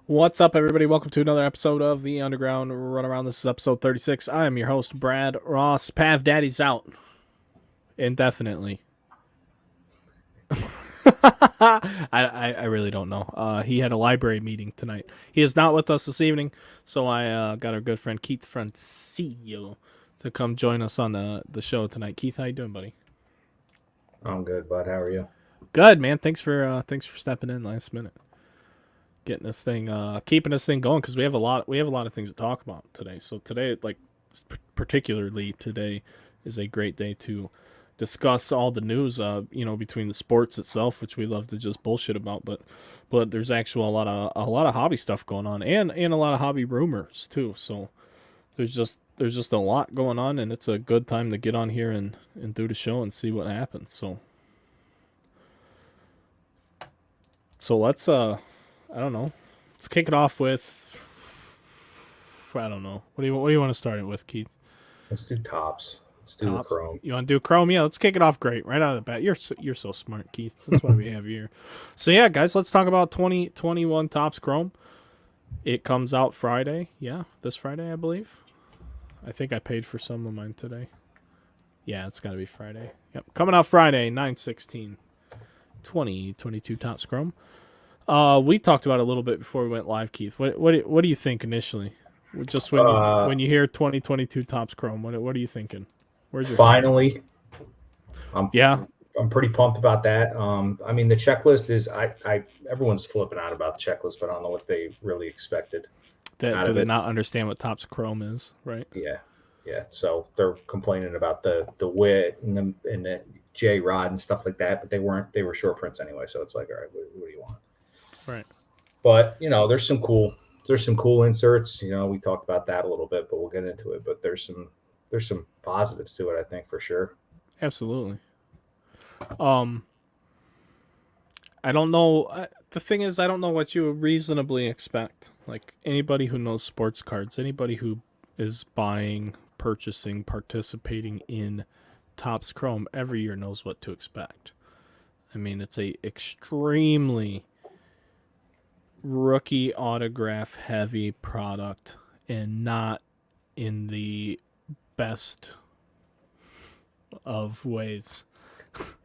What's up, everybody? Welcome to another episode of the Underground Runaround. This is episode 36. I am your host, Brad Ross. Pav Daddy's out indefinitely. I really don't know. He had a library meeting tonight. He is not with us this evening, so I got our good friend Keith Fruncillo to come join us on the show tonight. Keith, how you doing, buddy? I'm good, bud. How are you? Good, man. Thanks for stepping in last minute, getting this thing, keeping this thing going because we have a lot of things to talk about today. So today, like particularly today, is a great day to discuss all the news. Between the sports itself, which we love to just bullshit about, but there's actual a lot of hobby stuff going on, and a lot of hobby rumors too. So there's just a lot going on, and it's a good time to get on here and do the show and see what happens. So let's I don't know. Let's kick it off with, I don't know. What do you want to start it with, Keith? Let's do tops. Let's do the Tops. chrome. You want to do Chrome? Yeah, let's kick it off great right out of the bat. You're so smart, Keith. That's why we have you here. So yeah, guys, let's talk about 2021 Tops Chrome. It comes out Friday. Yeah, this Friday, I believe. I think I paid for some of mine today. Yeah, it's got to be Friday. Yep, coming out Friday, 9/16, 2022 Tops Chrome. We talked about it a little bit before we went live, Keith. What do you think initially? Just when you hear 2022 Tops Chrome, what are you thinking? Where's your head? Finally, I'm Yeah, I'm pretty pumped about that. I mean, the checklist is I everyone's flipping out about the checklist, but I don't know what they really expected out do of they it. not understand what Tops Chrome is? Right. Yeah, yeah. So they're complaining about the wit and the J rod and stuff like that, but they were short prints anyway. So it's like, all right, what do you want? Right. But there's some cool inserts. We talked about that a little bit, but we'll get into it. But there's some positives to it, I think, for sure. Absolutely. Um, I don't know. The thing is, I don't know what you would reasonably expect. Like anybody who knows sports cards, anybody who is buying, purchasing, participating in Tops Chrome every year knows what to expect. I mean, it's a extremely rookie autograph heavy product and not in the best of ways.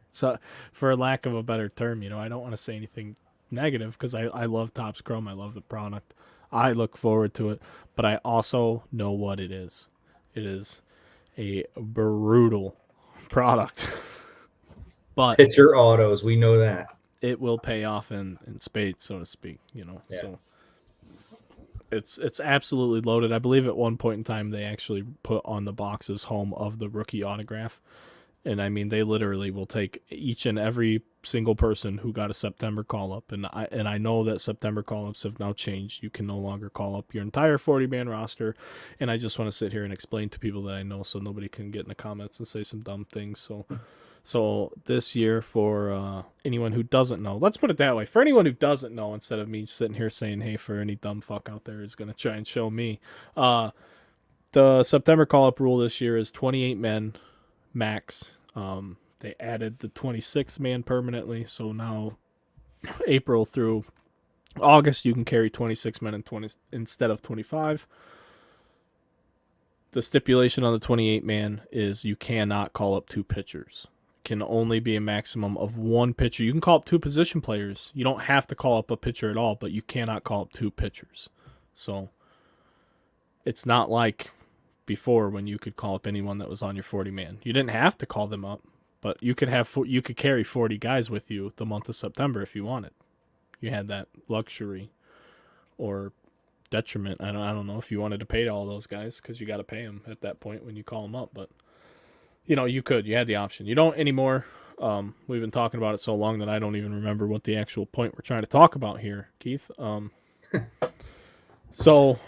So, for lack of a better term, I don't want to say anything negative because I love Topps Chrome. I love the product. I look forward to it, but I also know what it is. It is a brutal product, but Pitcher autos, we know that. it will pay off in spades, so to speak. Yeah. So it's absolutely loaded. I believe at one point in time they actually put on the boxes home of the rookie autograph. And I mean, they literally will take each and every single person who got a September call up, and I know that September call ups have now changed. You can no longer call up your entire 40-man roster, and I just want to sit here and explain to people that I know, so nobody can get in the comments and say some dumb things. So this year, for anyone who doesn't know, let's put it that way. For anyone who doesn't know, instead of me sitting here saying, "Hey," for any dumb fuck out there is gonna try and show me, the September call up rule this year is 28 men max. They added the 26th man permanently, so now April through August you can carry 26 men and 20 instead of 25. The stipulation on the 28 man is you cannot call up two pitchers. It can only be a maximum of one pitcher. You can call up two position players. You don't have to call up a pitcher at all, but you cannot call up two pitchers. So it's not like before when you could call up anyone that was on your 40 man. You didn't have to call them up, but you could carry 40 guys with you the month of September if you wanted. You had that luxury or detriment. I don't know if you wanted to pay all those guys because you got to pay them at that point when you call them up, but you had the option. You don't anymore. We've been talking about it so long that I don't even remember what the actual point we're trying to talk about here, Keith. So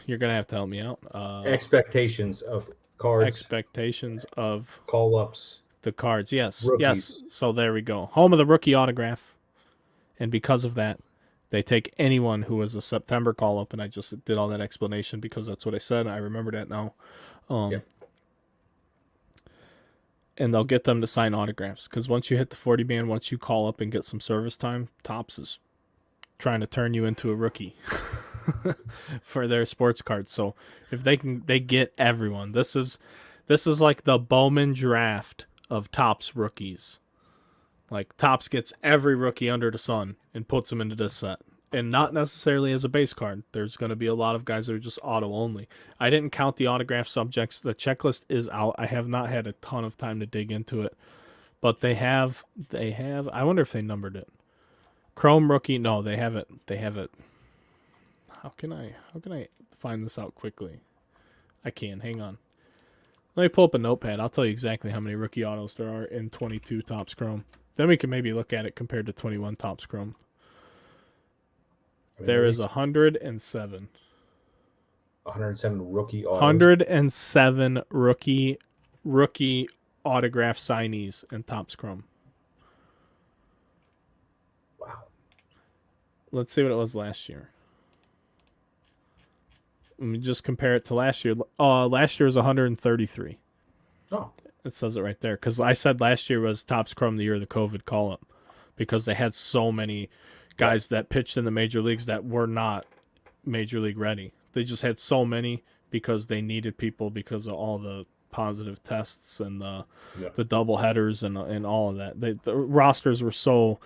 you're gonna have to help me out. Expectations of cards, Expectations of call ups, the cards. Yes, yes. rookies. So there we go. Home of the rookie autograph, and because of that, they take anyone who was a September call up, and I just did all that explanation because that's what I said. I remember that now. Yeah. And they'll get them to sign autographs because once you hit the 40 man, once you call up and get some service time, Tops is trying to turn you into a rookie for their sports cards. So if they get everyone. This is like the Bowman draft of Topps rookies. Like Topps gets every rookie under the sun and puts them into this set. And not necessarily as a base card. There's going to be a lot of guys that are just auto only. I didn't count the autograph subjects. The checklist is out. I have not had a ton of time to dig into it. But they have I wonder if they numbered it. Chrome rookie, no, they have it. How can I find this out quickly? I can. Hang on. Let me pull up a notepad. I'll tell you exactly how many rookie autos there are in 22 Topps Chrome. Then we can maybe look at it compared to 21 Topps Chrome. There is 107. 107 rookie autos. 107 rookie autograph signees in Topps Chrome. Wow. Let's see what it was last year. Let me just compare it to last year. Last year was 133. Oh. It says it right there. Because I said last year was Topps Chrome the year of the COVID call-up. Because they had so many guys that pitched in the major leagues that were not major league ready. They just had so many because they needed people because of all the positive tests and the double headers and all of that. The rosters were so,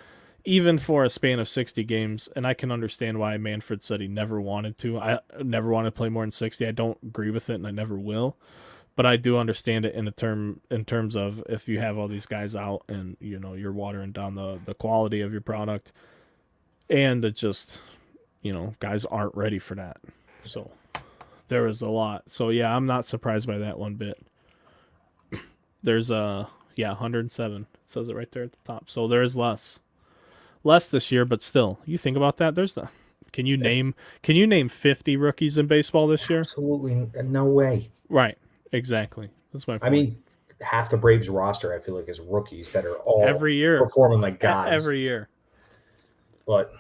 even for a span of 60 games, and I can understand why Manfred said he never wanted to. I never wanted to play more than 60. I don't agree with it, and I never will. But I do understand it in terms of if you have all these guys out and you're watering down the quality of your product, and it just guys aren't ready for that. So there is a lot. So yeah, I'm not surprised by that one bit. There's 107. It says it right there at the top. So there is less this year, but still, you think about that. Can you name 50 rookies in baseball this year? Absolutely no way. Right. Exactly. That's my point. I mean, half the Braves roster, I feel like, is rookies that are all every year performing like gods. Every year. But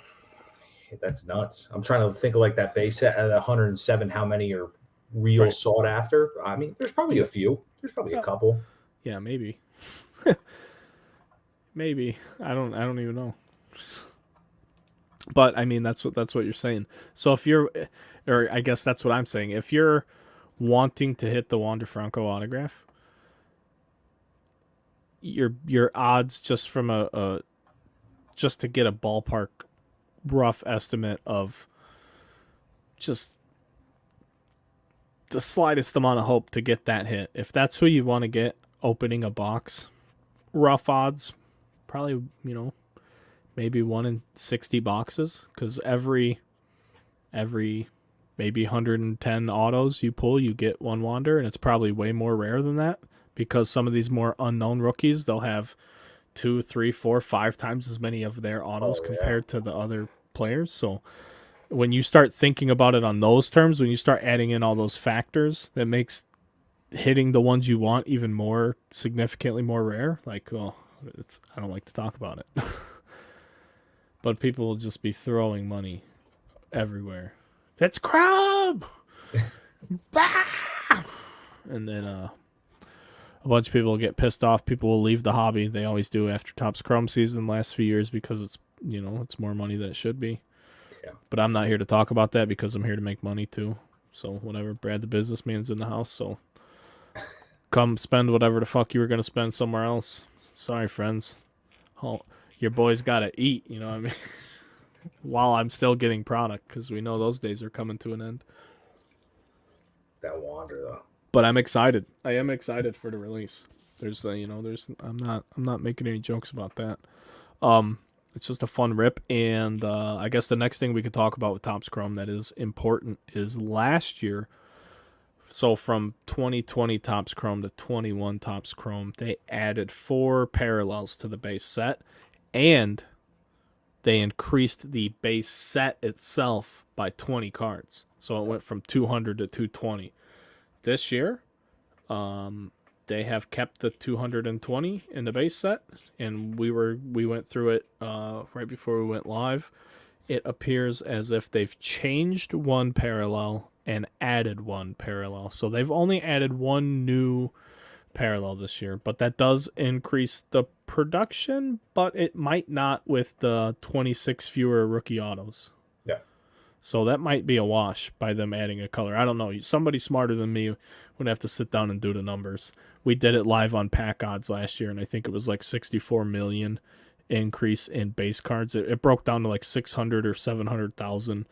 that's nuts. I'm trying to think of like that base set at 107. How many are real sought after? I mean, there's probably a few. There's probably a couple. Yeah, maybe. Maybe. I don't even know. But I mean, that's what you're saying. So if you're, or I guess that's what I'm saying. If you're wanting to hit the Wander Franco autograph, your odds just from just to get a ballpark rough estimate of just the slightest amount of hope to get that hit. If that's who you want to get opening a box, rough odds, probably, maybe 1 in 60 boxes, because every maybe 110 autos you pull, you get one Wander, and it's probably way more rare than that because some of these more unknown rookies, they'll have 2, 3, 4, 5 times as many of their autos compared to the other players. So when you start thinking about it on those terms, when you start adding in all those factors, that makes hitting the ones you want even more significantly more rare. Like, I don't like to talk about it. But people will just be throwing money everywhere. That's Crumb! And then a bunch of people will get pissed off. People will leave the hobby. They always do after Topps Chrome season last few years because it's it's more money than it should be. Yeah. But I'm not here to talk about that because I'm here to make money too. So whatever. Brad the businessman's in the house, so come spend whatever the fuck you were gonna spend somewhere else. Sorry, friends. Oh, your boy's gotta eat, you know what I mean? While I'm still getting product, because we know those days are coming to an end. That Wander though. But I'm excited. I am excited for the release. I'm not making any jokes about that. It's just a fun rip, and I guess the next thing we could talk about with Topps Chrome that is important is last year. So from 2020 Topps Chrome to 21 Topps Chrome, they added 4 parallels to the base set, and they increased the base set itself by 20 cards. So it went from 200 to 220. This year, they have kept the 220 in the base set, and we went through it right before we went live. It appears as if they've changed one parallel and added one parallel. So they've only added one new parallel this year, but that does increase the production, but it might not with the 26 fewer rookie autos. Yeah. So that might be a wash by them adding a color. I don't know. Somebody smarter than me would have to sit down and do the numbers. We did it live on Pack Odds last year, and I think it was like 64 million increase in base cards. It broke down to like 600 or 700,000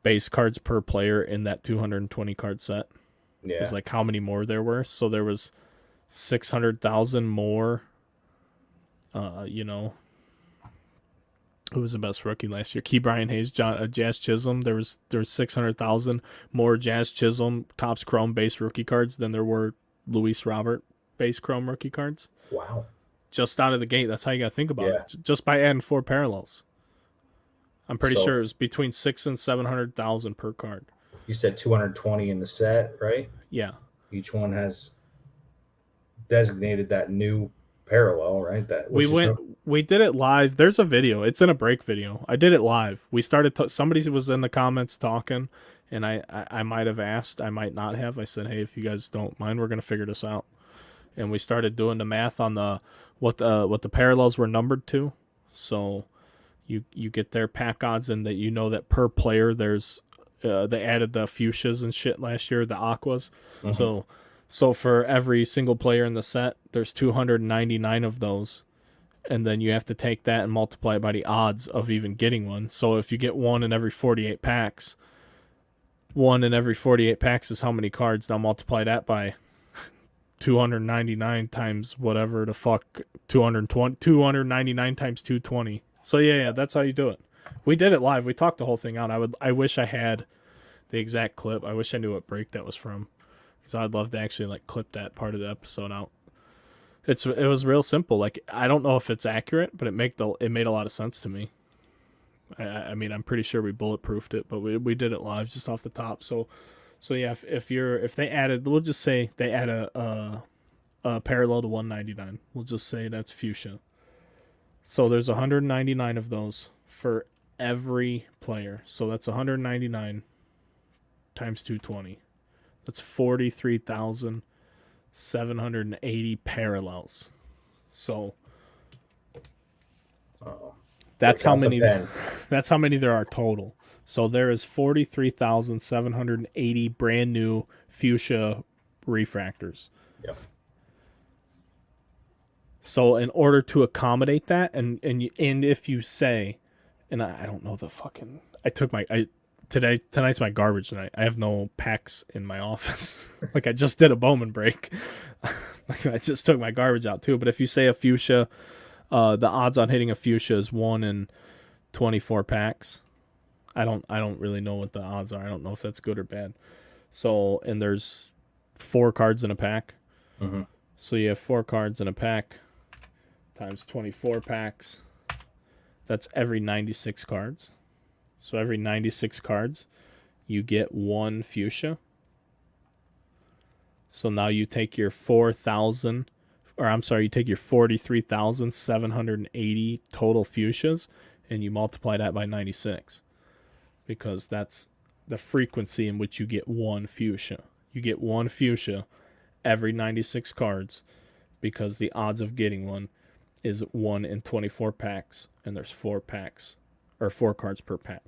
base cards per player in that 220 card set. Yeah. It's like how many more there were. So there was 600,000 more. Who was the best rookie last year? Key Brian Hayes, Jazz Chisholm. There was 600,000 more Jazz Chisholm Topps Chrome base rookie cards than there were Luis Robert base Chrome rookie cards. Wow. Just out of the gate. That's how you got to think about Yeah. it. Just by adding 4 parallels. I'm pretty sure it was between 600,000 and 700,000 per card. You said 220 in the set, right? Yeah. Each one has designated that new parallel, right? We did it live. There's a video. It's in a break video. I did it live. We started. Somebody was in the comments talking, and I might have asked. I might not have. I said, hey, if you guys don't mind, we're gonna figure this out. And we started doing the math on what the parallels were numbered to. So you get their pack odds, and that that per player there's they added the fuchsias and shit last year, the aquas. Mm-hmm. So for every single player in the set, there's 299 of those. And then you have to take that and multiply it by the odds of even getting one. So if you get one in every 48 packs, is how many cards? Now multiply that by 299 times whatever the fuck, 299 times 220. So yeah, that's how you do it. We did it live. We talked the whole thing out. I wish I had the exact clip. I wish I knew what break that was from, because I'd love to actually clip that part of the episode out. It was real simple. I don't know if it's accurate, but it made a lot of sense to me. I mean, I'm pretty sure we bulletproofed it, but we did it live just off the top. So yeah, if they added, we'll just say they add a parallel to 199. We'll just say that's fuchsia. So there's 199 of those for every player. So that's 199 times 220. That's 43,780 parallels. So that's how many there are total. So there is 43,780 brand new fuchsia refractors. Yep. So in order to accommodate that, and if you say, and I don't know the fucking, tonight's my garbage night. I have no packs in my office. I just did a Bowman break. I just took my garbage out too. But if you say a fuchsia, the odds on hitting a fuchsia is 1 in 24 packs. I don't really know what the odds are. I don't know if that's good or bad. So, and there's 4 cards in a pack. Mm-hmm. So you have 4 cards in a pack times 24 packs. That's every 96 cards. So every 96 cards, you get 1 fuchsia. So now you take your 43,780 total fuchsias, and you multiply that by 96. Because that's the frequency in which you get 1 fuchsia. You get 1 fuchsia every 96 cards, because the odds of getting one is 1 in 24 packs, and there's 4 packs, or 4 cards per pack.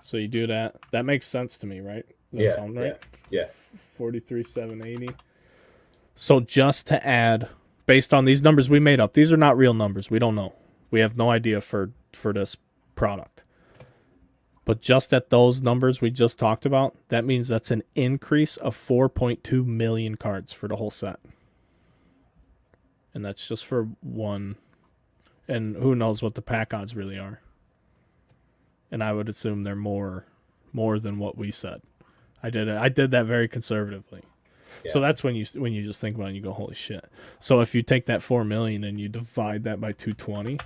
So you do that. That makes sense to me, right? That sound right? Yeah. 43,780. So just to add, based on these numbers we made up, these are not real numbers. We don't know. We have no idea for this product. But just at those numbers we just talked about, that means that's an increase of 4.2 million cards for the whole set. And that's just for one. And who knows what the pack odds really are. And I would assume they're more than what we said. I did that very conservatively. Yeah. So that's when you just think about it and you go, holy shit. So if you take that 4 million and you divide that by 220,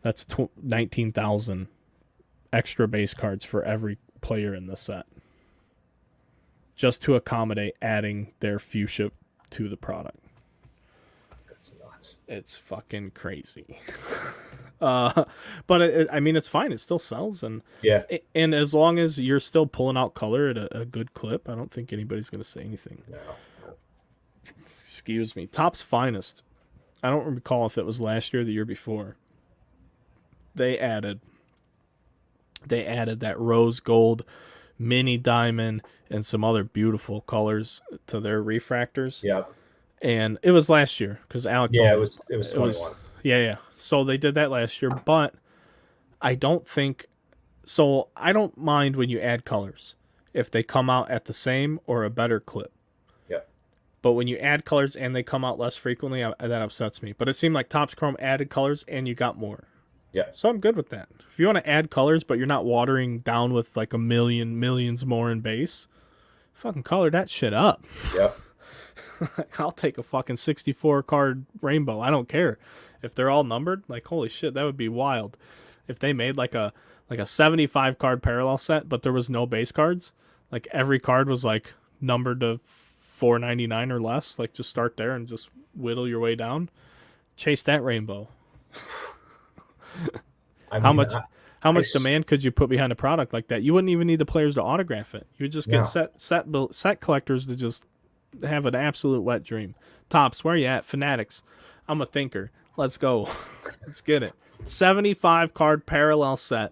that's 19,000 extra base cards for every player in the set, just to accommodate adding their fuchsia to the product. That's nuts. It's fucking crazy. But it's fine. It still sells, and and as long as you're still pulling out color at a good clip, I don't think anybody's gonna say anything. No. Excuse me. Topps Finest I don't recall if it was last year or the year before. They added that rose gold mini diamond and some other beautiful colors to their refractors. Yeah. And it was last year because Alec Yeah, Bowman. it was 21. Yeah. So they did that last year, but I don't think so. I don't mind when you add colors if they come out at the same or a better clip. Yeah. But when you add colors and they come out less frequently, that upsets me. But it seemed like Topps Chrome added colors and you got more. Yeah. So I'm good with that. If you want to add colors, but you're not watering down with like millions more in base, fucking color that shit up. Yep. I'll take a fucking 64 card rainbow. I don't care if they're all numbered. Like holy shit, that would be wild. If they made like a 75 card parallel set, but there was no base cards, like every card was like numbered to 499 or less. Like just start there and just whittle your way down. Chase that rainbow. How much demand could you put behind a product like that? You wouldn't even need the players to autograph it. You would just get set collectors to just have an absolute wet dream. Topps, where you at? Fanatics. I'm a thinker. Let's go. Let's get it. 75 card parallel set.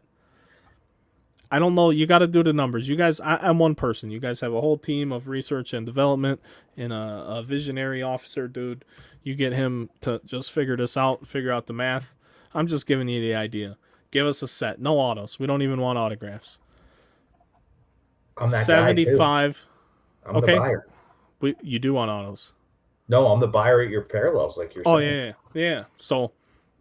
I don't know. You got to do the numbers. You guys, I'm one person. You guys have a whole team of research and development and a visionary officer, dude. You get him to just figure this out, figure out the math. I'm just giving you the idea. Give us a set. No autos. We don't even want autographs. I'm that 75. Guy too. I'm the buyer. You do want autos. No, I'm the buyer at your parallels, like you're saying. Yeah. So,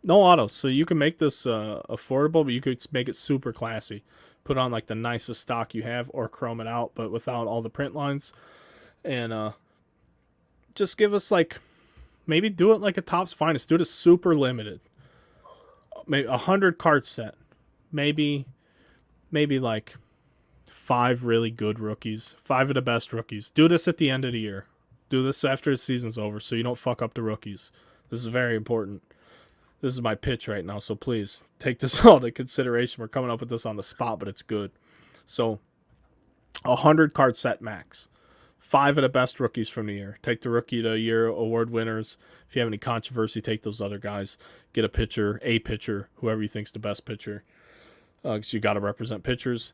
no autos. So you can make this affordable, but you could make it super classy. Put on like the nicest stock you have, or chrome it out, but without all the print lines. And just give us like, maybe do it like a Topps Finest. Do it a super limited. Maybe 100 card set. Maybe like 5 really good rookies. 5 of the best rookies. Do this at the end of the year. Do this after the season's over so you don't fuck up the rookies. This is very important. This is my pitch right now, so please take this all into consideration. We're coming up with this on the spot, but it's good. So, 100 card set max. 5 of the best rookies from the year. Take the Rookie of the Year award winners. If you have any controversy, take those other guys. Get a pitcher, whoever you think's the best pitcher. Because you got to represent pitchers.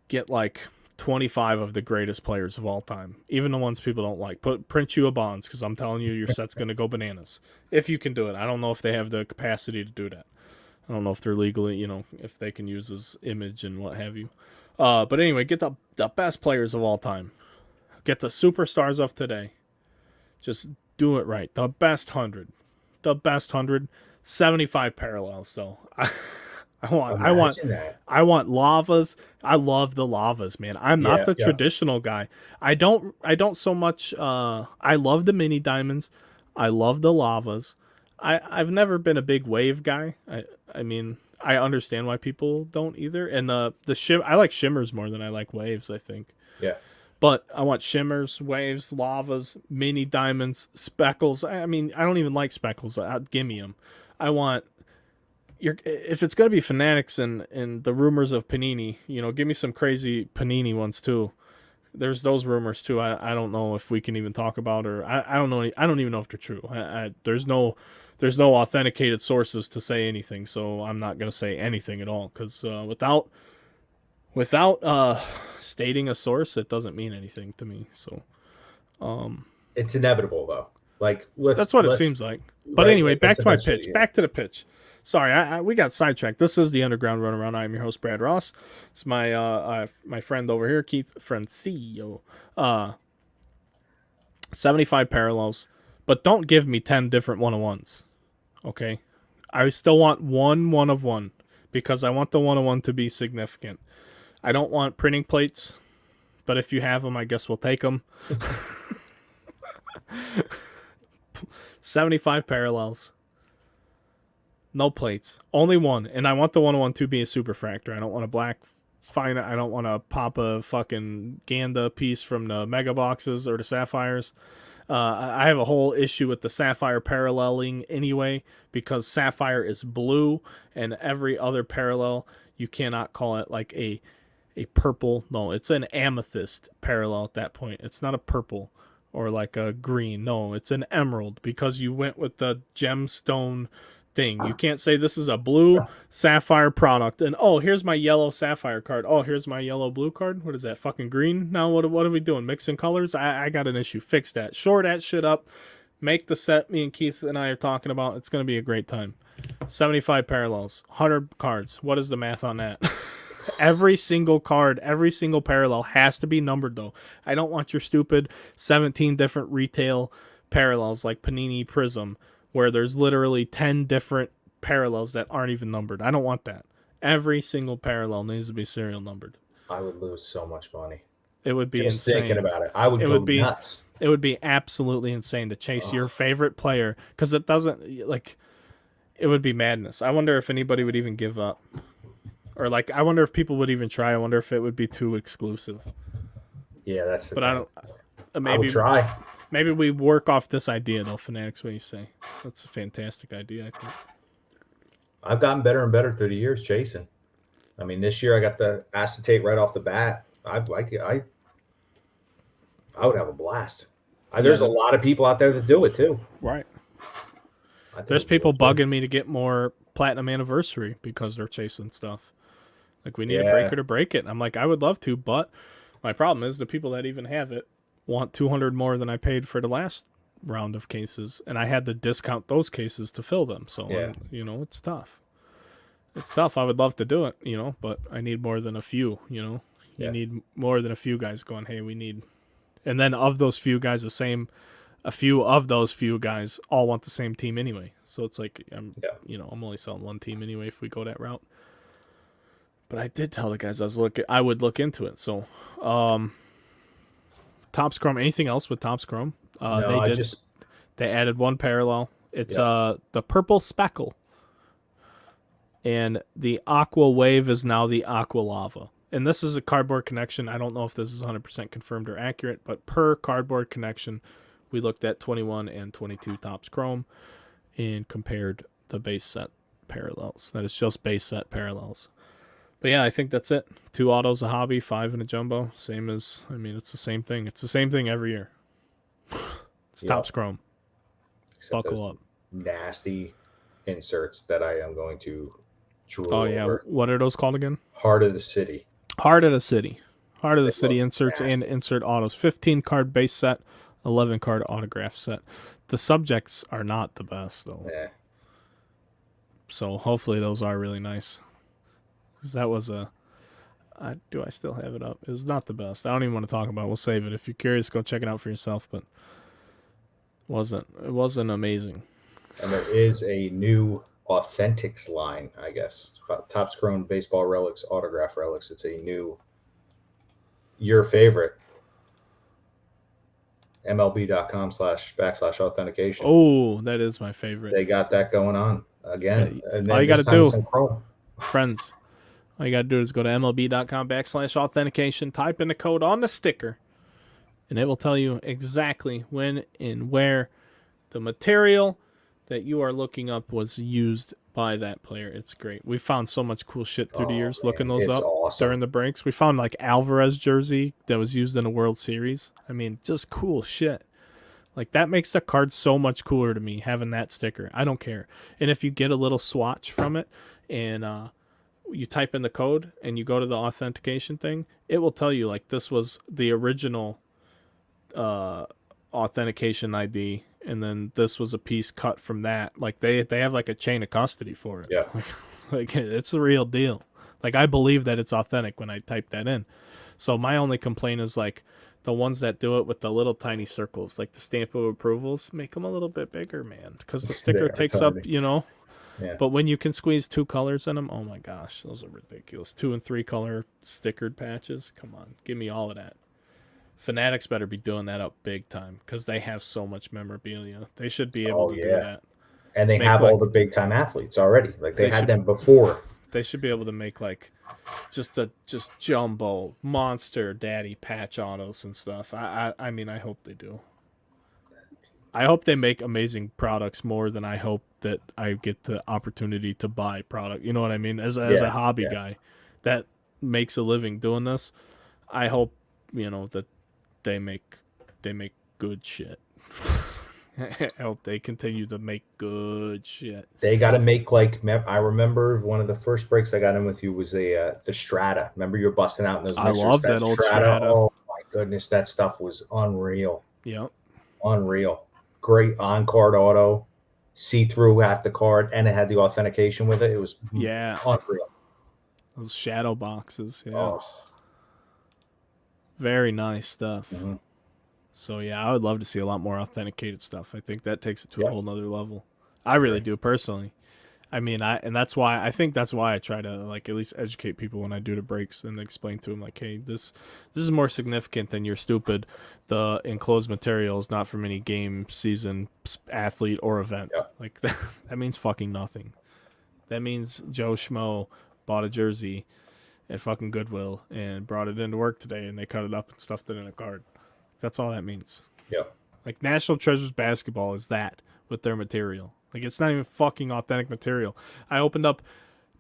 Get like 25 of the greatest players of all time, even the ones people don't like. Print you a Bonds, because I'm telling you, your set's going to go bananas. If you can do it. I don't know if they have the capacity to do that. I don't know if they're legally, if they can use his image and what have you. But anyway, get the best players of all time. Get the superstars of today. Just do it right. The best 100. 75 parallels, though. I want lavas. I love the lavas, man. I'm not the traditional guy. I don't so much I love the mini diamonds. I love the lavas. I've never been a big wave guy. I mean, I understand why people don't either. And I like shimmers more than I like waves, I think. Yeah. But I want shimmers, waves, lavas, mini diamonds, speckles. I mean, I don't even like speckles. Give me them. I want if it's going to be Fanatics and the rumors of Panini, give me some crazy Panini ones too. There's those rumors too. I don't know if we can even talk about, or I don't know. I don't even know if they're true. There's no authenticated sources to say anything, so I'm not going to say anything at all, because without stating a source, it doesn't mean anything to me. So it's inevitable though. Like that's what it seems like. But right, anyway, back to my pitch. Back to the pitch. Sorry, we got sidetracked. This is the Underground Runaround. I'm your host, Brad Ross. It's my friend over here, Keith Fruncillo. 75 parallels, but don't give me 10 different one-of-ones. Okay? I still want one of one, because I want the one-of-one to be significant. I don't want printing plates, but if you have them, I guess we'll take them. 75 parallels. No plates. Only one. And I want the 101 to be a superfractor. I don't want a black fine. I don't want to pop a fucking Ganda piece from the mega boxes or the sapphires. I have a whole issue with the sapphire paralleling anyway, because sapphire is blue, and every other parallel, you cannot call it like a purple. No, it's an amethyst parallel at that point. It's not a purple or like a green. No, it's an emerald because you went with the gemstone thing. You can't say this is a blue sapphire product and oh, here's my yellow sapphire card. Oh, here's my yellow blue card. What is that? Fucking green? Now what are we doing? Mixing colors? I got an issue. Fix that. Shore that shit up. Make the set me and Keith and I are talking about. It's going to be a great time. 75 parallels, 100 cards. What is the math on that? Every single card, every single parallel has to be numbered, though. I don't want your stupid 17 different retail parallels like Panini Prism, where there's literally 10 different parallels that aren't even numbered. I don't want that. Every single parallel needs to be serial numbered. I would lose so much money. It would be Just insane. thinking about it. I would go nuts. It would be absolutely insane to chase your favorite player because it doesn't, like, it would be madness. I wonder if anybody would even give up. Or, like, I wonder if people would even try. I wonder if it would be too exclusive. Yeah, that's the But thing. I don't. Maybe, I would try. Maybe we work off this idea, though, Fanatics. What do you say? That's a fantastic idea, I think. I've gotten better and better through the years chasing. I mean, this year I got the acetate right off the bat. I would have a blast. There's a lot of people out there that do it, too. Right. There's people bugging me to get more Platinum Anniversary because they're chasing stuff. Like, we need a breaker to break it. And I'm like, I would love to, but my problem is the people that even have it want 200 more than I paid for the last round of cases, and I had to discount those cases to fill them. So, it's tough. It's tough. I would love to do it, but I need more than a few, You need more than a few guys going, hey, we need... And then of those few guys, a few of those few guys all want the same team anyway. So it's like, I'm only selling one team anyway if we go that route. But I did tell the guys I would look into it. So, Topps Chrome. Anything else with Topps Chrome? No, They added one parallel. It's the purple speckle, and the aqua wave is now the aqua lava. And this is a Cardboard Connection. I don't know if this is 100% confirmed or accurate, but per Cardboard Connection, we looked at 21 and 22 Topps Chrome and compared the base set parallels. That is just base set parallels. But yeah, I think that's it. 2 autos, a hobby, 5 in a jumbo. Same as, it's the same thing. It's the same thing every year. It's Topps Chrome. Except Buckle up. Nasty inserts that I am going to drool over. What are those called again? Heart of the City. Heart of the City. Heart of the City inserts and insert autos. 15 card base set, 11 card autograph set. The subjects are not the best, though. Yeah. So hopefully those are really nice. That was do I still have it up? It was not the best. I don't even want to talk about it. We'll save it. If you're curious, go check it out for yourself. But it wasn't amazing. And there is a new Authentics line, I guess. Topps Chrome baseball relics, autograph relics. It's a new, your favorite, MLB.com//authentication. Oh, that is my favorite. They got that going on again. And all you got to do, friends, all you got to do is go to MLB.com/authentication, type in the code on the sticker, and it will tell you exactly when and where the material that you are looking up was used by that player. It's great. We found so much cool shit through the years looking those up during the breaks. We found like Alvarez jersey that was used in a World Series. Just cool shit. Like, that makes the card so much cooler to me, having that sticker. I don't care. And if you get a little swatch from it and you type in the code and you go to the authentication thing, it will tell you, like, this was the original authentication ID, and then this was a piece cut from that. Like, they have like a chain of custody for it. Yeah. Like it's a real deal. Like, I believe that it's authentic when I type that in. So my only complaint is, like, the ones that do it with the little tiny circles, like the stamp of approvals, make them a little bit bigger, man, because the sticker takes up, Yeah. But when you can squeeze 2 colors in them, oh my gosh, those are ridiculous. 2 and 3 color stickered patches. Come on, give me all of that. Fanatics better be doing that up big time because they have so much memorabilia. They should be able to do that. And they have all the big time athletes already. Like, they had them before. They should be able to make like just jumbo monster daddy patch autos and stuff. I hope they do. I hope they make amazing products more than I hope that I get the opportunity to buy product. You know what I mean? As a hobby guy that makes a living doing this, I hope that they make good shit. I hope they continue to make good shit. They got to make I remember one of the first breaks I got in with you was the Strata. Remember you were busting out in those mixers? I love that old Strata. Oh my goodness, that stuff was unreal. Yep. Unreal. Great on-card auto, see-through half the card, and it had the authentication with it. It was unreal. Those shadow boxes, yeah. Oh. Very nice stuff. Mm-hmm. So yeah, I would love to see a lot more authenticated stuff. I think that takes it to a whole nother level. I really do personally. I mean, I think that's why I try to like at least educate people when I do the breaks and explain to them like, hey, this is more significant than your stupid. The enclosed material is not from any game, season, athlete, or event. Yeah. Like that means fucking nothing. That means Joe Schmo bought a jersey at fucking Goodwill and brought it into work today, and they cut it up and stuffed it in a card. That's all that means. Yeah. Like National Treasures basketball is that with their material. Like it's not even fucking authentic material. I opened up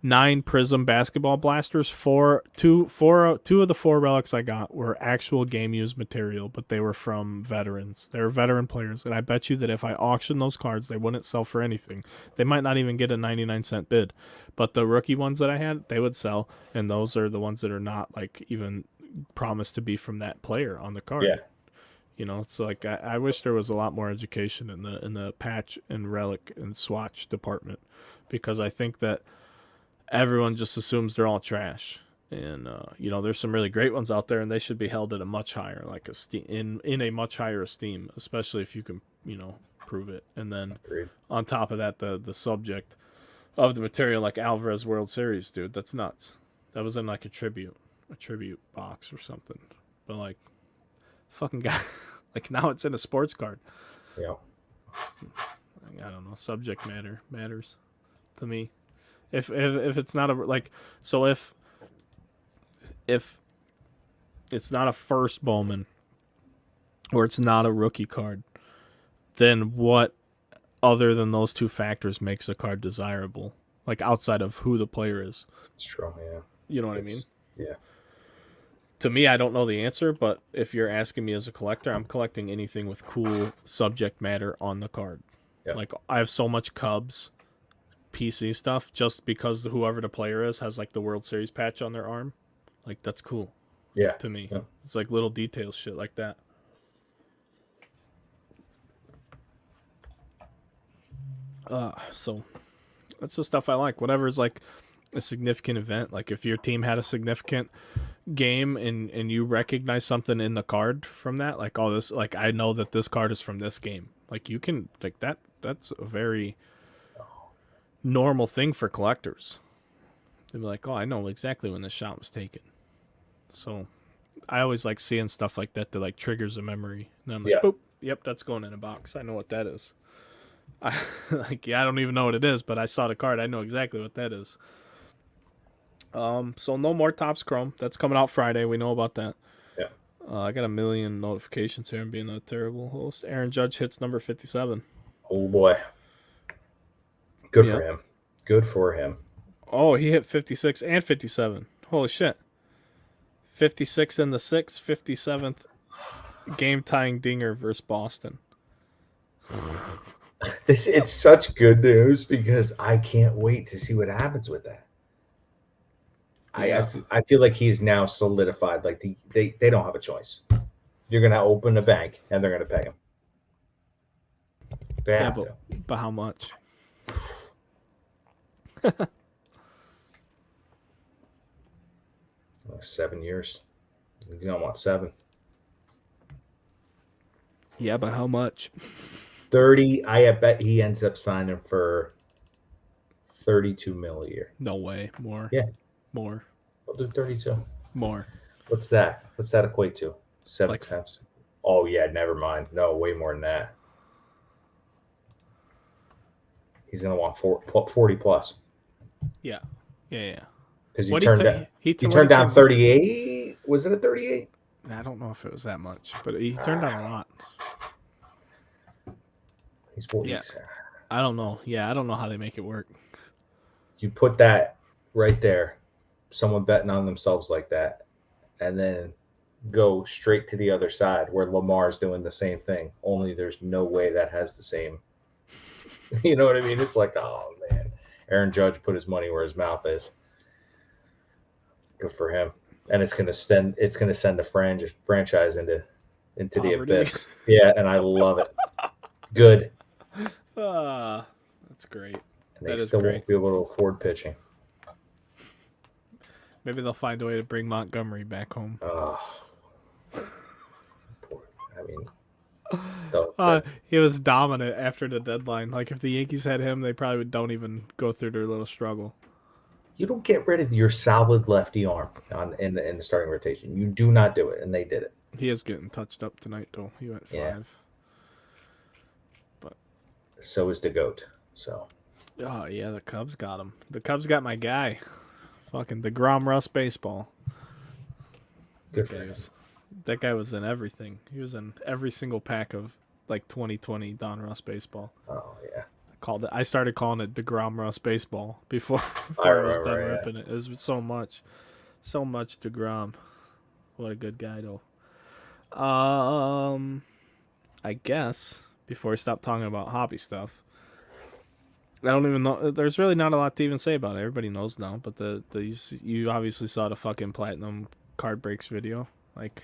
9 Prism basketball blasters. Two of the 4 relics I got were actual game used material, but they were from veterans. They were veteran players, and I bet you that if I auctioned those cards, they wouldn't sell for anything. They might not even get a 99-cent bid. But the rookie ones that I had, they would sell, and those are the ones that are not like even promised to be from that player on the card. Yeah. You know, it's like I wish there was a lot more education in the patch and relic and swatch department, because I think that everyone just assumes they're all trash. And you know, there's some really great ones out there, and they should be held at a much higher in a much higher esteem, especially if you can, you know, prove it. And then on top of that, the subject of the material, like Alvarez World Series, dude, that's nuts. That was in like a tribute box or something. But like, fucking guy, like now it's in a sports card. Yeah. I don't know. Subject matter matters to me. If it's not a like, so if it's not a first Bowman or it's not a rookie card, then what other than those 2 factors makes a card desirable? Like outside of who the player is. It's true, yeah. You know what I mean? Yeah. To me, I don't know the answer, but if you're asking me as a collector, I'm collecting anything with cool subject matter on the card. Yeah. Like I have so much Cubs PC stuff just because whoever the player is has like the World Series patch on their arm. Like that's cool. Yeah. To me. Yeah. It's like little details, shit like that. So that's the stuff I like. Whatever is like a significant event. Like if your team had a significant game and you recognize something in the card from that, like, oh, this, like, I know that this card is from this game. Like you can, like, that's a very normal thing for collectors. They'd be like, oh, I know exactly when this shot was taken. So I always like seeing stuff like that like triggers a memory. And I'm like, boop, yep, that's going in a box. I know what that is. I don't even know what it is, but I saw the card. I know exactly what that is. So no more Topps Chrome. That's coming out Friday. We know about that. Yeah. I got a million notifications here. I'm being a terrible host. Aaron Judge hits number 57. Oh boy. Good for him. Good for him. Oh, he hit 56 and 57. Holy shit. 56 in the 6th, 57th game tying dinger versus Boston. It's such good news because I can't wait to see what happens with that. Yeah. I feel like he's now solidified. Like they don't have a choice. You're gonna open a bank and they're gonna pay him. They have to. But how much? 7 years. You don't want 7. Yeah, but how much? 30. I bet he ends up signing for $32 million a year. No way. More. Yeah. More. I'll do 32. More. What's that? What's that equate to? 7 like, times. Oh yeah, never mind. No, way more than that. He's gonna want 40 plus. Yeah. Yeah. Because he turned down 38. Was it a 38? I don't know if it was that much, but he turned down a lot. He's 40. Yeah. I don't know. Yeah, I don't know how they make it work. You put that right there, someone betting on themselves like that, and then go straight to the other side where Lamar's doing the same thing. Only there's no way that has the same. You know what I mean? It's like, oh man, Aaron Judge put his money where his mouth is. Good for him. And it's gonna send the franchise into the Poverty. abyss. Yeah, and I love it. Good. That's great. And they still won't be able to afford pitching. Maybe they'll find a way to bring Montgomery back home. I mean, he was dominant after the deadline. Like, if the Yankees had him, they probably don't even go through their little struggle. You don't get rid of your solid lefty arm in the starting rotation. You do not do it, and they did it. He is getting touched up tonight, though. He went 5. Yeah. But so is the GOAT. So. Oh yeah, the Cubs got him. The Cubs got my guy. Fucking DeGrom Russ baseball. That guy was in everything. He was in every single pack of like 2020 Don Russ baseball. Oh yeah. I started calling it DeGrom Russ baseball before I was done ripping it. It was so much DeGrom. What a good guy though. I guess before we stop talking about hobby stuff, I don't even know. There's really not a lot to even say about it. Everybody knows now. But you obviously saw the fucking platinum card breaks video. Like,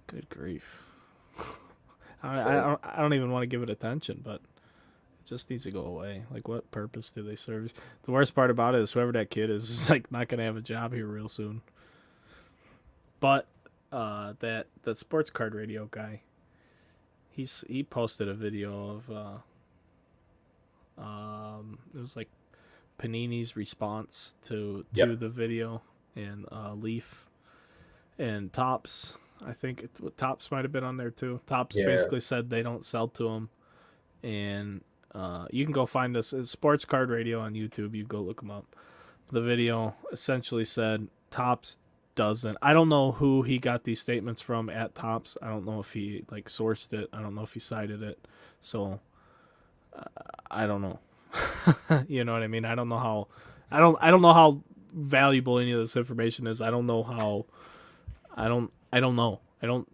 good grief. I don't even want to give it attention, but it just needs to go away. Like, what purpose do they serve? The worst part about it is whoever that kid is like not gonna have a job here real soon. But that sports card radio guy, he posted a video of it was like Panini's response to the video, and Leaf and Topps. I think Topps might have been on there too. Topps basically said they don't sell to them, and you can go find us at Sports Card Radio on YouTube. You go look them up. The video essentially said Topps doesn't. I don't know who he got these statements from at Topps. I don't know if he like sourced it. I don't know if he cited it. So I don't know. You know what I mean? I don't know how. I don't know how valuable any of this information is. I don't know how. I don't know. I don't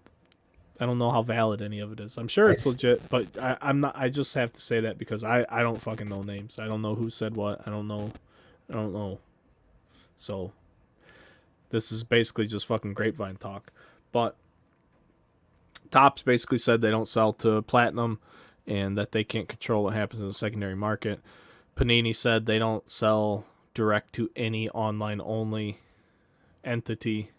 know how valid any of it is. I'm sure it's legit, but I'm not. I just have to say that because I don't fucking know names. I don't know who said what. I don't know. So this is basically just fucking grapevine talk. But Topps basically said they don't sell to Platinum and that they can't control what happens in the secondary market. Panini said they don't sell direct to any online only entity.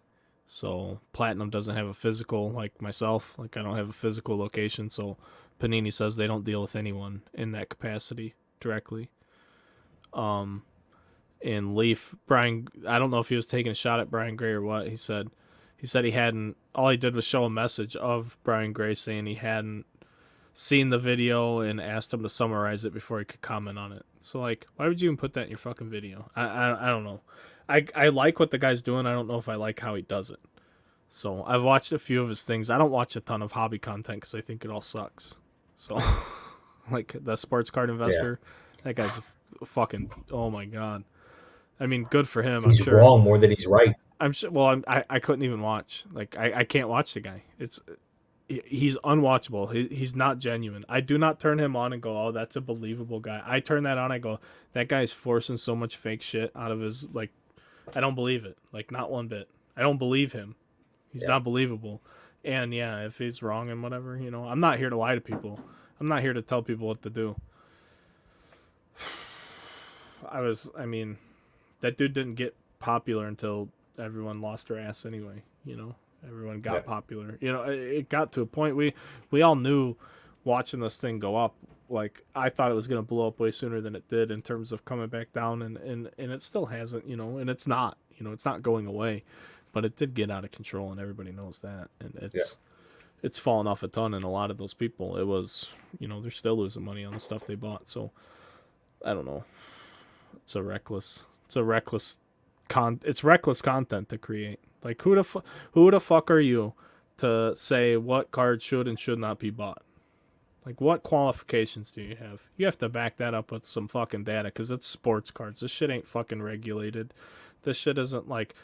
So Platinum doesn't have a physical, like myself. Like, I don't have a physical location. So Panini says they don't deal with anyone in that capacity directly. And Leaf, Brian, I don't know if he was taking a shot at Brian Gray or what. He said he hadn't. All he did was show a message of Brian Gray saying he hadn't seen the video and asked him to summarize it before he could comment on it. So, like, why would you even put that in your fucking video? I don't know. I like what the guy's doing. I don't know if I like how he does it. So I've watched a few of his things. I don't watch a ton of hobby content because I think it all sucks. So, like the sports card investor, that guy's a fucking, oh my god. I mean, good for him. He's wrong more than he's right. I'm sure. Well, I couldn't even watch. Like, I can't watch the guy. He's unwatchable. He's not genuine. I do not turn him on and go, oh, that's a believable guy. I turn that on. I go, that guy's forcing so much fake shit out of his, like, I don't believe it. Like, not one bit. I don't believe him. He's not believable. And yeah, if he's wrong and whatever, you know, I'm not here to lie to people. I'm not here to tell people what to do. I mean, that dude didn't get popular until everyone lost their ass anyway, you know? Everyone got popular. You know, it got to a point we all knew watching this thing go up. Like, I thought it was going to blow up way sooner than it did in terms of coming back down, and it still hasn't, you know, and it's not, you know, it's not going away, but it did get out of control, and everybody knows that, and it's fallen off a ton, and a lot of those people, it was, you know, they're still losing money on the stuff they bought, so I don't know. It's reckless content to create. Like, who the fuck are you to say what cards should and should not be bought? Like, what qualifications do you have? You have to back that up with some fucking data, because it's sports cards. This shit ain't fucking regulated. This shit isn't like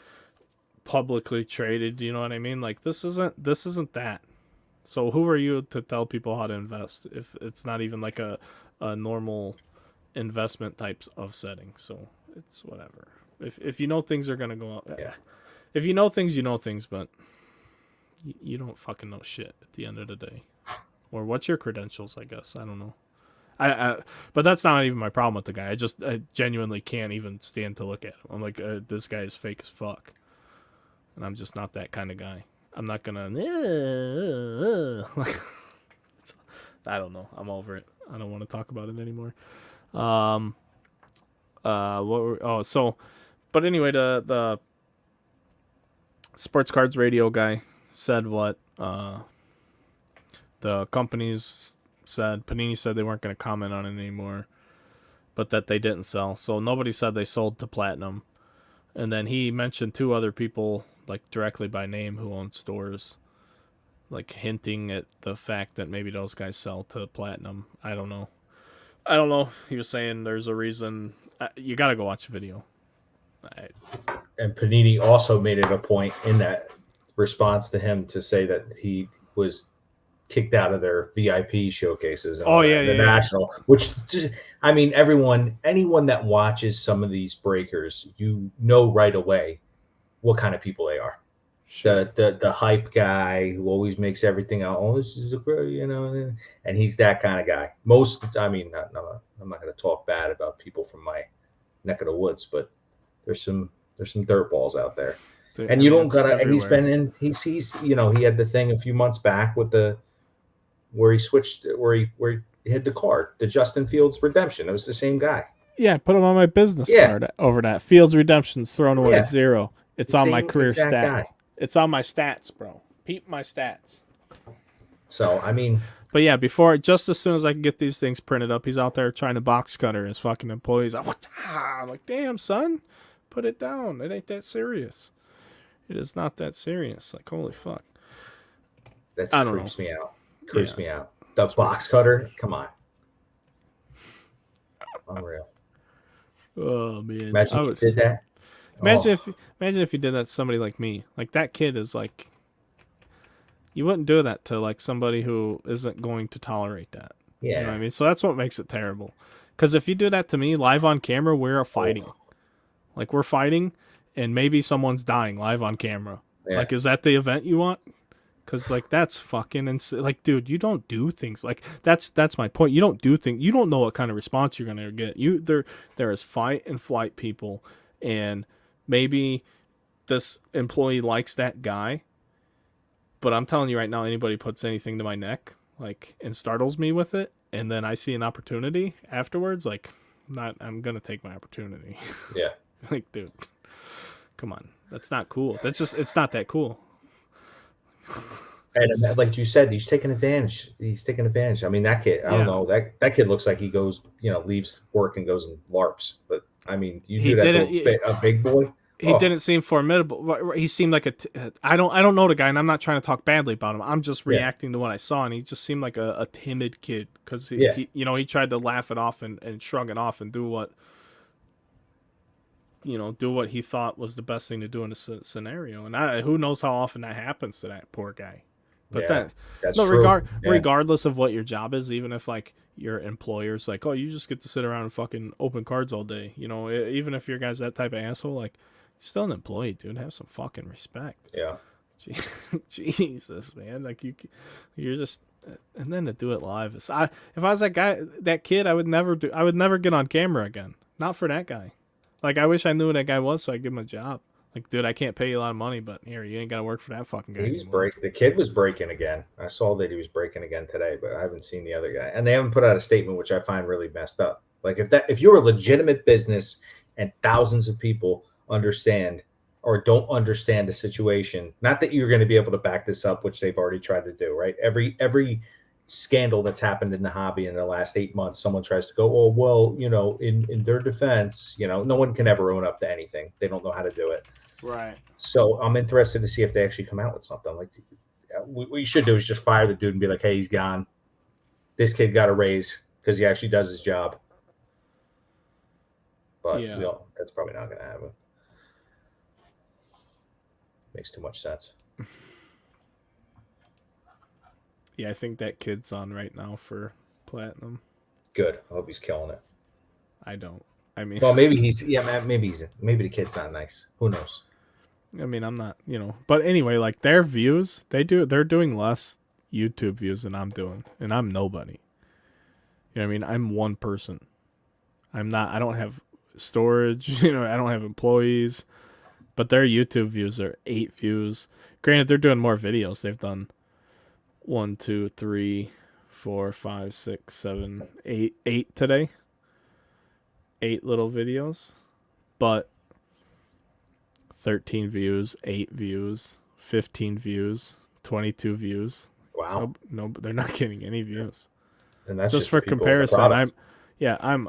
publicly traded. You know what I mean? Like this isn't that. So who are you to tell people how to invest if it's not even like a normal investment types of setting? So it's whatever. If you know things are gonna go up, Yeah. if you know things, you know things, but you don't fucking know shit at the end of the day. Or what's your credentials? I guess I don't know. But that's not even my problem with the guy. I genuinely can't even stand to look at him. I'm like, this guy is fake as fuck, and I'm just not that kind of guy. I'm not gonna. I don't know. I'm over it. I don't want to talk about it anymore. Um. But anyway, the sports cards radio guy said what the companies said. Panini said they weren't going to comment on it anymore, but that they didn't sell. So nobody said they sold to Platinum. And then he mentioned 2 other people, like directly by name, who own stores, like hinting at the fact that maybe those guys sell to Platinum. I don't know. He was saying there's a reason. You got to go watch the video. And Panini also made it a point in that response to him to say that he was kicked out of their VIP showcases and the national, which I mean, anyone that watches some of these breakers, you know right away what kind of people they are. Sure. The hype guy who always makes everything out. Oh, this is and he's that kind of guy. I'm not going to talk bad about people from my neck of the woods, but there's some dirt balls out there. And you don't gotta. Everywhere. He's he had the thing a few months back with where he hid the card, the Justin Fields redemption. It was the same guy. Yeah, put him on my business card over that. Fields redemption's thrown away 0. It's on my career stats. Guy. It's on my stats, bro. Peep my stats. So I mean, but yeah, just as soon as I can get these things printed up, he's out there trying to box cutter his fucking employees. I'm like, damn, son, put it down. It ain't that serious. It is not that serious. Like, holy fuck. That creeps me out. Me out. The box cutter, come on. Unreal. Oh man. Imagine if you did that. Imagine if you did that to somebody like me. Like that kid is like, you wouldn't do that to like somebody who isn't going to tolerate that. Yeah. You know what I mean? So that's what makes it terrible. Because if you do that to me live on camera, we're fighting. Like we're fighting, and maybe someone's dying live on camera. Yeah. Like, is that the event you want? Because like that's fucking like, dude, you don't do things like that's my point. You don't do things. You don't know what kind of response you're gonna get. There is fight and flight people, and maybe this employee likes that guy, but I'm telling you right now, anybody puts anything to my neck, like, and startles me with it, and then I see an opportunity afterwards, like, I'm gonna take my opportunity. Yeah. Like, dude, come on, that's not cool. It's not that cool. And like you said, he's taking advantage. I mean, that kid, I don't know, that kid looks like he goes, leaves work and goes and LARPs. But I mean, a big boy. He didn't seem formidable. He seemed like I don't know the guy, and I'm not trying to talk badly about him. I'm just reacting to what I saw, and he just seemed like a timid kid because he he tried to laugh it off and shrug it off and do what he thought was the best thing to do in a scenario. And who knows how often that happens to that poor guy. But regardless of what your job is, even if like your employer's like, oh, you just get to sit around and fucking open cards all day, even if your guy's that type of asshole, like, you're still an employee, dude. Have some fucking respect. Yeah. Jesus, man. Like you're just, and then to do it live. If I was that kid, I would never get on camera again. Not for that guy. Like, I wish I knew who that guy was so I'd give him a job. Like, dude, I can't pay you a lot of money, but here, you ain't got to work for that fucking guy. The kid was breaking again. I saw that he was breaking again today, but I haven't seen the other guy. And they haven't put out a statement, which I find really messed up. Like, if you're a legitimate business and thousands of people understand or don't understand the situation, not that you're going to be able to back this up, which they've already tried to do, right? Every scandal that's happened in the hobby in the last 8 months, someone tries to go, oh, well, in their defense, no one can ever own up to anything. They don't know how to do it. Right. So I'm interested to see if they actually come out with something. Like, what you should do is just fire the dude and be like, hey, he's gone. This kid got a raise because he actually does his job. But that's probably not going to happen. Makes too much sense. Yeah, I think that kid's on right now for platinum. Good. I hope he's killing it. I don't. I mean, Well, maybe maybe the kid's not nice. Who knows? I mean, I'm not, but anyway, like their views, they're doing less YouTube views than I'm doing, and I'm nobody. You know what I mean? I'm one person. I don't have storage, I don't have employees, but their YouTube views are 8 views. Granted, they're doing more videos. They've done 1, 2, 3, 4, 5, 6, 7, 8 today. 8 little videos, but 13 views, 8 views, 15 views, 22 views. Wow. No, they're not getting any views. And that's Just for the people with the comparison, product.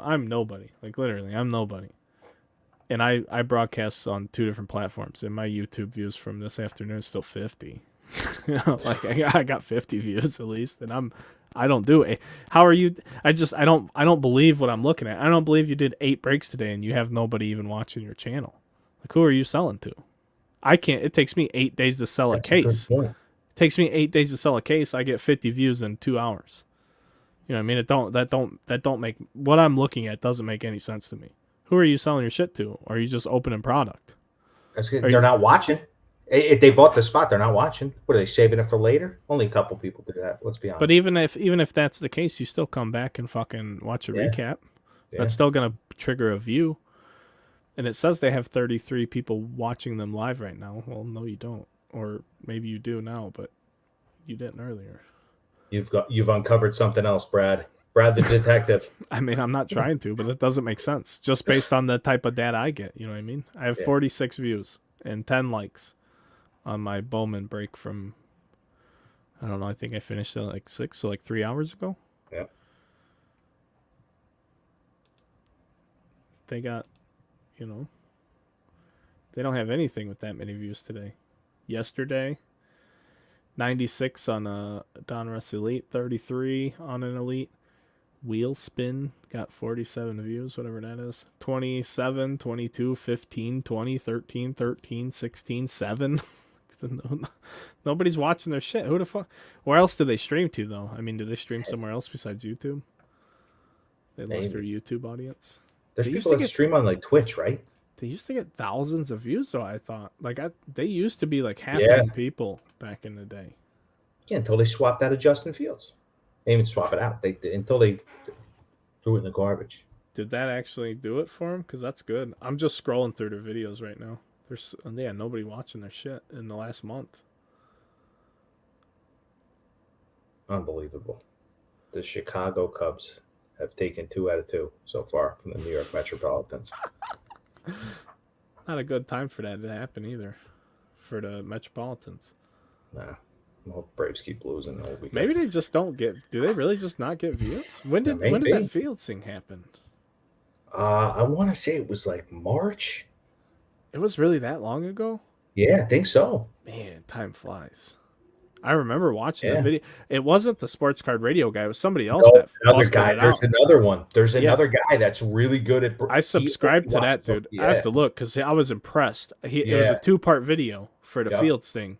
I'm nobody. Like literally, I'm nobody. And I broadcast on 2 different platforms, and my YouTube views from this afternoon is still 50. Like I got 50 views at least, and I don't do it. How are you? I don't believe what I'm looking at. I don't believe you did 8 breaks today and you have nobody even watching your channel. Like who are you selling to? I can't. It takes me 8 days to sell a case. It takes me 8 days to sell a case. I get 50 views in 2 hours. You know what I mean? That don't make what I'm looking at doesn't make any sense to me. Who are you selling your shit to? Or are you just opening product? That's good. They're not watching. If they bought the spot, they're not watching. What are they saving it for later? Only a couple people do that. Let's be honest. But even if that's the case, you still come back and fucking watch a recap. Yeah. That's still gonna trigger a view. And it says they have 33 people watching them live right now. Well, no, you don't. Or maybe you do now, but you didn't earlier. You've uncovered something else, Brad. Brad the detective. I mean, I'm not trying to, but it doesn't make sense. Just based on the type of data I get, you know what I mean? I have 46 views and 10 likes on my Bowman break from, I don't know, I think I finished at like 6, so like 3 hours ago. Yep. They got, they don't have anything with that many views today. Yesterday, 96 on a Donruss Elite, 33 on an Elite. Wheel Spin got 47 views, whatever that is. 27, 22, 15, 20, 13, 13, 16, 7. Nobody's watching their shit. Who the fuck? Where else do they stream to, though? I mean, do they stream somewhere else besides YouTube? They lost their YouTube audience. There's people that stream on like Twitch, right? They used to get thousands of views, though, I thought. Like, they used to be like happening people back in the day. Yeah, until they swapped out of Justin Fields. They didn't even swap it out. Until they threw it in the garbage. Did that actually do it for him? Because that's good. I'm just scrolling through their videos right now. There's nobody watching their shit in the last month. Unbelievable. The Chicago Cubs have taken 2 out of 2 so far from the New York Metropolitans. Not a good time for that to happen either, for the Metropolitans. Nah. Well, Braves keep losing. Maybe they just don't get. Do they really just not get views? When did that field thing happen? I want to say it was like March. It was really that long ago? Yeah, I think so. Man, time flies. I remember watching the video. It wasn't the sports card radio guy. It was somebody else. Another guy. There's another one. There's another guy that's really good at. I subscribed to that dude. I have to look because I was impressed. It was a 2-part video for the Fields thing.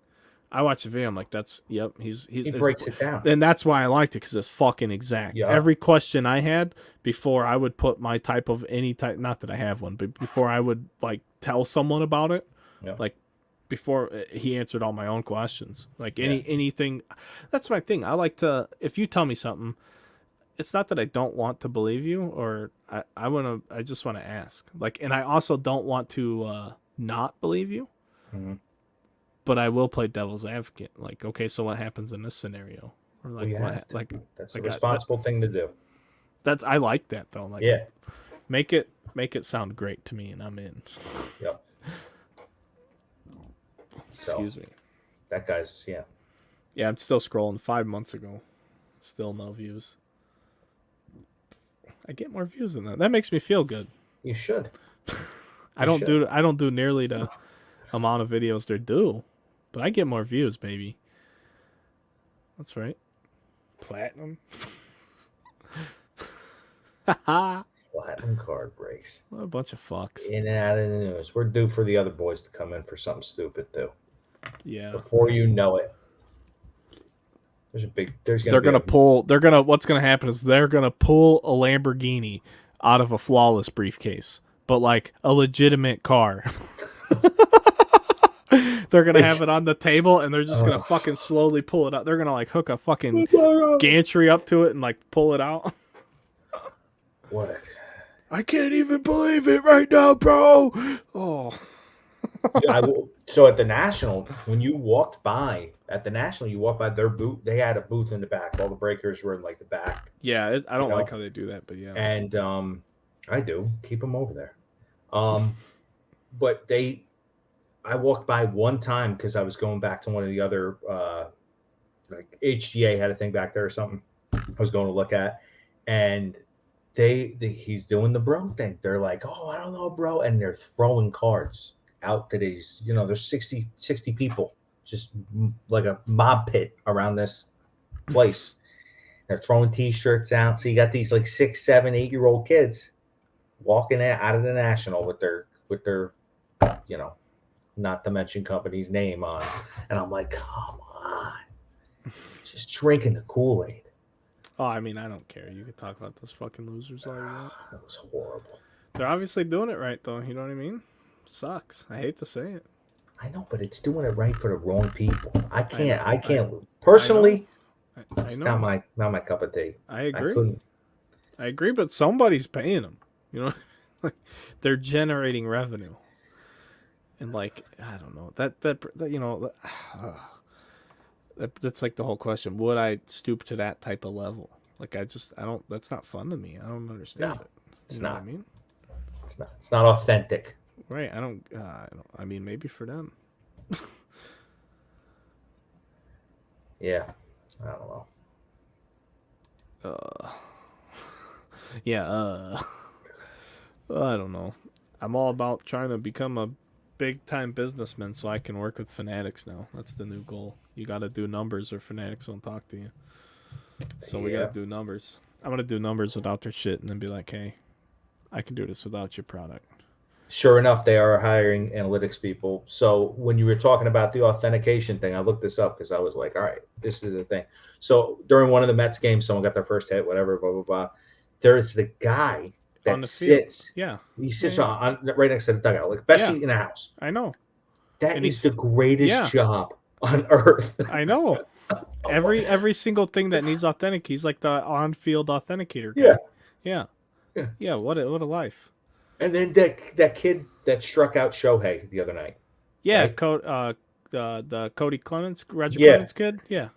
I watched the video. I'm like, he breaks it down, and that's why I liked it because it's fucking exact. Yeah. Every question I had before I would put my type of any type, not that I have one, but before I would like tell someone about it, like before he answered all my own questions, like anything. That's my thing. I like to. If you tell me something, it's not that I don't want to believe you, or I just want to ask. Like, and I also don't want to not believe you. Mm-hmm. But I will play devil's advocate. Like, okay, so what happens in this scenario? Or like, that's a responsible thing to do. I like that though. Like, make it sound great to me, and I'm in. Yep. Excuse me. That guy's Yeah, I'm still scrolling. 5 months ago, still no views. I get more views than that. That makes me feel good. You should. I don't do nearly the amount of videos they're due. But I get more views, baby. That's right. Platinum. Platinum card breaks. What a bunch of fucks. In and out of the news. We're due for the other boys to come in for something stupid, too. Yeah. Before you know it, what's gonna happen is they're gonna pull a Lamborghini out of a flawless briefcase, but like a legitimate car. They're gonna have it on the table and they're just gonna fucking slowly pull it out. They're gonna like hook a fucking gantry up to it and like pull it out. What? I can't even believe it right now, bro. Oh. So at the National, when you walked by you walked by their booth. They had a booth in the back. All the breakers were in like the back. Yeah, I don't like how they do that, but yeah. And I do keep them over there. But I walked by one time because I was going back to one of the other, like HGA had a thing back there or something. I was going to look at, and he's doing the bro thing. They're like, oh, I don't know, bro, and they're throwing cards out to these. There's 60 people, just like a mob pit around this place. They're throwing T-shirts out. So you got these like 6, 7, 8-year-old kids walking out of the National with their not to mention company's name on. And I'm like, come on. Just drinking the Kool-Aid. Oh, I mean, I don't care. You can talk about those fucking losers all you want. That was horrible. They're obviously doing it right, though. You know what I mean? Sucks. I hate to say it. I know, but it's doing it right for the wrong people. I can't. Personally, it's not my cup of tea. I agree. I agree, but somebody's paying them. Like they're generating revenue. And like, I don't know, that's like the whole question. Would I stoop to that type of level? Like, that's not fun to me. I don't understand it. It's know not. What I mean? It's not authentic. Right. I mean, maybe for them. Yeah. I don't know. Yeah. I don't know. I'm all about trying to become a big-time businessman so I can work with Fanatics now. That's the new goal. You got to do numbers or Fanatics won't talk to you. So we got to do numbers. I'm going to do numbers without their shit and then be like, hey, I can do this without your product. Sure enough, they are hiring analytics people. So when you were talking about the authentication thing, I looked this up because I was like, all right, this is the thing. So during one of the Mets games, someone got their first hit, whatever, blah, blah, blah. There's the guy that sits. Yeah. He sits on right next to the dugout, like best seat in the house. I know. That is the greatest job on earth. I know. Every single thing that needs authentic, he's like the on-field authenticator guy. Yeah. What a life. And then that kid that struck out Shohei the other night. Yeah, right? The Cody Clemens, Reggie Clemens kid. Yeah.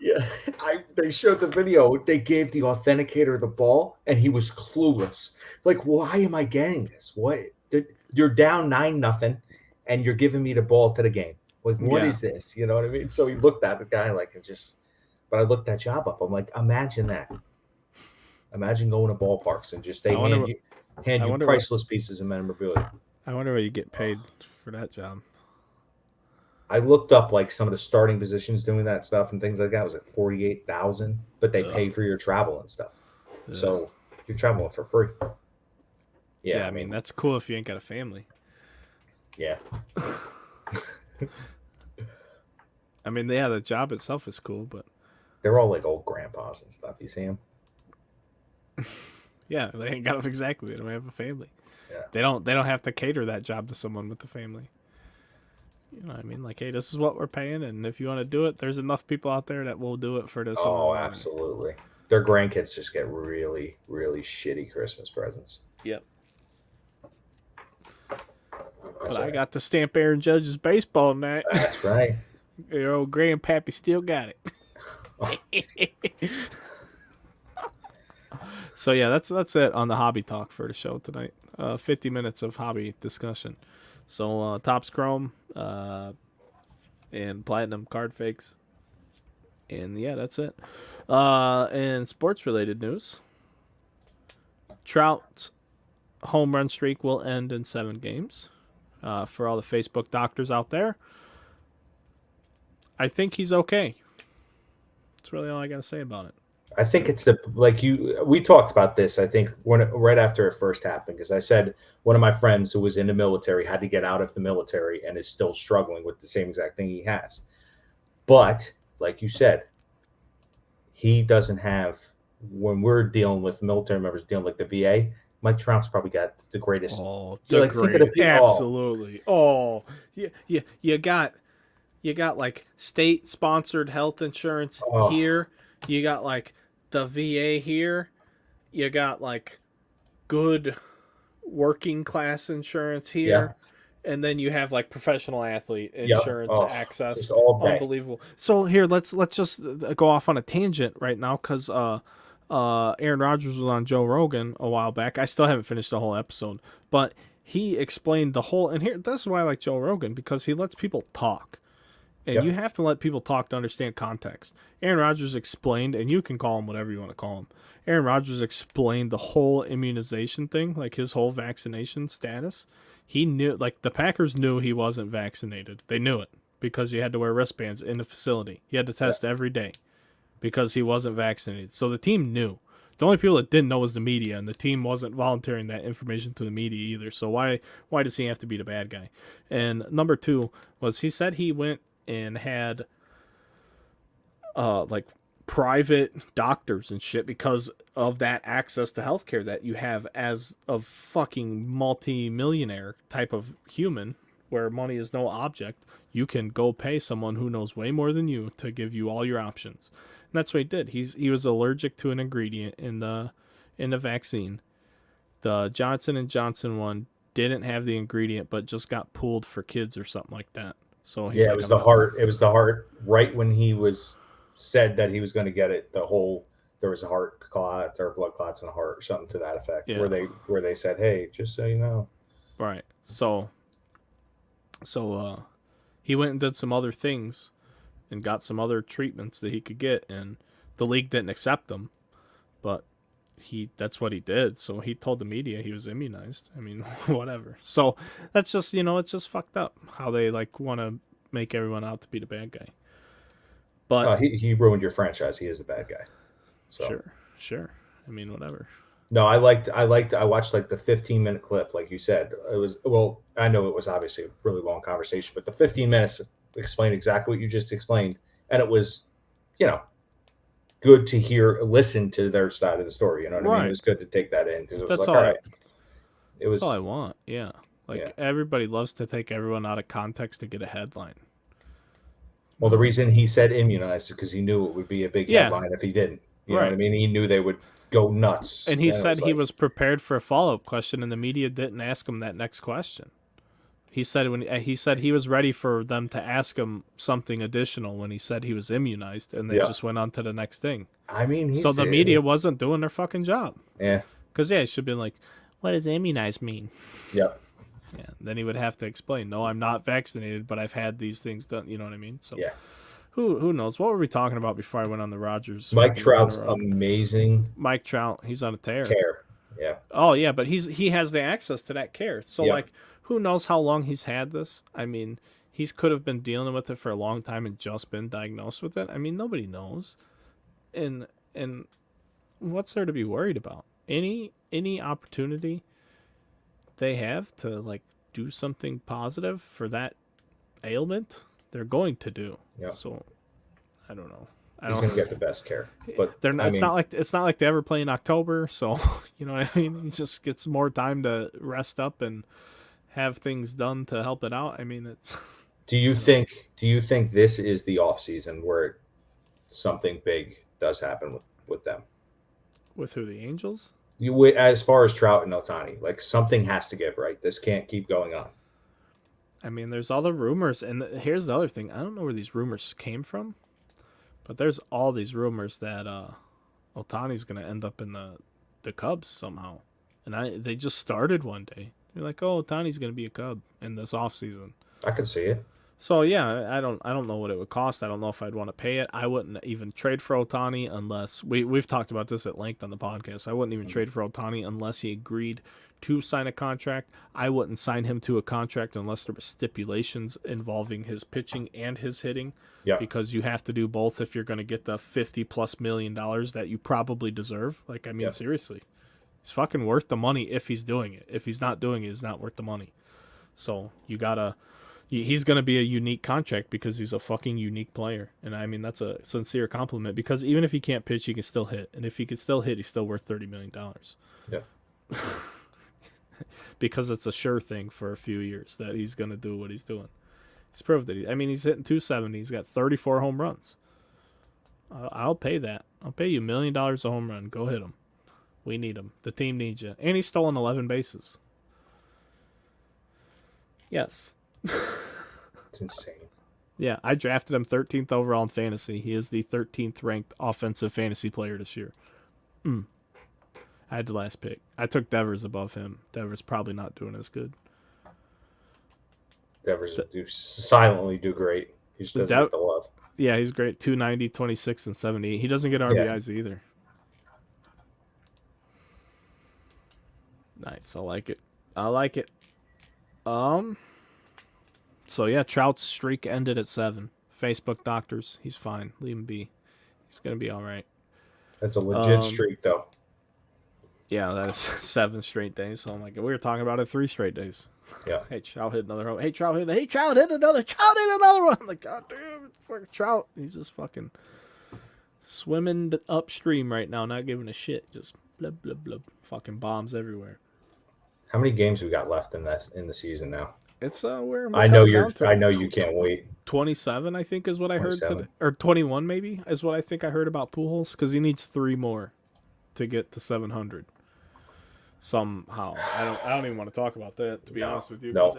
They showed the video. They gave the authenticator the ball, and he was clueless. Like, why am I getting this? What? You're down 9-0, and you're giving me the ball to the game. Like, what is this? You know what I mean? So he looked at the guy like and just. But I looked that job up. I'm like, imagine that. Imagine going to ballparks and just hand you priceless pieces of memorabilia. I wonder what you get paid for that job. I looked up like some of the starting positions doing that stuff and things like that. It was like $48,000, but they pay for your travel and stuff. So you're traveling for free. Yeah, I mean that's cool if you ain't got a family. Yeah. I mean, the job itself is cool, but they're all like old grandpas and stuff. You see them? Yeah, they ain't got exactly. They don't have a family. Yeah. They don't have to cater that job to someone with a family. You know what I mean? Like, hey, this is what we're paying, and if you want to do it, there's enough people out there that will do it for this. Oh, absolutely. Their grandkids just get really, really shitty Christmas presents. Yep. But I got to stamp Aaron Judge's baseball tonight. That's right. Your old grandpappy still got it. So yeah, that's it on the hobby talk for the show tonight. 50 minutes of hobby discussion. So Topps Chrome and Platinum card fakes. And yeah, that's it. And sports related news. Trout's home run streak will end in 7 games. For all the Facebook doctors out there, I think he's okay. That's really all I got to say about it. I think it's we talked about this, I think, right after it first happened, because I said one of my friends who was in the military had to get out of the military and is still struggling with the same exact thing he has. But like you said, he doesn't have, when we're dealing with military members dealing like the VA, Mike Trout's probably got the greatest. Oh, You're the like, think of the great, people. Oh, absolutely. Oh, you got like state sponsored health insurance oh, here. You got like the VA here. You got like good working class insurance yeah, here. And then you have like professional athlete yeah. insurance Oh, access. just all day. Unbelievable. So here, let's just go off on a tangent right now because Aaron Rodgers was on Joe Rogan a while back. I still haven't finished the whole episode, but he explained the whole. And here, this is why I like Joe Rogan, because he lets people talk, and you Yep. have to let people talk to understand context. Aaron Rodgers explained, and you can call him whatever you want to call him. Aaron Rodgers explained the whole immunization thing, like his whole vaccination status. He knew, like the Packers knew he wasn't vaccinated. They knew it because you had to wear wristbands in the facility. He had to test every day because he wasn't vaccinated. So the team knew. The only people that didn't know was the media, and the team wasn't volunteering that information to the media either. So why does he have to be the bad guy? And number two was he said he went and had like private doctors and shit because of that access to healthcare that you have as a fucking multi-millionaire type of human where money is no object. You can go pay someone who knows way more than you to give you all your options. And that's what he did. He was allergic to an ingredient in the vaccine. The Johnson and Johnson one didn't have the ingredient but just got pulled for kids or something like that. So he's Yeah, like, it was I'm the not. heart. It was the heart. Right when he was said that he was going to get it, there was a heart clot or blood clots in the heart or something to that effect. Yeah. Where they said, hey, just so you know. Right. So he went and did some other things and got some other treatments that he could get, and the league didn't accept them, but that's what he did. So he told the media he was immunized. I mean, whatever. So that's just, it's just fucked up how they like want to make everyone out to be the bad guy. But He ruined your franchise. He is a bad guy. So sure. I mean, whatever. no, I watched like the 15-minute clip, like you said. It was, well, I know it was obviously a really long conversation, but the 15 minutes explained exactly what you just explained. And it was, good to listen to their side of the story. You know what I mean? It was good to take that in because it was That's like, all right. That's all I want. Yeah. Like everybody loves to take everyone out of context to get a headline. Well, the reason he said immunized is because he knew it would be a big headline if he didn't. You know what I mean? He knew they would go nuts. And he said he was prepared for a follow-up question, and the media didn't ask him that next question. He said he was ready for them to ask him something additional when he said he was immunized, and they just went on to the next thing. I mean, so the media wasn't doing their fucking job. Yeah. Because it should have been like, what does immunized mean? Yep. Yeah. Then he would have to explain, no, I'm not vaccinated, but I've had these things done. You know what I mean? So yeah. Who knows? What were we talking about before I went on the Rodgers? Mike Trout's amazing. Mike Trout, he's on a tear. Yeah. Oh yeah, but he has the access to that care. So like, who knows how long he's had this? I mean, he could have been dealing with it for a long time and just been diagnosed with it. I mean, nobody knows. And what's there to be worried about? Any opportunity they have to like do something positive for that ailment, they're going to do. Yeah. So I don't know. He's going to get the best care, but they're not. It's not like they ever play in October, so you know what I mean. He just gets more time to rest up and have things done to help it out. I mean, it's. Do you think this is the off season where something big does happen with them? With who? The Angels? As far as Trout and Ohtani, like something has to give, right? This can't keep going on. I mean, there's all the rumors, and here's the other thing. I don't know where these rumors came from, but there's all these rumors that Ohtani's going to end up in the Cubs somehow. And they just started one day. They're like, oh, Ohtani's going to be a Cub in this offseason. I could see it. So, yeah, I don't know what it would cost. I don't know if I'd want to pay it. I wouldn't even trade for Ohtani unless... We've talked about this at length on the podcast. I wouldn't even trade for Ohtani unless he agreed to sign a contract. I wouldn't sign him to a contract unless there were stipulations involving his pitching and his hitting. Yeah. Because you have to do both if you're going to get the $50+ million that you probably deserve. Like, I mean, seriously. He's fucking worth the money if he's doing it. If he's not doing it, it's not worth the money. So you gotta He's going to be a unique contract because he's a fucking unique player. And I mean, that's a sincere compliment because even if he can't pitch, he can still hit. And if he can still hit, he's still worth $30 million. Yeah. Because it's a sure thing for a few years that he's going to do what he's doing. He's proved that. He's hitting 270. He's got 34 home runs. I'll pay that. I'll pay you $1 million a home run. Go hit him. We need him. The team needs you. And he's stolen 11 bases. Yes. It's insane. Yeah, I drafted him 13th overall in fantasy. He is the 13th ranked offensive fantasy player this year. I had the last pick. I took Devers above him. Devers probably not doing as good. Devers silently do great. He just doesn't get the love. Yeah, he's great. 290, 26, and 78. He doesn't get RBIs either. Nice. I like it. So yeah, Trout's streak ended at 7. Facebook doctors, he's fine. Leave him be. He's gonna be all right. That's a legit streak, though. Yeah, that is 7 straight days. Oh my god, we were talking about it 3 straight days. Yeah. Hey, Trout hit another home. Hey, Trout hit another. Trout hit another one. I'm like, god damn, fucking Trout. He's just fucking swimming upstream right now, not giving a shit. Just blub blub blub. Fucking bombs everywhere. How many games we got left in the season now? It's we're I know you can't wait. 27, I think, is what I heard today, or 21 maybe is what I think I heard about Pujols, because he needs 3 more to get to 700. Somehow, I don't even want to talk about that, to be honest with you. Because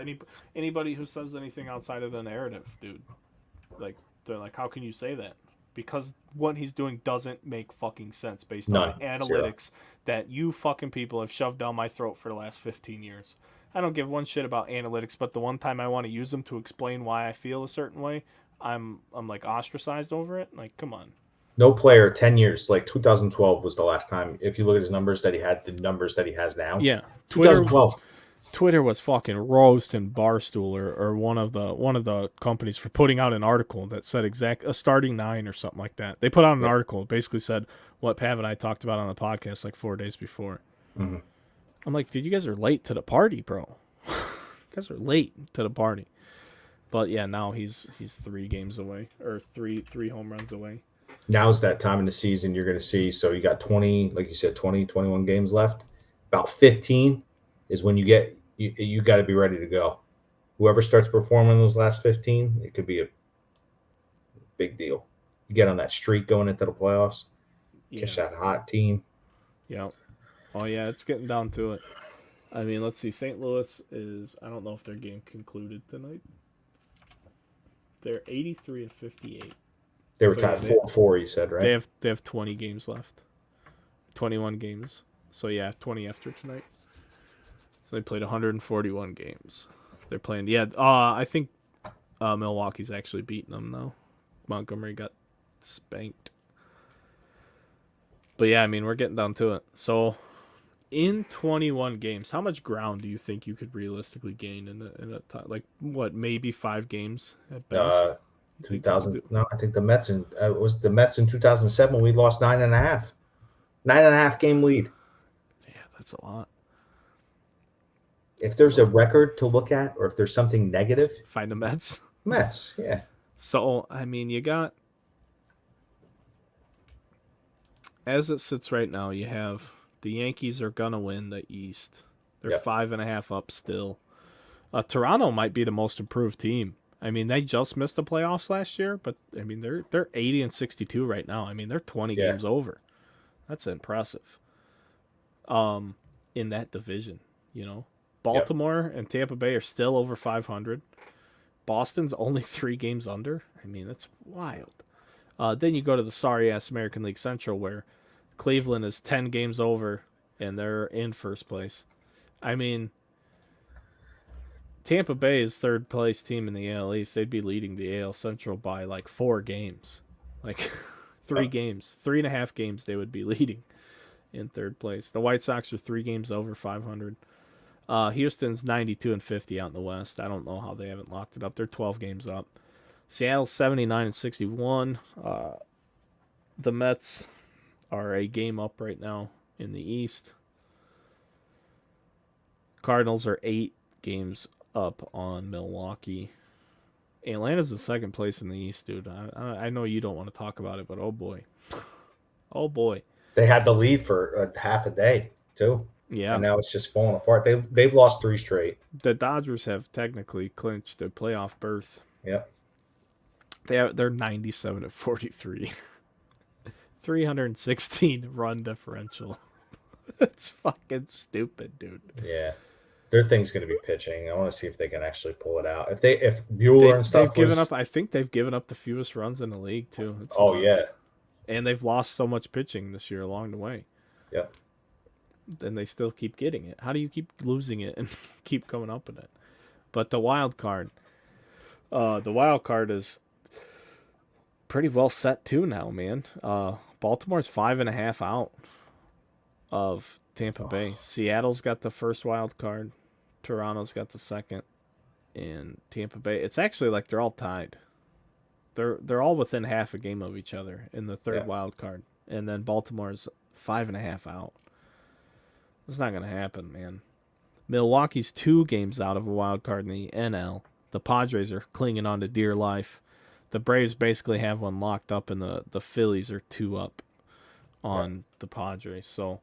anybody who says anything outside of the narrative, dude, like they're like, how can you say that? Because what he's doing doesn't make fucking sense based on analytics that you fucking people have shoved down my throat for the last 15 years. I don't give one shit about analytics, but the one time I want to use them to explain why I feel a certain way, I'm like ostracized over it. Like, come on. No player 10 years, like 2012 was the last time. If you look at his numbers that he had, the numbers that he has now. Yeah, 2012. Twitter was fucking roasting Barstool or one of the companies for putting out an article that said a starting 9 or something like that. They put out an article, basically said what Pav and I talked about on the podcast like 4 days before. Mm-hmm. I'm like, dude, you guys are late to the party, bro. You guys are late to the party. But yeah, now he's 3 games away, or three home runs away. Now's that time in the season you're going to see. So you got 20, like you said, 21 games left. About 15 is when you got to be ready to go. Whoever starts performing those last 15, it could be a big deal. You get on that streak going into the playoffs. Catch that hot team. Yeah. Oh, yeah, it's getting down to it. I mean, let's see. St. Louis is, I don't know if their game concluded tonight. They're 83 and 58. They were tied 4-4, you said, right? They have 20 games left. 21 games. So, yeah, 20 after tonight. So they played 141 games. They're playing, I think Milwaukee's actually beating them, though. Montgomery got spanked. But, yeah, I mean, we're getting down to it. So, in 21 games, how much ground do you think you could realistically gain in a time? Like, what, maybe 5 games at best? 2000. No, I think the Mets in 2007. We lost 9.5. 9.5 game lead. Yeah, that's a lot. If there's a record to look at, or if there's something negative, find the Mets. Mets, yeah. So I mean, you got, as it sits right now, you have the Yankees are gonna win the East. They're 5.5 up still. Toronto might be the most improved team. I mean, they just missed the playoffs last year, but I mean, they're 80 and 62 right now. I mean, they're 20 games over. That's impressive. In that division, you know, Baltimore and Tampa Bay are still over 500. Boston's only 3 games under. I mean, that's wild. Then you go to the sorry-ass American League Central, where Cleveland is 10 games over, and they're in first place. I mean, Tampa Bay is third place team in the AL East. They'd be leading the AL Central by like 4 games. Like 3 games. 3.5 games they would be leading in third place. The White Sox are 3 games over 500. Houston's 92 and 50 out in the West. I don't know how they haven't locked it up. They're 12 games up. Seattle's 79 and 61. The Mets are a game up right now in the East. Cardinals are 8 games up on Milwaukee. Atlanta's in second place in the East, dude. I know you don't want to talk about it, but oh boy. Oh boy. They had the lead for half a day too, Yeah. and now it's just falling apart. They've lost 3 straight. The Dodgers have technically clinched their playoff berth. Yeah. They're 97-43. 316 run differential. It's fucking stupid, dude. Yeah. Their thing's going to be pitching. I want to see if they can actually pull it out. If Bueller and stuff they've given up. I think they've given up the fewest runs in the league too. It's nuts. Yeah. And they've lost so much pitching this year along the way. Yeah. Then they still keep getting it. How do you keep losing it and keep coming up with it? But the wild card is pretty well set too now, man. Baltimore's 5.5 out of Tampa Bay. Seattle's got the first wild card. Toronto's got the second. And Tampa Bay, it's actually like they're all tied. They're all within half a game of each other in the third wild card. And then Baltimore's 5.5 out. It's not going to happen, man. Milwaukee's 2 games out of a wild card in the NL. The Padres are clinging on to dear life. The Braves basically have one locked up, and the Phillies are 2 up on the Padres. So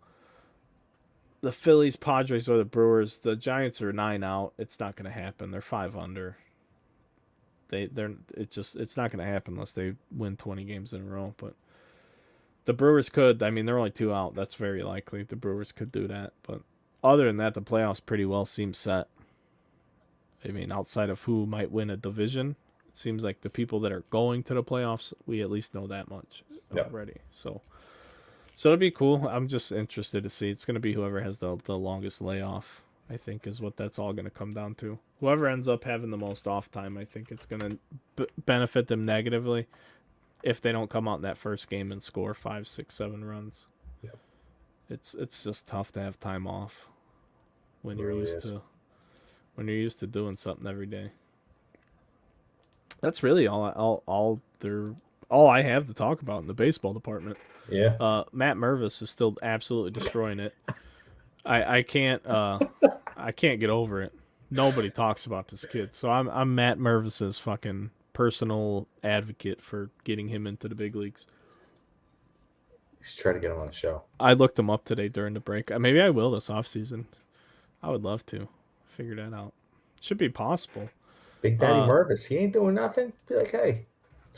the Phillies, Padres, or the Brewers, the Giants are 9 out. It's not going to happen. They're 5 under. It's not going to happen unless they win 20 games in a row. But the Brewers could. I mean, they're only 2 out. That's very likely. The Brewers could do that. But other than that, the playoffs pretty well seem set. I mean, outside of who might win a division, it seems like the people that are going to the playoffs, we at least know that much already. So it'll be cool. I'm just interested to see. It's going to be whoever has the longest layoff, I think, is what that's all going to come down to. Whoever ends up having the most off time, I think it's going to benefit them negatively if they don't come out in that first game and score 5, 6, 7 runs. Yep. It's just tough to have time off when you're really used to doing something every day. That's really all I have to talk about in the baseball department. Yeah. Matt Mervis is still absolutely destroying it. I can't get over it. Nobody talks about this kid. So I'm Matt Mervis's fucking personal advocate for getting him into the big leagues. Just try to get him on the show. I looked him up today during the break. Maybe I will this offseason. I would love to figure that out. Should be possible. Big Daddy Mervis, he ain't doing nothing. Be like, hey,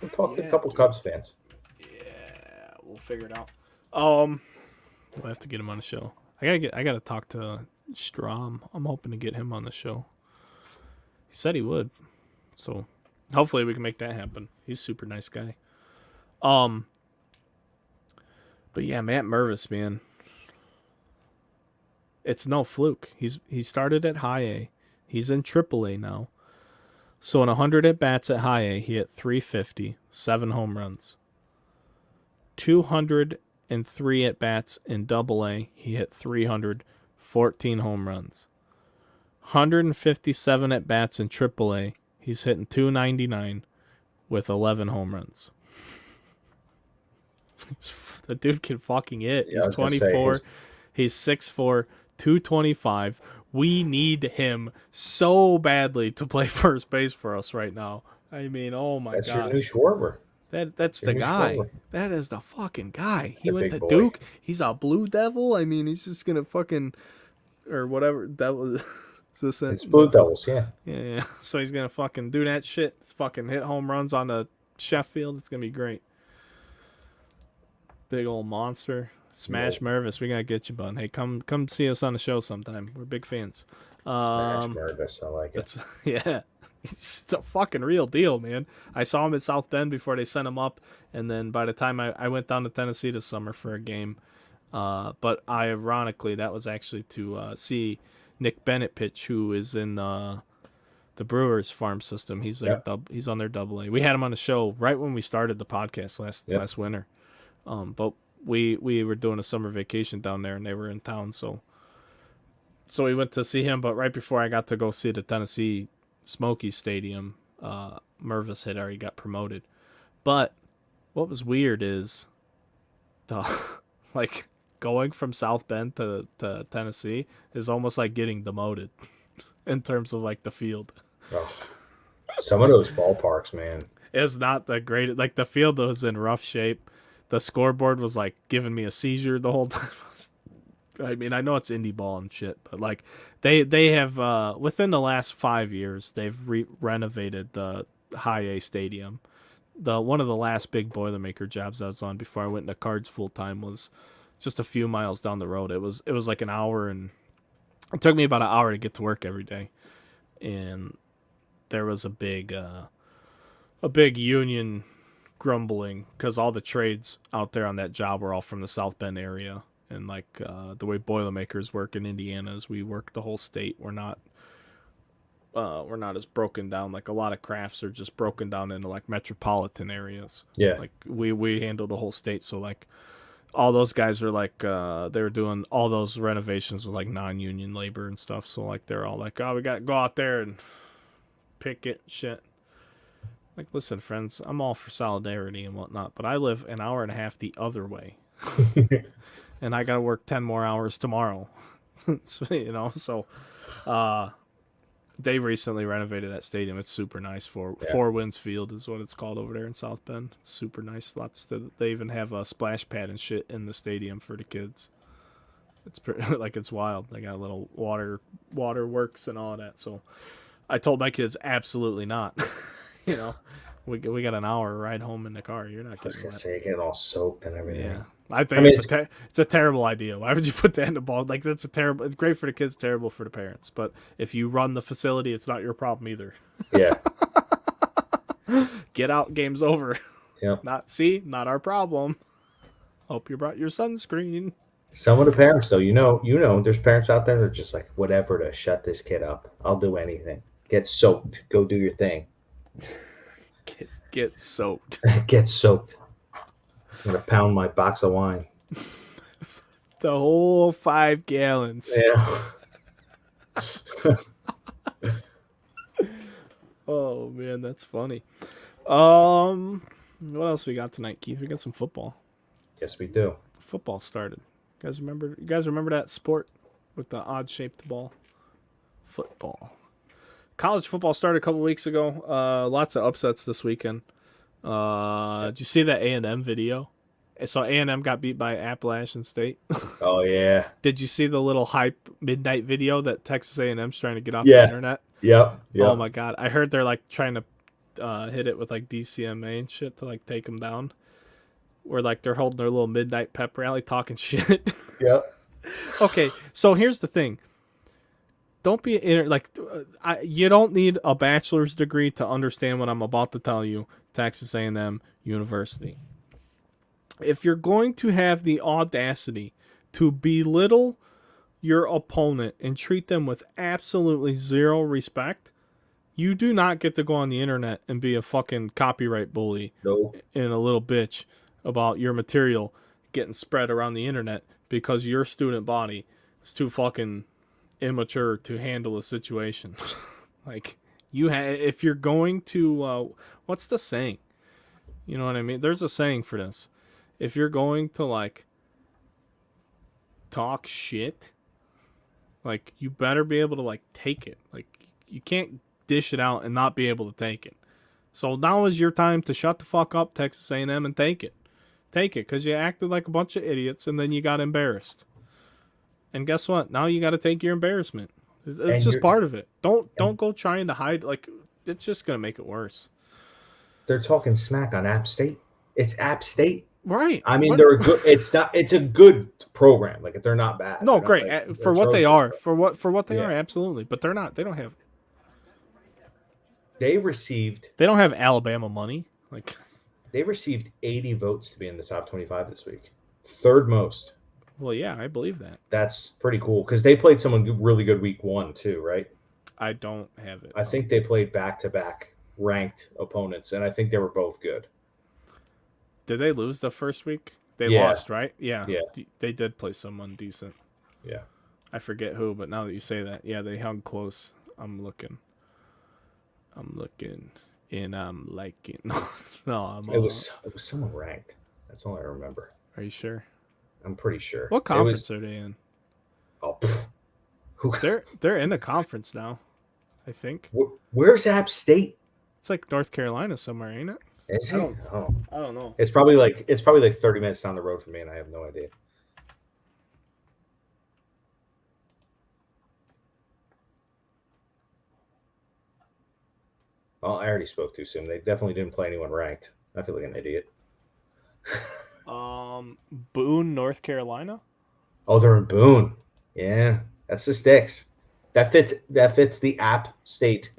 come talk to a couple Cubs fans. Yeah, we'll figure it out. We'll have to get him on the show. I gotta talk to Strom. I'm hoping to get him on the show. He said he would, so hopefully we can make that happen. He's a super nice guy. But yeah, Matt Mervis, man, it's no fluke. He started at high A. He's in AAA now. So in 100 at bats at high A, he hit 350, 7 home runs. 203 at bats in Double A, he hit 300, 14 home runs. 157 at bats in Triple A, he's hitting 299 with 11 home runs. The dude can fucking hit. Yeah, he's 24. He's 6'4", 225. We need him so badly to play first base for us right now. I mean, oh my gosh. That's your new Schwarber. That's the guy. Schwarber. That is the fucking guy. He went to boy. Duke. He's a Blue Devil. I mean, he's just gonna fucking or whatever devil. It's Blue Devils, yeah. Yeah. So he's gonna fucking do that shit. Fucking hit home runs on the Sheffield. It's gonna be great. Big old monster. Smash Mervis, we gotta get you, bud. Hey, come see us on the show sometime. We're big fans. Smash Mervis, I like it. Yeah, it's a fucking real deal, man. I saw him at South Bend before they sent him up, and then by the time I went down to Tennessee this summer for a game, but ironically that was actually to see Nick Bennett pitch, who is in the Brewers farm system. He's he's on their Double A. We had him on the show right when we started the podcast last winter, but. We were doing a summer vacation down there, and they were in town, so we went to see him. But right before I got to go see the Tennessee Smokies Stadium, Mervis had already got promoted. But what was weird is like going from South Bend to Tennessee is almost like getting demoted in terms of like the field. Oh. Some of those ballparks, man. It's not the greatest. Like the field was in rough shape. The scoreboard was like giving me a seizure the whole time. I mean, I know it's indie ball and shit, but like they have within the last 5 years they've renovated the high A stadium. The one of the last big Boilermaker jobs I was on before I went into cards full time was just a few miles down the road. It was like an hour, and it took me about an hour to get to work every day. And there was a big union grumbling because all the trades out there on that job were all from the South Bend area. And like the way Boilermakers work in Indiana is we work the whole state. We're not as broken down. Like a lot of crafts are just broken down into like metropolitan areas. Yeah. Like we handle the whole state. So like all those guys are like they were doing all those renovations with like non-union labor and stuff. So like they're all like, oh, we got to go out there and picket shit. Like, listen, friends, I'm all for solidarity and whatnot, but I live an hour and a half the other way. And I got to work 10 more hours tomorrow. So they recently renovated that stadium. It's super nice. Four Winds Field is what it's called over there in South Bend. It's super nice. They even have a splash pad and shit in the stadium for the kids. It's like it's wild. They got little water works and all that. So I told my kids absolutely not. We got an hour ride home in the car. You're not getting wet. Say getting all soaked and everything. Yeah. I think it's a terrible idea. Why would you put that in the ball? Like it's great for the kids, terrible for the parents. But if you run the facility, it's not your problem either. Yeah. Get out, game's over. Yep. Not our problem. Hope you brought your sunscreen. Some of the parents though, there's parents out there that are just like, whatever to shut this kid up. I'll do anything. Get soaked. Go do your thing. Get soaked. Get soaked. I'm gonna pound my box of wine. The whole 5 gallons. Yeah. Oh man, that's funny. What else we got tonight, Keith? We got some football. Yes, we do. Football started. You guys remember that sport with the odd shaped ball? Football. College football started a couple weeks ago. Lots of upsets this weekend. Did you see that A&M video? So A&M got beat by Appalachian State. Oh yeah. Did you see the little hype midnight video that Texas A&M's trying to get off the internet? Yep. Oh my god! I heard they're like trying to hit it with like DCMA and shit to like take them down. Where like they're holding their little midnight pep rally talking shit. Yep. Okay, so here's the thing. Don't be you don't need a bachelor's degree to understand what I'm about to tell you. Texas A&M University. If you're going to have the audacity to belittle your opponent and treat them with absolutely zero respect, you do not get to go on the internet and be a fucking copyright bully and a little bitch about your material getting spread around the internet because your student body is too fucking immature to handle a situation. Like if you're going to what's the saying? You know what I mean? There's a saying for this. If you're going to like talk shit, like you better be able to like take it. Like you can't dish it out and not be able to take it. So now is your time to shut the fuck up, Texas A&M, and take it. Take it, because you acted like a bunch of idiots and then you got embarrassed. And guess what? Now you got to take your embarrassment. It's just part of it. Don't go trying to hide. Like it's just gonna make it worse. They're talking smack on App State. It's App State, right? I mean, they're a good. It's not. It's a good program. Like they're not bad. No, they're great like, for what they are. For what they are, absolutely. But they're not. They don't have. They received. They don't have Alabama money. Like they received 80 votes to be in the top 25 this week. Third most. Well, yeah, I believe that. That's pretty cool because they played someone really good week 1 too, right? I don't have it. I think they played back-to-back ranked opponents, and I think they were both good. Did they lose the first week? They lost, right? Yeah. Yeah. They did play someone decent. Yeah. I forget who, but now that you say that, yeah, they hung close. I'm looking, and I'm liking. No, It was someone ranked. That's all I remember. Are you sure? I'm pretty sure. What conference are they in? Oh, they're in the conference now, I think. Where's App State? It's like North Carolina somewhere, ain't it? Is I he? don't. Oh, I don't know. it's probably like 30 minutes down the road from me, and I have no idea. Well, I already spoke too soon. They definitely didn't play anyone ranked. I feel like an idiot. Boone, North Carolina. Oh, they're in Boone. Yeah, that's the sticks. That fits the App State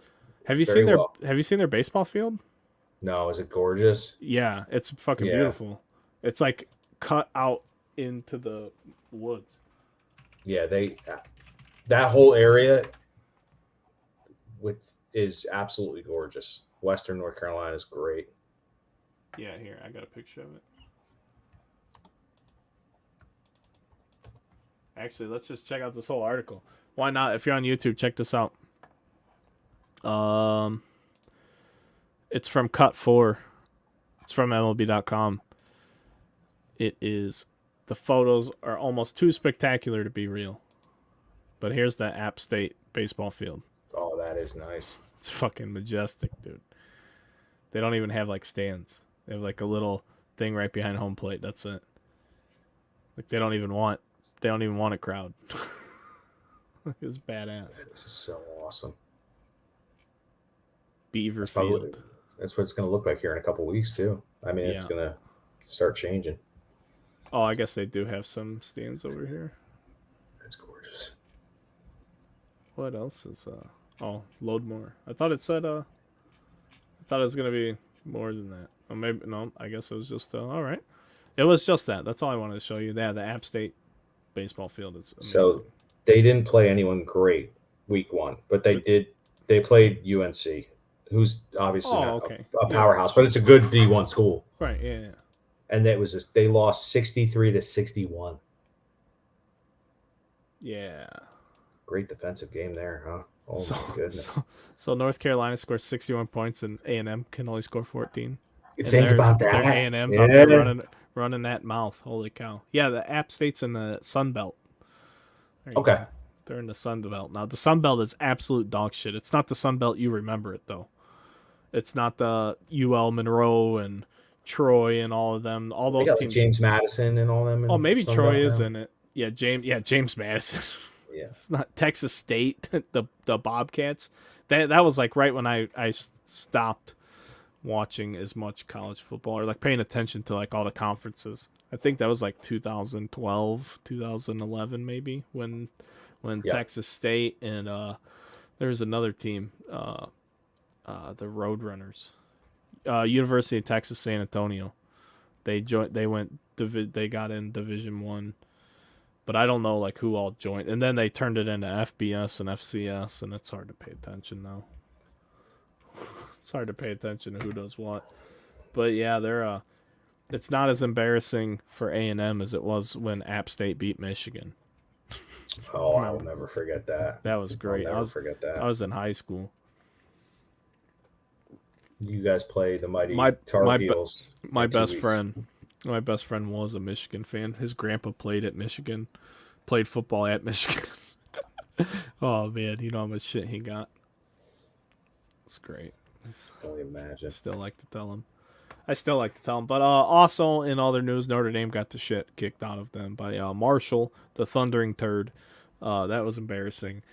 Have you very seen their well. Have you seen their baseball field? No, is it gorgeous? Yeah, it's fucking Yeah, beautiful. It's like cut out into the woods. yeah. That whole area is absolutely gorgeous. Western North Carolina is great. Yeah, here I got a picture of it. Actually, let's just check out this whole article. Why not? If you're on YouTube, check this out. It's from Cut 4. It's from MLB.com. It is. The photos are almost too spectacular to be real. But here's the App State baseball field. Oh, that is nice. It's fucking majestic, dude. They don't even have like stands. They have like a little thing right behind home plate. That's it. Like they don't even want a crowd. It's badass. That is so awesome. Beaver Field. That's what it's going to look like here in a couple weeks too. I mean, it's going to start changing. Oh, I guess they do have some stands over here. That's gorgeous. What else is oh, load more. I thought it said I thought it was gonna be more than that. Or maybe no, I guess it was just all right. It was just that. That's all I wanted to show you. Yeah, the App State baseball field is amazing. So they didn't play anyone great week 1, but they played UNC, who's obviously not a powerhouse, but it's a good D1 school. Right, yeah. And that was they lost 63-61. Yeah. Great defensive game there, huh? Oh my goodness. So North Carolina scores 61 points and A&M can only score 14. Think about that. Their A&M's out there running that mouth. Holy cow. Yeah, the App State's in the Sun Belt. Okay. Go. They're in the Sun Belt. Now, the Sun Belt is absolute dog shit. It's not the Sun Belt you remember it, though. It's not the UL Monroe and Troy and all of them. All those teams. Like James Madison and all them. Oh, maybe Troy is in it. Yeah, James Madison. Yeah. It's not Texas State, the Bobcats. That was like right when I stopped watching as much college football or like paying attention to like all the conferences. I think that was like 2012, 2011 maybe when Texas State and there's another team, the Roadrunners, University of Texas San Antonio. They got in Division 1. But I don't know like who all joined. And then they turned it into FBS and FCS, and it's hard to pay attention now. It's hard to pay attention to who does what. But yeah, they're it's not as embarrassing for A&M as it was when App State beat Michigan. Oh, I will never forget that. That was great. I'll never forget that. I was in high school. You guys play the mighty Tar Heels. My best friend was a Michigan fan. His grandpa played at Michigan, played football at Michigan. Oh man, you know how much shit he got. It's great. Don't imagine. I still like to tell him. But also in other news, Notre Dame got the shit kicked out of them by Marshall, the thundering turd. That was embarrassing.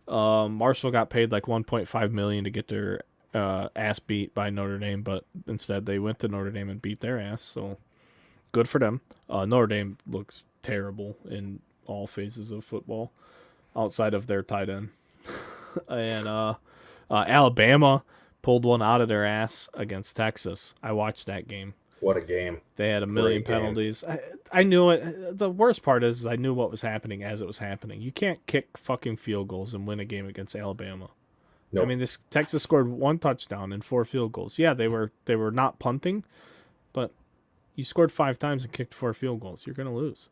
Marshall got paid like $1.5 million to get their ass beat by Notre Dame, but instead they went to Notre Dame and beat their ass. So. Good for them. Notre Dame looks terrible in all phases of football outside of their tight end. And Alabama pulled one out of their ass against Texas. I watched that game. What a game. They had a million penalties. I knew it. The worst part is I knew what was happening as it was happening. You can't kick fucking field goals and win a game against Alabama. Nope. I mean, this Texas scored 1 touchdown and 4 field goals. Yeah, they were not punting, but you scored 5 times and kicked 4 field goals. You're going to lose.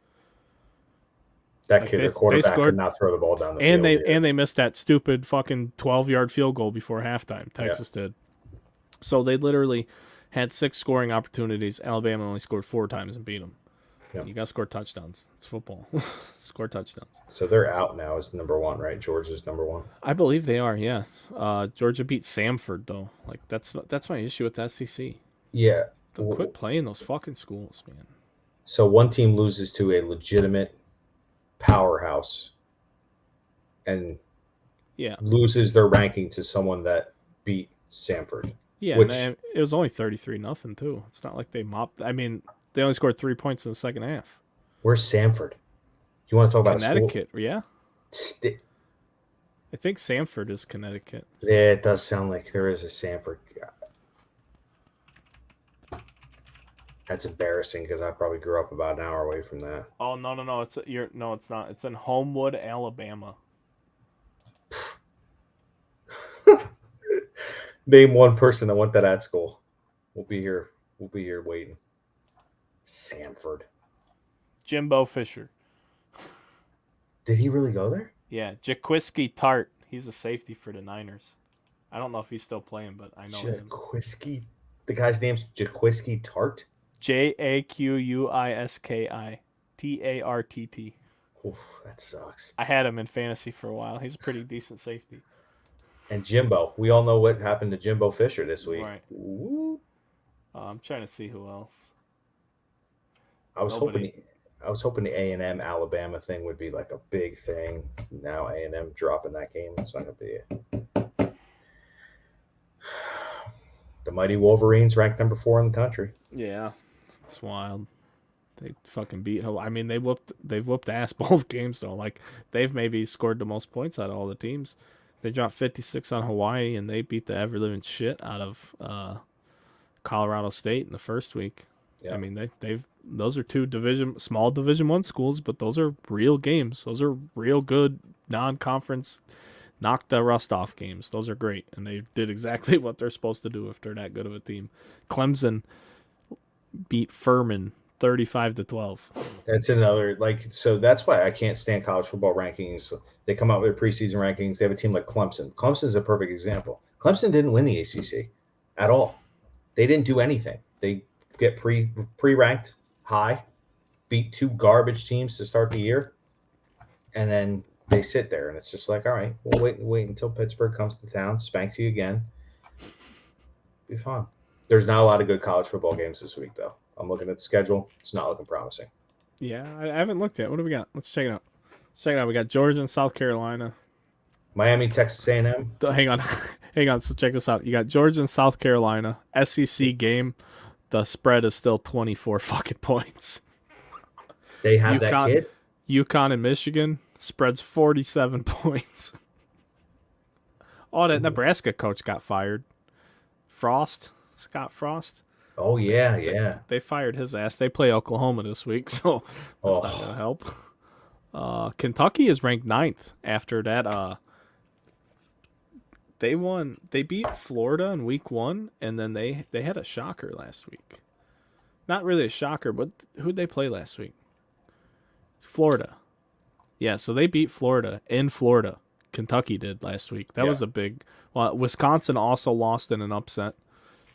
That kid, their quarterback, could not throw the ball down the field. And they missed that stupid fucking 12-yard field goal before halftime. Texas did. So they literally had 6 scoring opportunities. Alabama only scored 4 times and beat them. Yep. You got to score touchdowns. It's football. Score touchdowns. So they're out now as number one, right? Georgia's number one. I believe they are. Yeah. Georgia beat Samford though. Like that's my issue with the SEC. Yeah. Don't quit playing those fucking schools, man. So one team loses to a legitimate powerhouse and loses their ranking to someone that beat Samford. Yeah, and it was only 33-0 too. It's not like they mopped. I mean, they only scored 3 points in the second half. Where's Samford? You want to talk about Connecticut? Yeah. I think Samford is Connecticut. Yeah, it does sound like there is a Samford. That's embarrassing because I probably grew up about an hour away from that. Oh no! It's not. It's in Homewood, Alabama. Name one person that went to that school. We'll be here waiting. Samford. Jimbo Fisher. Did he really go there? Yeah, Jaquiski Tart. He's a safety for the Niners. I don't know if he's still playing, but I know him. Jaquiski. The guy's name's Jaquiski Tart. Jaquiski Tartt. Oof, that sucks. I had him in fantasy for a while. He's a pretty decent safety. And Jimbo. We all know what happened to Jimbo Fisher this week. Right. I'm trying to see who else. I was hoping the A&M Alabama thing would be like a big thing. Now A&M dropping that game. It's not going to be it. The mighty Wolverines ranked number 4 in the country. Yeah, it's wild. They fucking beat. I mean, they've whooped ass both games though. Like they've maybe scored the most points out of all the teams. They dropped 56 on Hawaii, and they beat the ever living shit out of Colorado State in the first week. Yeah. I mean, those are 2 small Division 1 schools, but those are real games. Those are real good non-conference knock the rust off games. Those are great, and they did exactly what they're supposed to do if they're that good of a team. Clemson beat Furman 35-12. That's another so that's why I can't stand college football rankings. They come out with their preseason rankings. They have a team like Clemson. Clemson's a perfect example. Clemson didn't win the ACC at all. They didn't do anything. They get pre-ranked high, beat 2 garbage teams to start the year, and then they sit there, and it's just like, all right, we'll wait until Pittsburgh comes to town, spanks you again. Be fun. There's not a lot of good college football games this week, though. I'm looking at the schedule. It's not looking promising. Yeah, I haven't looked yet. What do we got? Let's check it out. We got Georgia and South Carolina. Miami, Texas A&M. Hang on. So check this out. You got Georgia and South Carolina. SEC game. The spread is still 24 fucking points. They have that kid? UConn and Michigan. Spread's 47 points. Oh, that Nebraska coach got fired. Scott Frost. Oh, yeah. They fired his ass. They play Oklahoma this week, so that's not going to help. Kentucky is ranked 9th after that. They beat Florida in week 1, and then they had a shocker last week. Not really a shocker, but who'd they play last week? Florida. Yeah, so they beat Florida in Florida. Kentucky did last week. That was a big... Well, Wisconsin also lost in an upset.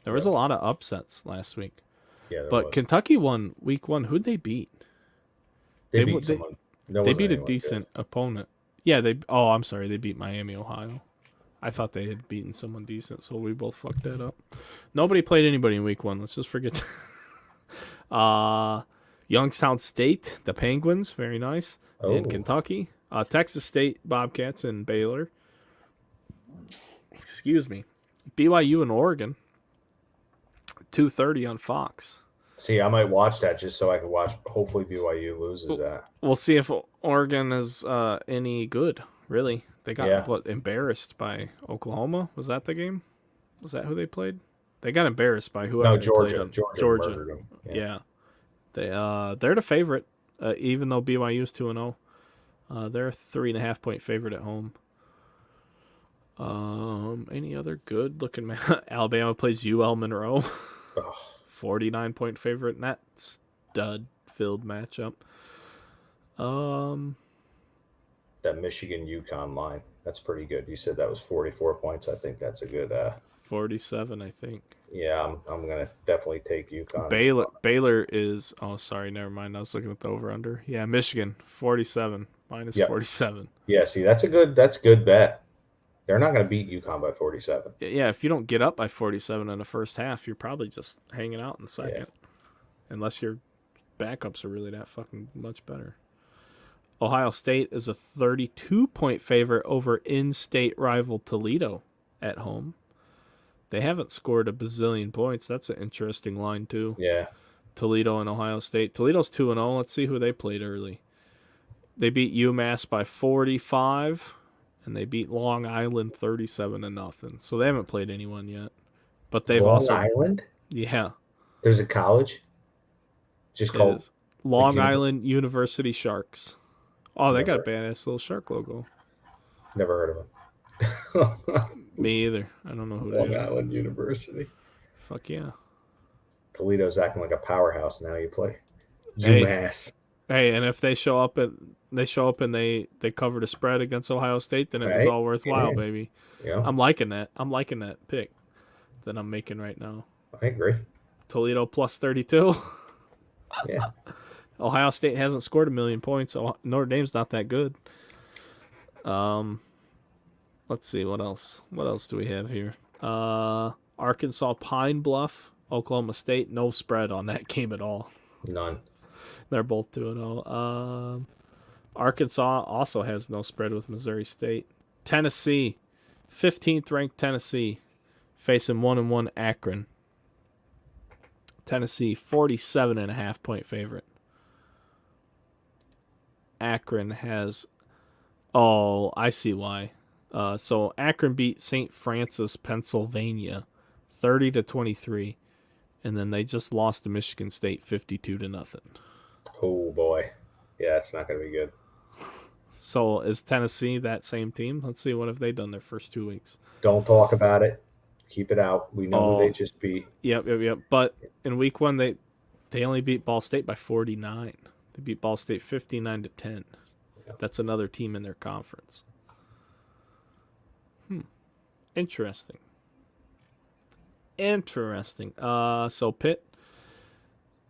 There was a lot of upsets last week. Yeah, but Kentucky won week 1. Who'd they beat? They beat someone. They beat a decent opponent. Yeah, I'm sorry. They beat Miami, Ohio. I thought they had beaten someone decent, so we both fucked that up. Nobody played anybody in week 1. Let's just forget. Youngstown State, the Penguins, very nice. In Kentucky. Texas State, Bobcats, and Baylor. Excuse me. BYU and Oregon. 2:30 on Fox. See, I might watch that just so I can watch. Hopefully BYU loses that. We'll see if Oregon is any good, really. They got embarrassed by Oklahoma. Was that the game? Was that who they played? They got embarrassed by whoever. No, Georgia. Georgia. Yeah. They're the favorite, even though BYU is 2-0. They're a 3.5-point favorite at home. Any other good looking match? Alabama plays UL Monroe. 49-point favorite in that stud-filled matchup. That Michigan UConn line. That's pretty good. You said that was 44 points. I think that's a good. 47, I think. Yeah, I'm gonna definitely take UConn. Baylor is. Oh, sorry, never mind. I was looking at the over under. Yeah, Michigan 47 minus Yep. 47. Yeah, see, that's a good bet. They're not gonna beat UConn by 47. Yeah, if you don't get up by 47 in the first half, you're probably just hanging out in the second, unless your backups are really that fucking much better. Ohio State is a 32-point favorite over in-state rival Toledo at home. They haven't scored a bazillion points. That's an interesting line, too. Yeah. Toledo and Ohio State. Toledo's 2-0. Let's see who they played early. They beat UMass by 45, and they beat Long Island 37-0. So they haven't played anyone yet. But they've Long Island? Yeah. There's a college just called Long Island University Sharks. Oh, they got a badass little shark logo. Never heard of them. Me either. I don't know who they are. Long Island University. Fuck yeah. Toledo's acting like a powerhouse now. You play UMass. Hey, and if they show up and they cover the spread against Ohio State, then it was all worthwhile, baby. Yeah. I'm liking that. I'm liking that pick that I'm making right now. I agree. Toledo plus 32. Yeah. Ohio State hasn't scored a million points, so Notre Dame's not that good. Let's see, what else? What else do we have here? Arkansas Pine Bluff, Oklahoma State, no spread on that game at all. None. They're both 2-0. Arkansas also has no spread with Missouri State. Tennessee, 15th ranked Tennessee, facing 1-1 Akron. Tennessee, 47.5-point favorite. Akron has... Oh, I see why. So Akron beat St. Francis, Pennsylvania, 30-23, and then they just lost to Michigan State, 52-0. Oh boy, yeah, it's not going to be good. So is Tennessee that same team? Let's see, what have they done their first 2 weeks? Don't talk about it. Keep it out. We know who they just beat. Yep. But in week 1, they only beat Ball State by 49. They beat Ball State 59-10. That's another team in their conference. Interesting. So Pitt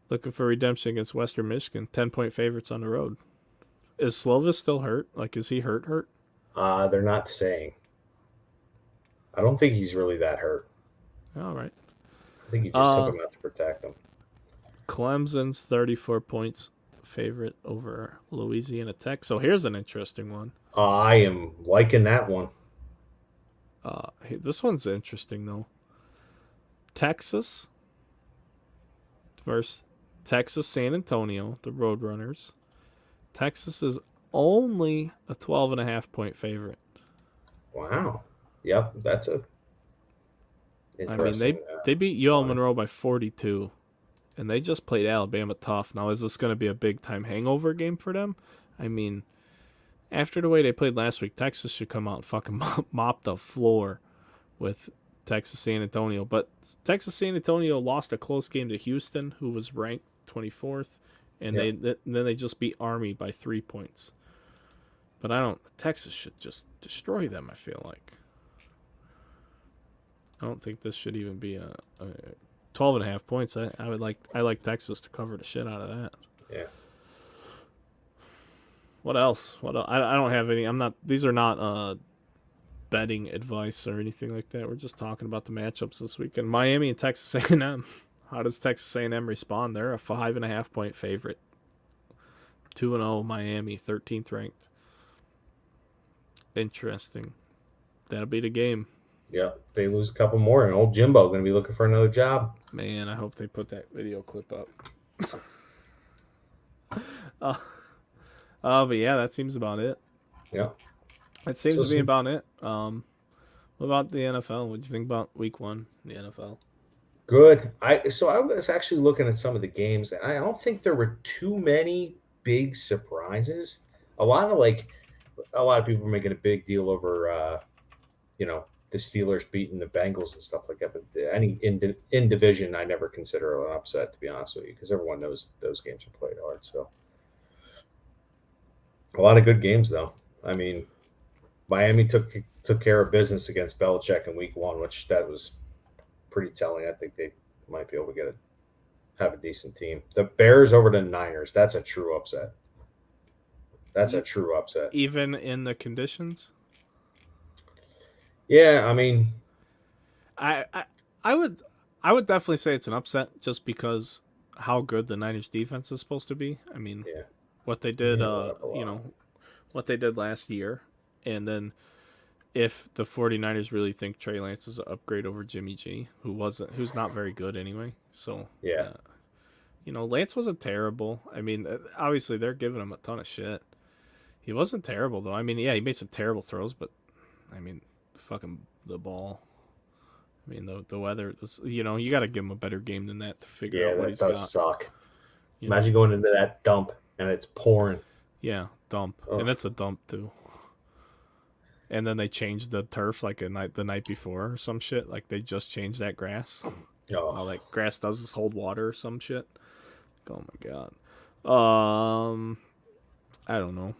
looking for redemption against Western Michigan. 10-point favorites on the road. Is Slovis still hurt? Like, is he hurt? They're not saying. I don't think he's really that hurt. All right. I think he just took him out to protect them. Clemson's 34 points favorite over Louisiana Tech. So here's an interesting one. I am liking that one. This one's interesting, though. Texas versus Texas San Antonio, the Roadrunners. Texas is only a 12.5-point favorite. Wow. Yep, that's a interesting. I mean, they beat UL Monroe by 42, and they just played Alabama tough. Now, is this going to be a big-time hangover game for them? I mean, after the way they played last week, Texas should come out and fucking mop the floor with Texas San Antonio. But Texas San Antonio lost a close game to Houston, who was ranked 24th, and then they just beat Army by 3 points. But Texas should just destroy them, I feel like. I don't think this should even be a 12.5 points. I like Texas to cover the shit out of that. Yeah. What else? I don't have any. These are not betting advice or anything like that. We're just talking about the matchups this weekend. Miami and Texas A&M. How does Texas A&M respond? They're a 5.5-point favorite. 2-0 Miami, 13th ranked. Interesting. That'll be the game. Yeah, they lose a couple more, and old Jimbo going to be looking for another job. Man, I hope they put that video clip up. But yeah, that seems about it. Yeah. That seems to be about it. What about the NFL? What do you think about week 1 in the NFL? Good. I was actually looking at some of the games, and I don't think there were too many big surprises. A lot of people were making a big deal over, the Steelers beating the Bengals and stuff like that. But any in division, I never consider an upset, to be honest with you, because everyone knows those games are played hard. So a lot of good games, though. I mean, Miami took care of business against Belichick in Week 1, which that was pretty telling. I think they might be able to have a decent team. The Bears over the Niners. That's a true upset. That's a true upset. Even in the conditions, Yeah, I mean, I I, I would definitely say it's an upset just because how good the Niners defense is supposed to be. I mean, yeah, what they you're did, gonna let up a lot. what they did last year, and then if the 49ers really think Trey Lance is an upgrade over Jimmy G, who's not very good anyway. So, Yeah, Lance wasn't terrible. I mean, obviously they're giving him a ton of shit. He wasn't terrible though. I mean, yeah, he made some terrible throws, but I mean, fucking the ball. I mean, the weather. You got to give him a better game than that to figure yeah, out what that he's does got. suck. You know, Imagine going into that dump and it's pouring. yeah, dump, Ugh. and it's a dump too. And then they changed the turf like the night before or some shit. Like they just changed that grass. All Oh, that grass does is hold water or some shit. Oh my god. I don't know.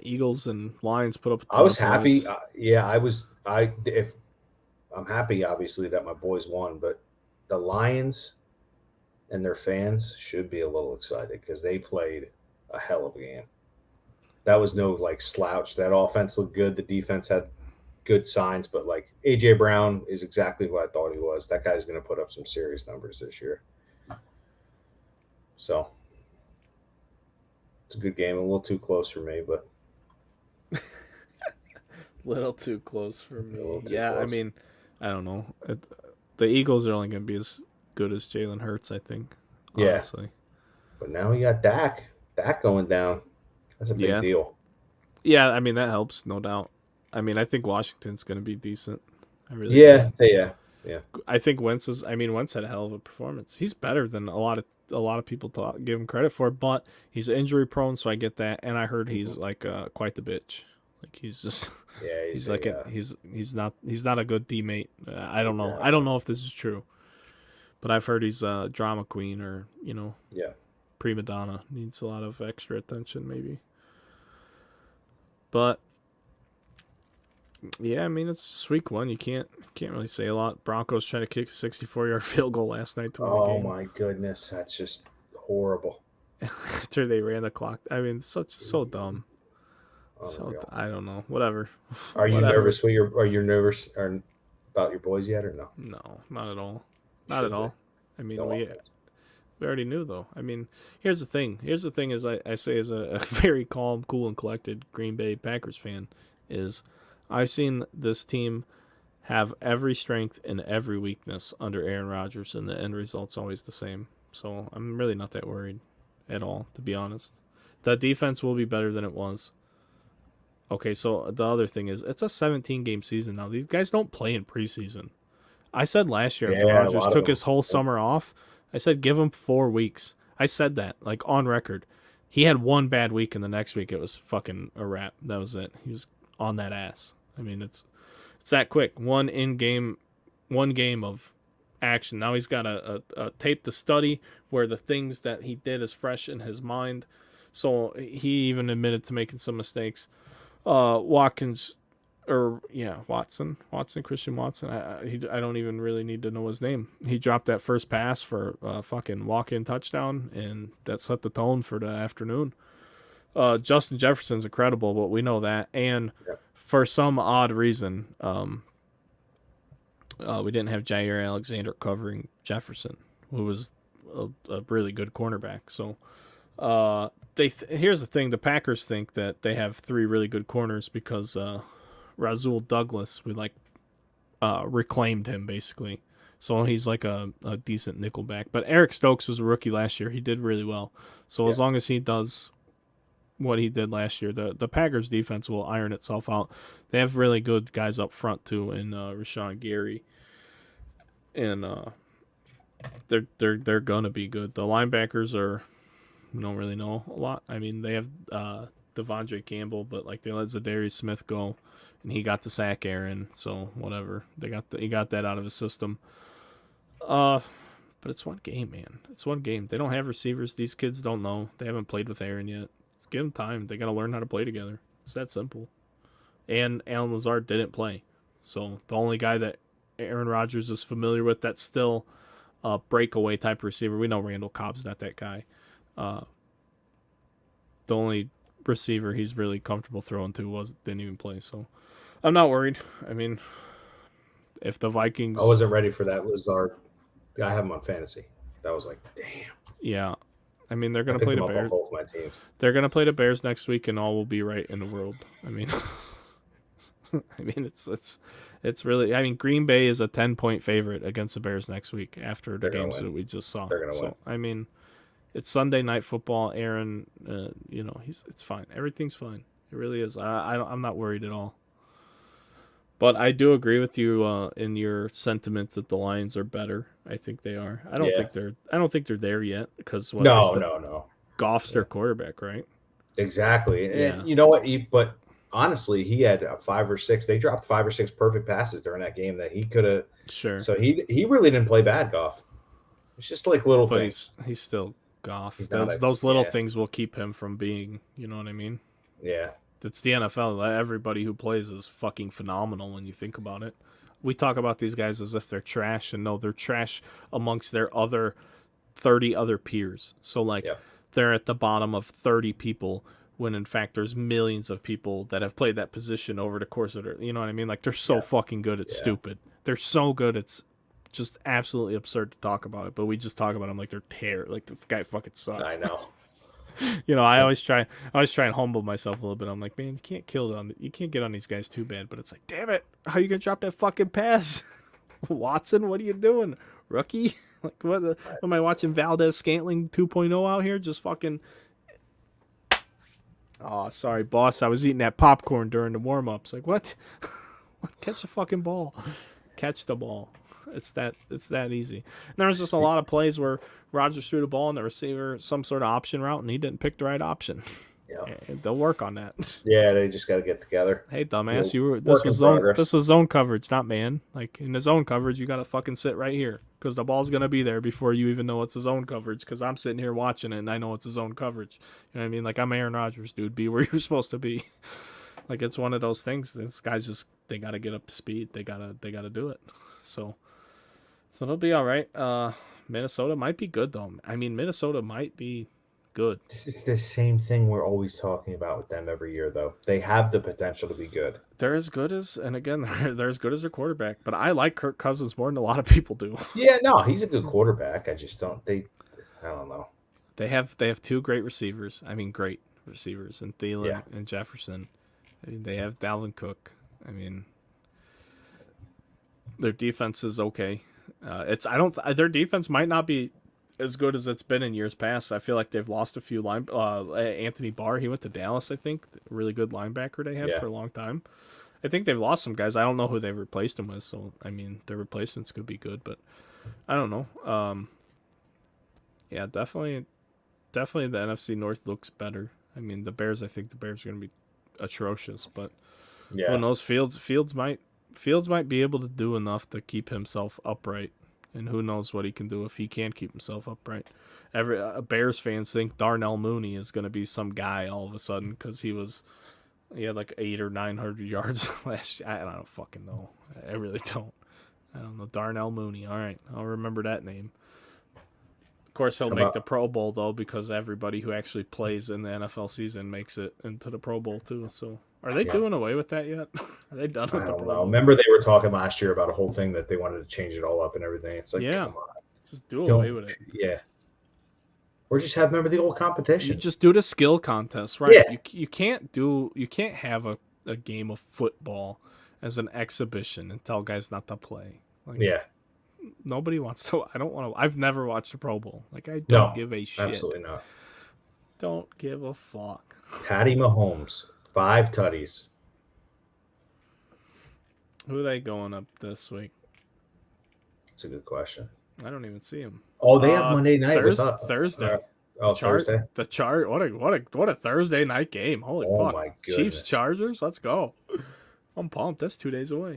Eagles and Lions put up a I ton was of happy. points. Yeah, I was. If I'm happy, obviously, that my boys won, but the Lions and their fans should be a little excited because they played a hell of a game. That was no like slouch. That offense looked good. The defense had good signs, but like AJ Brown is exactly who I thought he was. That guy's going to put up some serious numbers this year. So it's a good game. A little too close for me, but Little too close for a me. little too Yeah, I close. mean, I don't know. The Eagles are only going to be as good as Jalen Hurts, I think. Yeah, Honestly. but now we got Dak. Dak going down. That's a big Yeah. deal. Yeah, I mean that helps, no doubt. I mean, I think Washington's going to be decent. I really do. Yeah. I think Wentz had a hell of a performance. He's better than a lot of people give him credit for, but he's injury prone, so I get that. And I heard Hmm. he's like quite the bitch. Like he's just Yeah, he's like he's not a good teammate. I don't know. I exactly. don't know if this is true, but I've heard he's a drama queen or Yeah. prima donna, needs a lot of extra attention maybe. But yeah, I mean it's just week one. You can't really say a lot. Broncos trying to kick a 64-yard field goal last night to win the Oh game my goodness, that's just horrible. after they ran the clock. I mean, so dumb. Unreal. I don't know. Whatever, Are you whatever. nervous? Are you nervous about your boys yet, or no? No, not at all. Not at Should be. all. I mean, No we offense. we already knew though. I mean, here's the thing. Here's the thing is I say as a very calm, cool, and collected Green Bay Packers fan is I've seen this team have every strength and every weakness under Aaron Rodgers, and the end result's always the same. So I'm really not that worried at all, to be honest. The defense will be better than it was. Okay, so the other thing is it's a 17 game season now. These guys don't play in preseason. I said last year after Yeah, a Rodgers lot of took them. his whole summer off, I said give him 4 weeks. I said that like on record. He had one bad week, and the next week it was fucking a wrap. That was it. He was on that ass. I mean, it's that quick. One game of action. Now he's got a tape to study where the things that he did is fresh in his mind. So he even admitted to making some mistakes. Watkins, or yeah, Christian Watson. I don't even really need to know his name. He dropped that first pass for a fucking walk-in touchdown, and that set the tone for the afternoon. Justin Jefferson's incredible, but we know that. And Yeah. for some odd reason, we didn't have Jair Alexander covering Jefferson, who was a really good cornerback. So here's the thing: the Packers think that they have three really good corners because Razul Douglas, we reclaimed him basically. So he's like a decent nickelback. But Eric Stokes was a rookie last year. He did really well. So Yeah. as long as he does what he did last year, the Packers defense will iron itself out. They have really good guys up front too, in Rashawn Gary, and they're gonna be good. The linebackers are, we don't really know a lot. I mean, they have Devondre Campbell, but like they let Zadarius Smith go, and he got the sack Aaron, so whatever. He got that out of his system. But it's one game, man. It's one game. They don't have receivers. These kids don't know. They haven't played with Aaron yet. Give them time. They got to learn how to play together. It's that simple. and Alan Lazard didn't play. So the only guy that Aaron Rodgers is familiar with that's still a breakaway type receiver. We know Randall Cobb's not that guy. The only receiver he's really comfortable throwing to didn't even play. So I'm not worried. I mean, if the Vikings, I wasn't ready for that Lazard. I have him on fantasy. That was like, damn. yeah. I mean, they're I gonna picked play him the up on Bears. both my teams. They're gonna play the Bears next week, and all will be right in the world. I mean, I mean, it's really. I mean, Green Bay is a 10-point favorite against the Bears next week after the They're gonna games win. that we just saw. They're gonna win. I mean, it's Sunday night football. Aaron, you know, it's fine. Everything's fine. It really is. I'm not worried at all. But I do agree with you in your sentiment that the Lions are better. I think they are. I don't think they're there yet because No. Goff's their quarterback, right? Exactly. Yeah. And you know what? But honestly, he had a 5 or 6. They dropped 5 or 6 perfect passes during that game that he could have. Sure. So he really didn't play bad, Goff. It's just like little but things. He's still Goff. He's Those little things will keep him from being. You know what I mean? Yeah. It's the NFL. Everybody who plays is fucking phenomenal when you think about it. We talk about these guys as if they're trash, and no, they're trash amongst their other 30 other peers. So, like, they're at the bottom of 30 people when, in fact, there's millions of people that have played that position over the course of their... You know what I mean? Like, they're so fucking good, it's stupid. They're so good, it's just absolutely absurd to talk about it. But we just talk about them like they're terrible. Like, the guy fucking sucks. I know. You know, I always try and humble myself a little bit. I'm like, man, you can't get on these guys too bad. But it's like, damn it, how you gonna drop that fucking pass, Watson? What are you doing, rookie? Like, what am I watching? Valdez Scantling 2.0 out here, just fucking. Oh, sorry, boss. I was eating that popcorn during the warm ups. Like, what? Catch the fucking ball. Catch the ball. It's that easy. And there was just a lot of plays where Rodgers threw the ball and the receiver some sort of option route, and he didn't pick the right option. Yeah, they'll work on that. Yeah, they just got to get together. Hey, dumbass, this was zone coverage, not man. Like, in the zone coverage, you got to fucking sit right here because the ball's gonna be there before you even know it's a zone coverage. Because I'm sitting here watching it and I know it's a zone coverage. You know what I mean? Like, I'm Aaron Rodgers, dude. Be where you're supposed to be. Like, it's one of those things. This guy's just they got to get up to speed. They gotta do it. So they'll be all right. Minnesota might be good though. I mean, Minnesota might be good. This is the same thing we're always talking about with them every year, though. They have the potential to be good. They're as good as, and again, they're as good as their quarterback. But I like Kirk Cousins more than a lot of people do. Yeah, no, he's a good quarterback. I just don't. I don't know. They have 2 great receivers. I mean, great receivers, and Thielen and Jefferson. I mean, they have Dalvin Cook. I mean, their defense is okay. Their defense might not be as good as it's been in years past. I feel like they've lost a few Anthony Barr, he went to Dallas, I think. A really good linebacker they had for a long time. I think they've lost some guys. I don't know who they've replaced him with, so I mean their replacements could be good, but I don't know. Yeah, definitely the NFC North looks better. I mean I think the Bears are gonna be atrocious, but who knows? Fields might be able to do enough to keep himself upright, and who knows what he can do if he can keep himself upright. Bears fans think Darnell Mooney is going to be some guy all of a sudden because he had like 800 or 900 yards last year. I don't fucking know. I really don't. I don't know. Darnell Mooney. All right, I'll remember that name. Of course, he'll make the Pro Bowl though because everybody who actually plays in the NFL season makes it into the Pro Bowl too. So. Are they doing away with that yet? Are they done with the Pro Bowl? Remember they were talking last year about a whole thing that they wanted to change it all up and everything. It's like, come on. Just do away with it. Yeah. Or just remember the old competition. You just do the skill contest, right? Yeah. You can't have a game of football as an exhibition and tell guys not to play. Like, nobody wants to. I don't want to. I've never watched a Pro Bowl. Like, I don't give a shit. Absolutely not. Don't give a fuck. Patty Mahomes. 5 tutties. Who are they going up this week? That's a good question. I don't even see them. Oh, they have Monday night Thursday. Thursday. The chart. What a Thursday night game. Holy fuck! My goodness. Chiefs Chargers. Let's go. I'm pumped. That's 2 days away.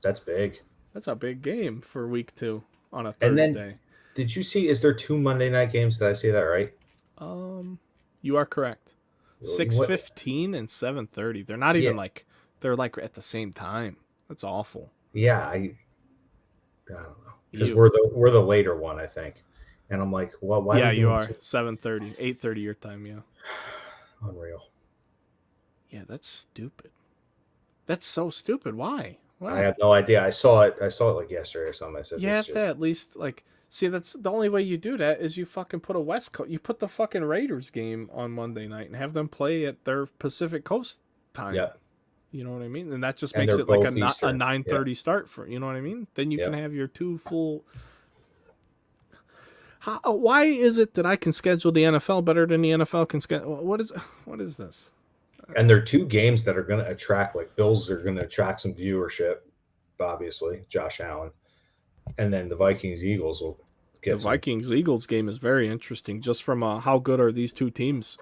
That's big. That's a big game for week 2 on a Thursday. And then, did you see? Is there 2 Monday night games? Did I say that right? You are correct. What? 6:15 and 7:30. They're not Yeah, even like they're like at the same time. That's awful. yeah. I don't know because You. we're the later one, I think. And I'm like, well, why are Yeah, we you doing are. two? 7:30, 8:30 your time, yeah. Unreal. Yeah, that's stupid. That's so stupid. Why? I Why? have no idea. I saw it. I saw it like yesterday or something. I said, You this have to just at least like see that's the only way you do that is you fucking put a West Coast you put the fucking Raiders game on Monday night and have them play at their Pacific Coast time. yep. You know what I mean? And that just And makes they're it like both a Eastern. Yep. 9:30 start for, you know what I mean? Then you can Yep. have your two full why is it that I can schedule the NFL better than the NFL can schedule? What is this? And they're two games that are going to attract, like Bills are going to attract some viewership, obviously, Josh Allen. And then the Vikings Eagles will The get some. Vikings Eagles game is very interesting just from how good are these two teams.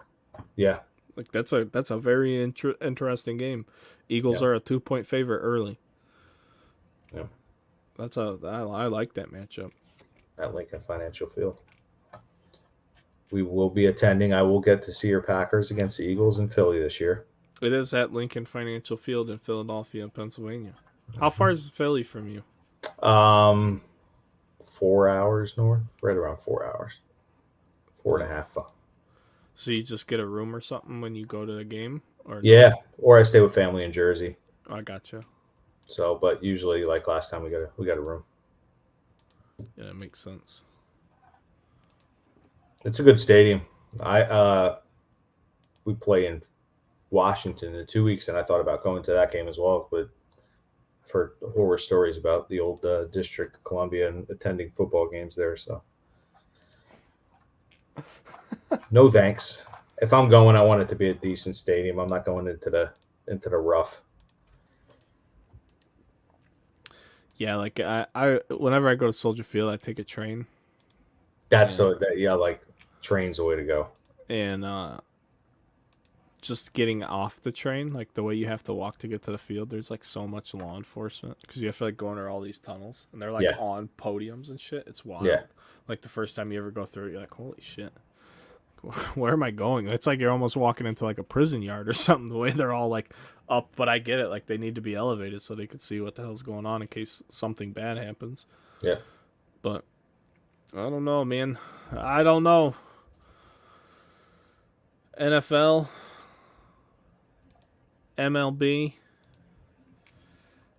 Yeah. Like that's a very interesting game. Eagles Yeah. are a 2-point favorite early. Yeah. I like that matchup. At Lincoln Financial Field. We will be attending. I will get to see your Packers against the Eagles in Philly this year. It is at Lincoln Financial Field in Philadelphia, Pennsylvania. How far is Philly from you? 4 hours north, right around 4 hours, 4.5. So you just get a room or something when you go to the game, or Yeah, no? or I stay with family in Jersey. Oh, I gotcha. So, but usually, like last time, we got a room. Yeah, that makes sense. It's a good stadium. We play in Washington in 2 weeks, and I thought about going to that game as well, but I've heard horror stories about the old District of Columbia and attending football games there. So, no thanks. If I'm going, I want it to be a decent stadium. I'm not going into the rough. Yeah, like I whenever I go to Soldier Field, I take a train. That's And yeah, like train's the way to go. and just getting off the train, like the way you have to walk to get to the field, there's like so much law enforcement because you have to like go under all these tunnels and they're like Yeah, on podiums and shit. It's yeah, wild. Like the first time you ever go through it, you're like, holy shit, where am I going? It's like you're almost walking into like a prison yard or something. The way they're all like up, but I get it. Like they need to be elevated so they can see what the hell's going on in case something bad happens. yeah. But I don't know, man. I don't know. NFL, MLB.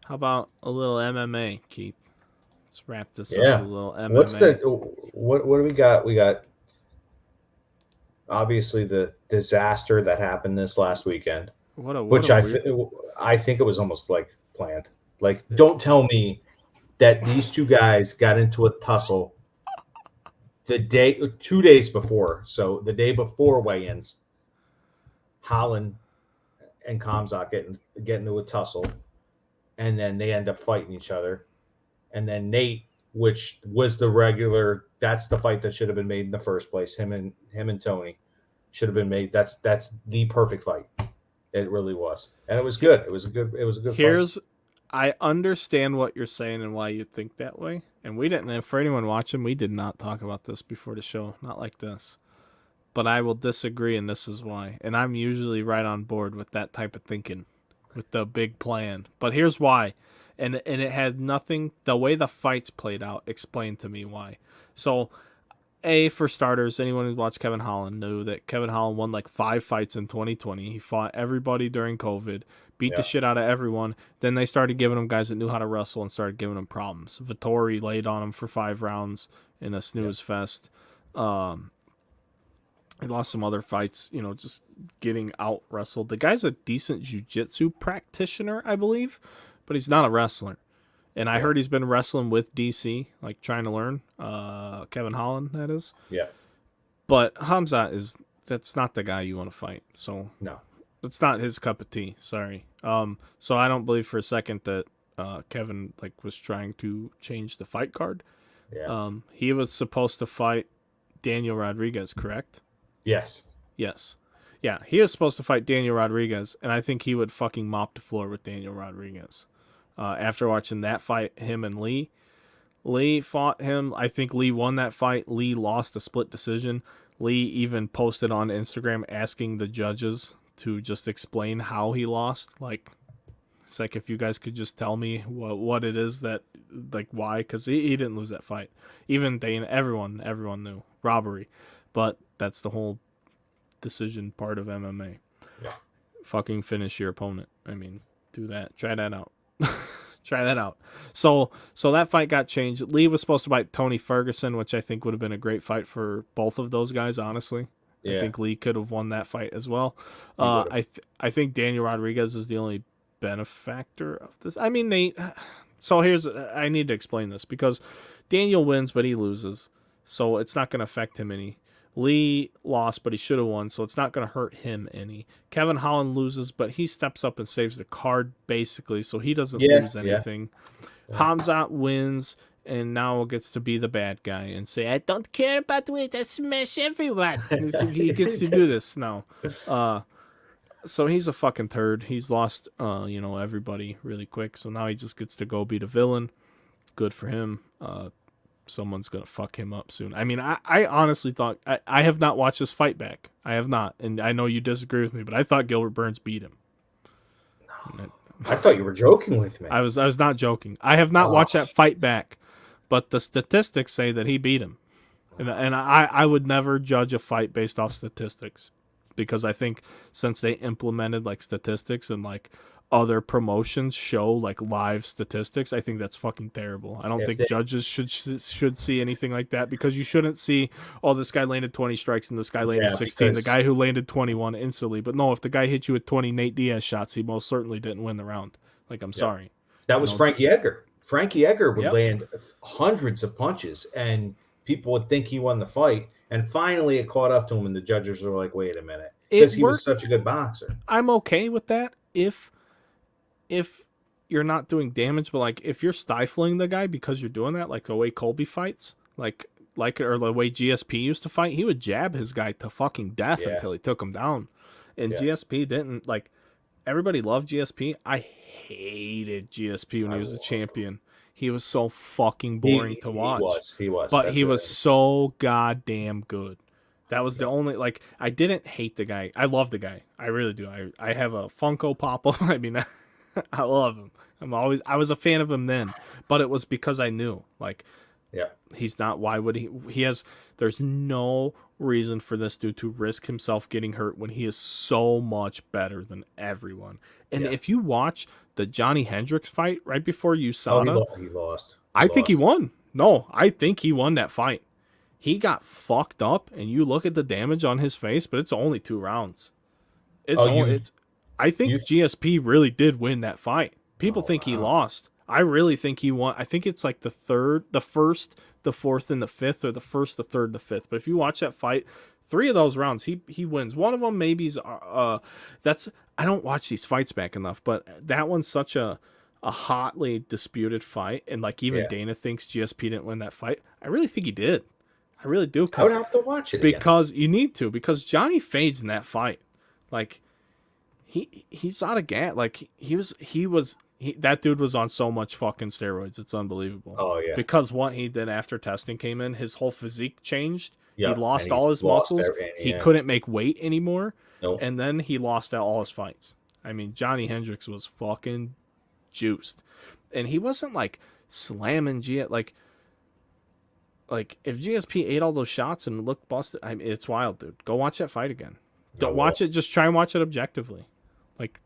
How about a little MMA, Keith? Let's wrap this up Yeah. with a little What's MMA. what do we got? We got obviously the disaster that happened this last weekend, What a which weird. I think it was almost like planned. Like, don't tell me that these two guys got into a tussle the day 2 days before. So the day before weigh-ins, Holland and Kamzat get into a tussle, and then they end up fighting each other. And then Nate, which was the regular, that's the fight that should have been made in the first place. Him and Tony should have been made. That's the perfect fight. It really was, and it was good. It was a good fight. I understand what you're saying and why you think that way. And we didn't. And for anyone watching, we did not talk about this before the show. Not like this. But I will disagree, and this is why. And I'm usually right on board with that type of thinking, with the big plan. But here's why. And it had nothing. The way the fights played out explained to me why. So, for starters, anyone who's watched Kevin Holland knew that Kevin Holland won like 5 fights in 2020. He fought everybody during COVID, beat the Yeah, shit out of everyone. Then they started giving him guys that knew how to wrestle and started giving him problems. Vittori laid on him for 5 rounds in a snooze fest. He lost some other fights, just getting out wrestled. The guy's a decent jiu-jitsu practitioner, I believe, but he's not a wrestler. And I yeah, heard he's been wrestling with DC, like trying to learn. Kevin Holland, that is. yeah. But that's not the guy you want to fight. So No, it's not his cup of tea. Sorry. So I don't believe for a second that Kevin was trying to change the fight card. yeah, He was supposed to fight Daniel Rodriguez, correct? yes, Yes. Yeah, he was supposed to fight Daniel Rodriguez, and I think he would fucking mop the floor with Daniel Rodriguez. After watching that fight, him and Lee fought him. I think Lee won that fight. Lee lost a split decision. Lee even posted on Instagram asking the judges to just explain how he lost. Like, it's like, if you guys could just tell me what it is that, like, why, because he didn't lose that fight. Even Dana, everyone knew robbery, but that's the whole decision part of MMA. Yeah. Fucking finish your opponent. I mean, do that. Try that out. Try that out. So that fight got changed. Lee was supposed to fight Tony Ferguson, which I think would have been a great fight for both of those guys, honestly. Yeah. I think Lee could have won that fight as well. He would've. I think Daniel Rodriguez is the only benefactor of this. I mean, so I need to explain this, because Daniel wins, but he loses. So it's not going to affect him any. Lee lost, but he should have won, so it's not going to hurt him any. Kevin Holland loses, but he steps up and saves the card, basically, so he doesn't lose anything. Yeah. Hamzat wins, and now gets to be the bad guy and say, I don't care about it, I smash everyone. He gets to do this now. So he's a fucking turd. He's lost, everybody really quick, so now he just gets to go be the villain. Good for him. Someone's gonna fuck him up soon. I mean, I honestly thought, I have not watched this fight back. I have not, and I know you disagree with me, but I thought Gilbert Burns beat him. I thought you were joking with me. I was not joking. I have not watched that fight back, but the statistics say that he beat him, and I would never judge a fight based off statistics, because I think since they implemented like statistics and like other promotions show like live statistics, I think that's fucking terrible. I don't think judges should see anything like that, because you shouldn't see, oh, this guy landed 20 strikes and this guy landed 16, the guy who landed 21 instantly. But no, if the guy hit you with 20 Nate Diaz shots, he most certainly didn't win the round. Like, I'm sorry. That was Frankie Edgar. Frankie Edgar would land hundreds of punches and people would think he won the fight, and finally it caught up to him and the judges were like, wait a minute, because he was such a good boxer. I'm okay with that if you're not doing damage, but like if you're stifling the guy because you're doing that, like the way Colby fights, like or the way GSP used to fight, he would jab his guy to fucking death until he took him down. And GSP didn't, like, everybody loved GSP. I hated GSP when he was a champion. He was so fucking boring to watch. He was. But he was so goddamn good. That was the only, like, I didn't hate the guy. I love the guy. I really do. I have a Funko Pop of him. I mean, I love him. I was a fan of him then, but it was because I knew, like, he's not, why would there's no reason for this dude to risk himself getting hurt when he is so much better than everyone. And if you watch the Johnny Hendricks fight right before USADA, he lost. I think he won. No, I think he won that fight. He got fucked up, and you look at the damage on his face, but it's only 2 rounds. I think GSP really did win that fight. People think he lost. I really think he won. I think it's like the first, the fourth, and the fifth, or the first, the third, the fifth. But if you watch that fight, 3 of those rounds, he wins. One of them maybe's I don't watch these fights back enough, but that one's such a hotly disputed fight, and like even Dana thinks GSP didn't win that fight. I really think he did. I really do. I would have to watch it because you need to, because Johnny fades in that fight. Like, he's out of gas. Like, that dude was on so much fucking steroids. It's unbelievable. Oh yeah. Because what he did after testing came in, his whole physique changed. He lost all his muscles. He couldn't make weight anymore. Nope. And then he lost all his fights. I mean, Johnny Hendricks was fucking juiced. And he wasn't like slamming like if GSP ate all those shots and looked busted, I mean, it's wild, dude. Go watch that fight again. Don't watch it. Just try and watch it objectively. Like,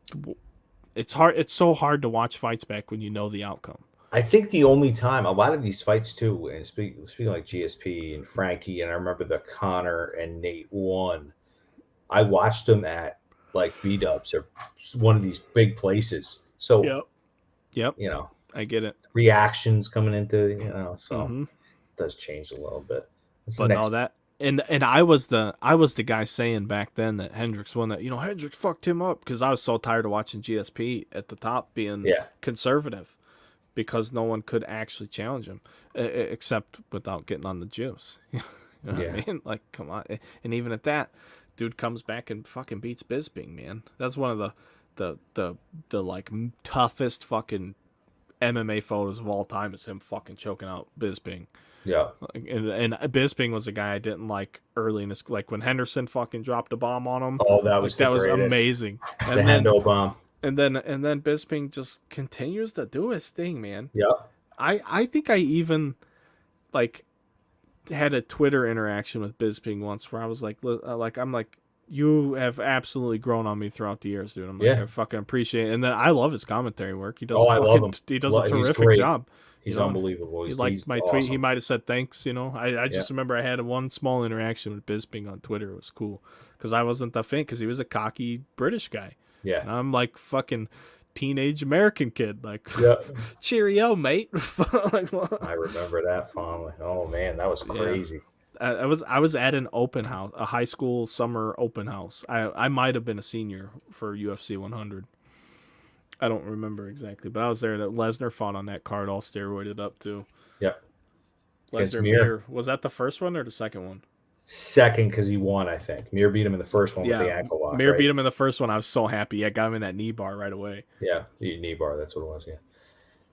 it's hard. It's so hard to watch fights back when you know the outcome. I think the only time a lot of these fights too, and speaking like GSP and Frankie, and I remember the Connor and Nate one, I watched them at like B-dubs or one of these big places. So, yep. You know, I get it. Reactions coming into, so it does change a little bit. But no, that. And I was the guy saying back then that Hendricks won that. Hendricks fucked him up, because I was so tired of watching GSP at the top being conservative, because no one could actually challenge him except without getting on the juice. You know what I mean? Like, come on. And even at that, dude comes back and fucking beats Bisping, man. That's one of the like toughest fucking MMA photos of all time is him fucking choking out Bisping. Yeah. And Bisping was a guy I didn't like early in his, like when Henderson fucking dropped a bomb on him. Oh, that Like was the that was greatest. amazing. The And then Hendo bomb. and then Bisping just continues to do his thing, man. Yeah. I think I even like had a Twitter interaction with Bisping once where I was like I'm like, you have absolutely grown on me throughout the years, dude. I'm like, Yeah. I fucking appreciate it. And then I love his commentary work. He does Oh, I love him. He does a He's terrific great. job. He's You know, unbelievable. he liked He's my awesome. tweet. He might have said thanks. You know, I just remember I had one small interaction with Bisping on Twitter. It was cool because I wasn't the fan because he was a cocky British guy. Yeah. And I'm like fucking teenage American kid. Like, Yeah. cheerio, mate. Like, I remember that fondly. Oh man, that was crazy. I was at an open house, a high school summer open house. I might have been a senior for UFC 100. I don't remember exactly, but I was there. That Lesnar fought on that card, all steroided up too. Yep. Lesnar Mir. Was that the first one or the second one? Second, because he won, I think. Mir beat him in the first one with the ankle lock. Mir beat him in the first one. I was so happy. Yeah, got him in that knee bar right away. Yeah, the knee bar. That's what it was.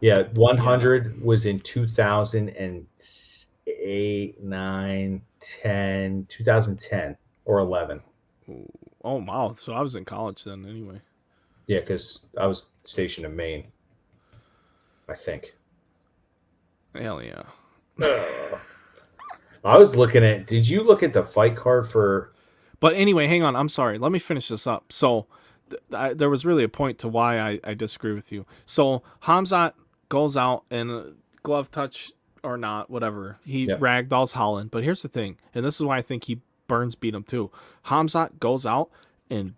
Yeah. 100 was in 2008, 9, 10, 2010 or 11. Oh wow! So I was in college then, anyway. Yeah, because I was stationed in Maine, I think. Hell yeah. I was looking at. Did you look at the fight card for? But anyway, hang on. I'm sorry. Let me finish this up. So there was really a point to why I disagree with you. So Hamzat goes out and glove touch or not, whatever. He ragdolls Holland. But here's the thing, and this is why I think Burns beat him too. Hamzat goes out and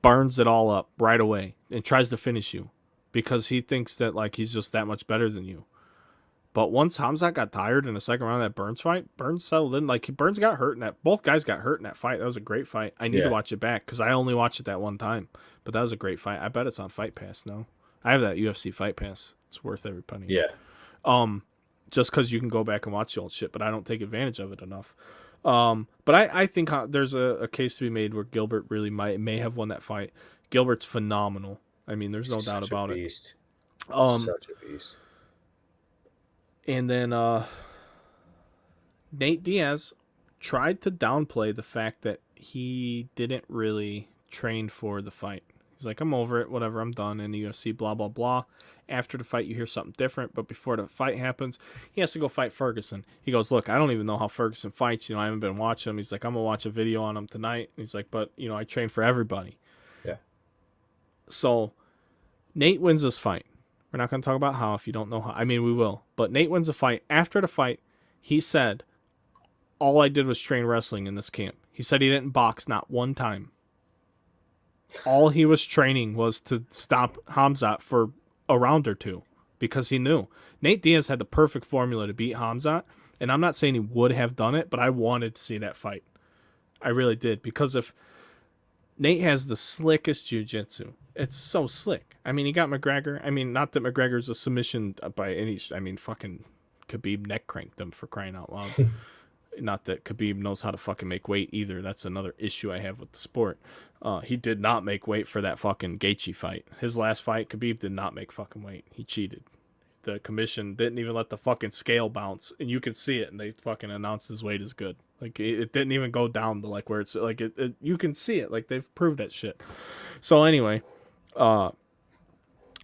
burns it all up right away and tries to finish you because he thinks that like he's just that much better than you. But once Hamzat got tired in the second round of that Burns fight, Burns settled in. Like Burns got hurt in that. Both guys got hurt in that fight. That was a great fight. I need to watch it back because I only watched it that one time. But that was a great fight. I bet it's on Fight Pass now. I have that UFC Fight Pass. It's worth every penny. Yeah. Just because you can go back and watch the old shit, but I don't take advantage of it enough. But I think there's a case to be made where Gilbert really may have won that fight. Gilbert's phenomenal. I mean, there's no doubt about it. Such a beast. And then Nate Diaz tried to downplay the fact that he didn't really train for the fight. He's like, I'm over it, whatever, I'm done in the UFC, blah, blah, blah. After the fight, you hear something different, but before the fight happens, he has to go fight Ferguson. He goes, look, I don't even know how Ferguson fights. You know, I haven't been watching him. He's like, I'm going to watch a video on him tonight. He's like, but, you know, I train for everybody. Yeah. So Nate wins this fight. We're not going to talk about how if you don't know how. I mean, we will. But Nate wins the fight. After the fight, he said, all I did was train wrestling in this camp. He said he didn't box not one time. All he was training was to stop Hamzat for a round or two because he knew. Nate Diaz had the perfect formula to beat Hamzat, and I'm not saying he would have done it, but I wanted to see that fight. I really did, because if Nate has the slickest jiu-jitsu, it's so slick. I mean, he got McGregor. I mean, not that McGregor's a submission by any. I mean, fucking Khabib neck cranked him, for crying out loud. Not that Khabib knows how to fucking make weight either. That's another issue I have with the sport. He did not make weight for that fucking Gaethje fight. His last fight, Khabib did not make fucking weight. He cheated. The commission didn't even let the fucking scale bounce, and you could see it, and they fucking announced his weight is good. Like, it didn't even go down to like where it's like it you can see it. Like, they've proved that shit. So anyway,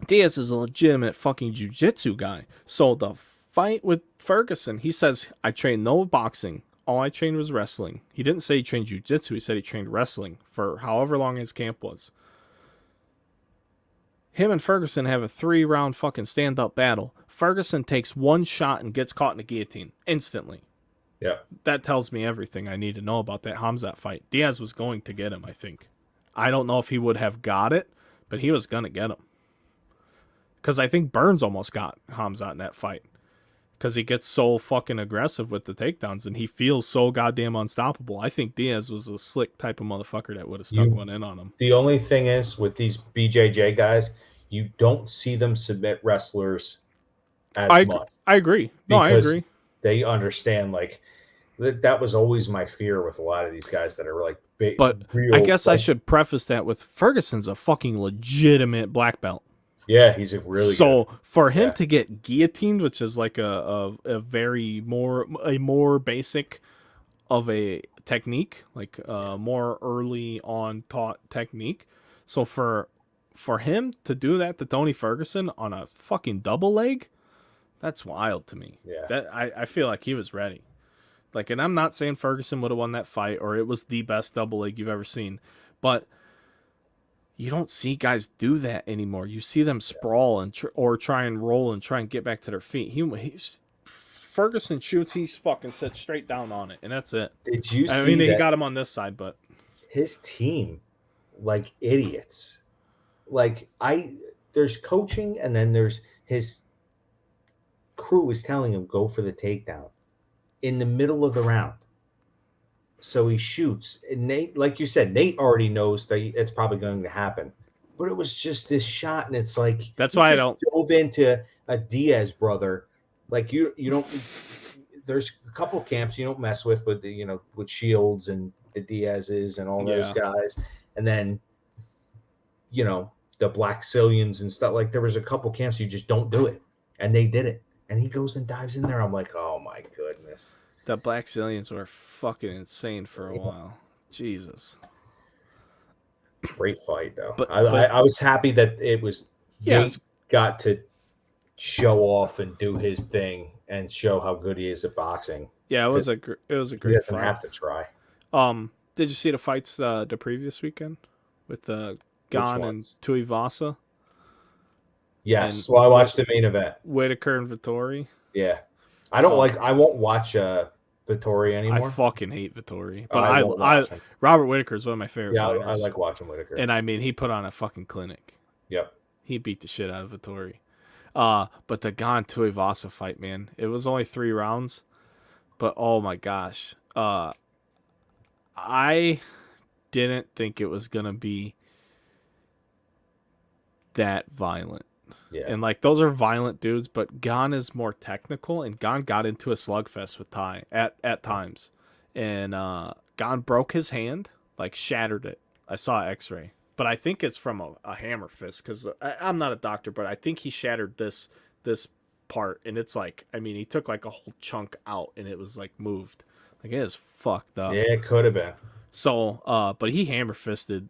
Diaz is a legitimate fucking jiu-jitsu guy. So the fight with Ferguson, he says, I trained no boxing. All I trained was wrestling. He didn't say he trained jiu-jitsu. He said he trained wrestling for however long his camp was. Him and Ferguson have a 3-round fucking stand-up battle. Ferguson takes one shot and gets caught in a guillotine instantly. Yeah. That tells me everything I need to know about that Hamzat fight. Diaz was going to get him, I think. I don't know if he would have got it, but he was going to get him. Because I think Burns almost got Hamzat in that fight. Because he gets so fucking aggressive with the takedowns, and he feels so goddamn unstoppable. I think Diaz was a slick type of motherfucker that would have stuck one in on him. The only thing is, with these BJJ guys, you don't see them submit wrestlers as much. I agree. No, I agree. They understand, like, that was always my fear with a lot of these guys that are, like, but real, I guess I should preface that with Ferguson's a fucking legitimate black belt. Yeah, he's a really So good. for him Yeah. to get guillotined, which is like a more basic of a technique, like more early on taught technique. So for him to do that to Tony Ferguson on a fucking double leg, that's wild to me. Yeah. That I feel like he was ready. Like, and I'm not saying Ferguson would have won that fight or it was the best double leg you've ever seen, but you don't see guys do that anymore. You see them sprawl and or try and roll and try and get back to their feet. Ferguson shoots, he's fucking sits straight down on it, and that's it. Did you I see mean, he that got him on this side, but his team, like idiots, like there's coaching and then there's his crew is telling him go for the takedown in the middle of the round. So he shoots, and Nate, like you said, Nate already knows that it's probably going to happen. But it was just this shot, and it's like that's he why I just don't. dove into a Diaz brother. Like you don't. There's a couple camps you don't mess with with Shields and the Diazes and all those guys, and then the Black Cillians and stuff. Like there was a couple camps you just don't do it, and they did it, and he goes and dives in there. I'm like, oh my goodness. The Black Cillians were fucking insane for a while. Jesus. Great fight though. But I was happy that it was Nate got to show off and do his thing and show how good he is at boxing. Yeah, it was a great He doesn't fight. have to try. Did you see the fights the previous weekend with Gon and Tuivasa? Yes. Well, I watched the main event. Whitaker and Vettori. Yeah. I won't watch Vettori anymore. I fucking hate Vettori. But I Robert Whitaker is one of my favorite fighters. I like watching Whitaker. And I mean, he put on a fucking clinic. Yep. He beat the shit out of Vettori. But the Gon Tuivasa fight, man, it was only 3 rounds. But oh my gosh. I didn't think it was gonna be that violent. Yeah. And like those are violent dudes, but Gon is more technical, and Gon got into a slugfest with Ty at times. And Gon broke his hand, like shattered it. I saw an X-ray. But I think it's from a hammer fist, because I'm not a doctor, but I think he shattered this part, and it's like, I mean, he took like a whole chunk out, and it was like moved. Like, it is fucked up. Yeah, it could have been. So, but he hammer fisted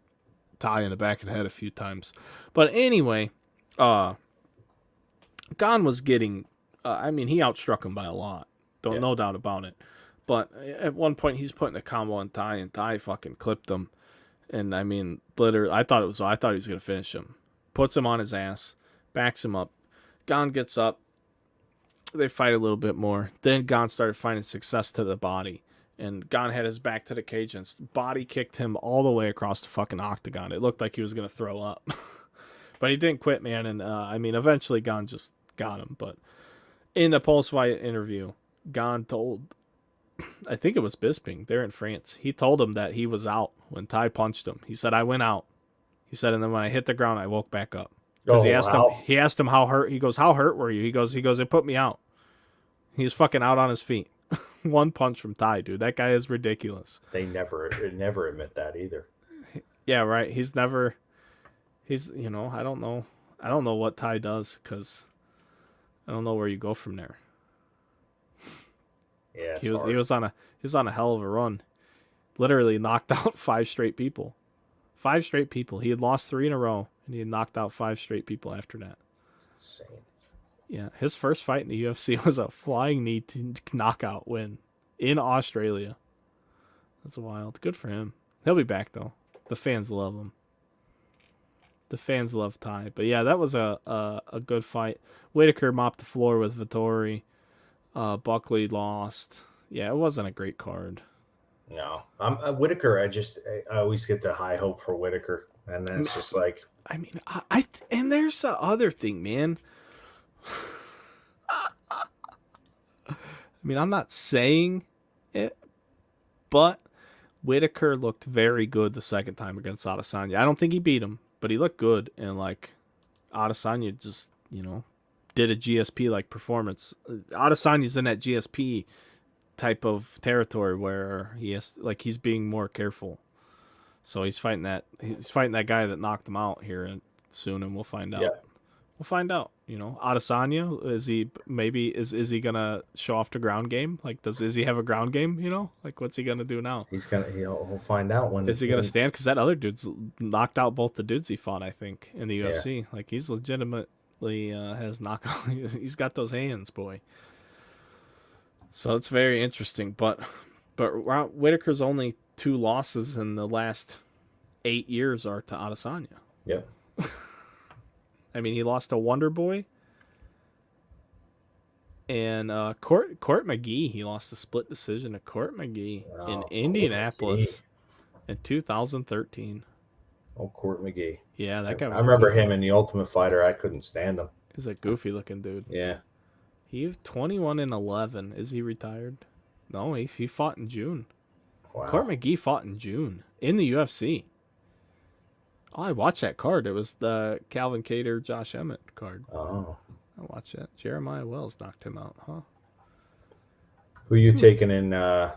Ty in the back of the head a few times. But anyway, Gon was getting, I mean, he outstruck him by a lot. No doubt about it. But at one point, he's putting a combo on Ty, and Ty fucking clipped him. And I mean, literally, I thought he was gonna finish him. Puts him on his ass, backs him up. Gon gets up. They fight a little bit more. Then Gon started finding success to the body, and Gon had his back to the cage and body kicked him all the way across the fucking octagon. It looked like he was gonna throw up, but he didn't quit, man. And I mean, eventually Gon just got him. But in a post-fight interview, Gon told, I think it was Bisping, they're in France, he told him that he was out when Ty punched him. He said, I went out. He said, and then when I hit the ground, I woke back up. Because he asked him how hurt. He goes, how hurt were you? He goes, it put me out. He's fucking out on his feet. One punch from Ty, dude. That guy is ridiculous. They never admit that either. Yeah, right. He's I don't know what Ty does, because I don't know where you go from there. Yeah, he was on a hell of a run. Literally knocked out 5 straight people. 5 straight people. He had lost 3 in a row, and he had knocked out 5 straight people after that. That's insane. Yeah, his first fight in the UFC was a flying knee knockout win in Australia. That's wild. Good for him. He'll be back though. The fans love him. The fans love Ty. But yeah, that was a good fight. Whitaker mopped the floor with Vettori. Buckley lost. Yeah, it wasn't a great card. No, Whitaker. I always get the high hope for Whitaker, and then it's just like, I mean, and there's the other thing, man. I mean, I'm not saying it, but Whitaker looked very good the second time against Adesanya. I don't think he beat him, but he looked good, and like Adesanya just, did a GSP like performance. Adesanya's in that GSP type of territory where he's being more careful. So he's fighting that guy that knocked him out here soon, and we'll find out. Yeah. We'll find out. You know, Adesanya, is he gonna show off the ground game? Like, does he have a ground game? You know, like what's he gonna do now? He'll find out when. Is he gonna stand? Because that other dude's knocked out both the dudes he fought, I think, in the Yeah. UFC. Like he's legitimately has knockout. He's got those hands, boy. So it's very interesting. But Whitaker's only 2 losses in the last 8 years are to Adesanya. Yep. I mean, he lost to Wonder Boy. And Court McGee, he lost a split decision to Court McGee in Indianapolis in 2013. Oh, Court McGee. Yeah, that guy was. I remember him in The Ultimate Fighter. I couldn't stand him. He's a goofy looking dude. Yeah. He 21-11. Is he retired? No, he fought in June. Wow. Court McGee fought in June in the UFC. Oh, I watched that card. It was the Calvin Kattar, Josh Emmett card. Oh. I watched that. Jeremiah Wells knocked him out, huh? Who you taking in the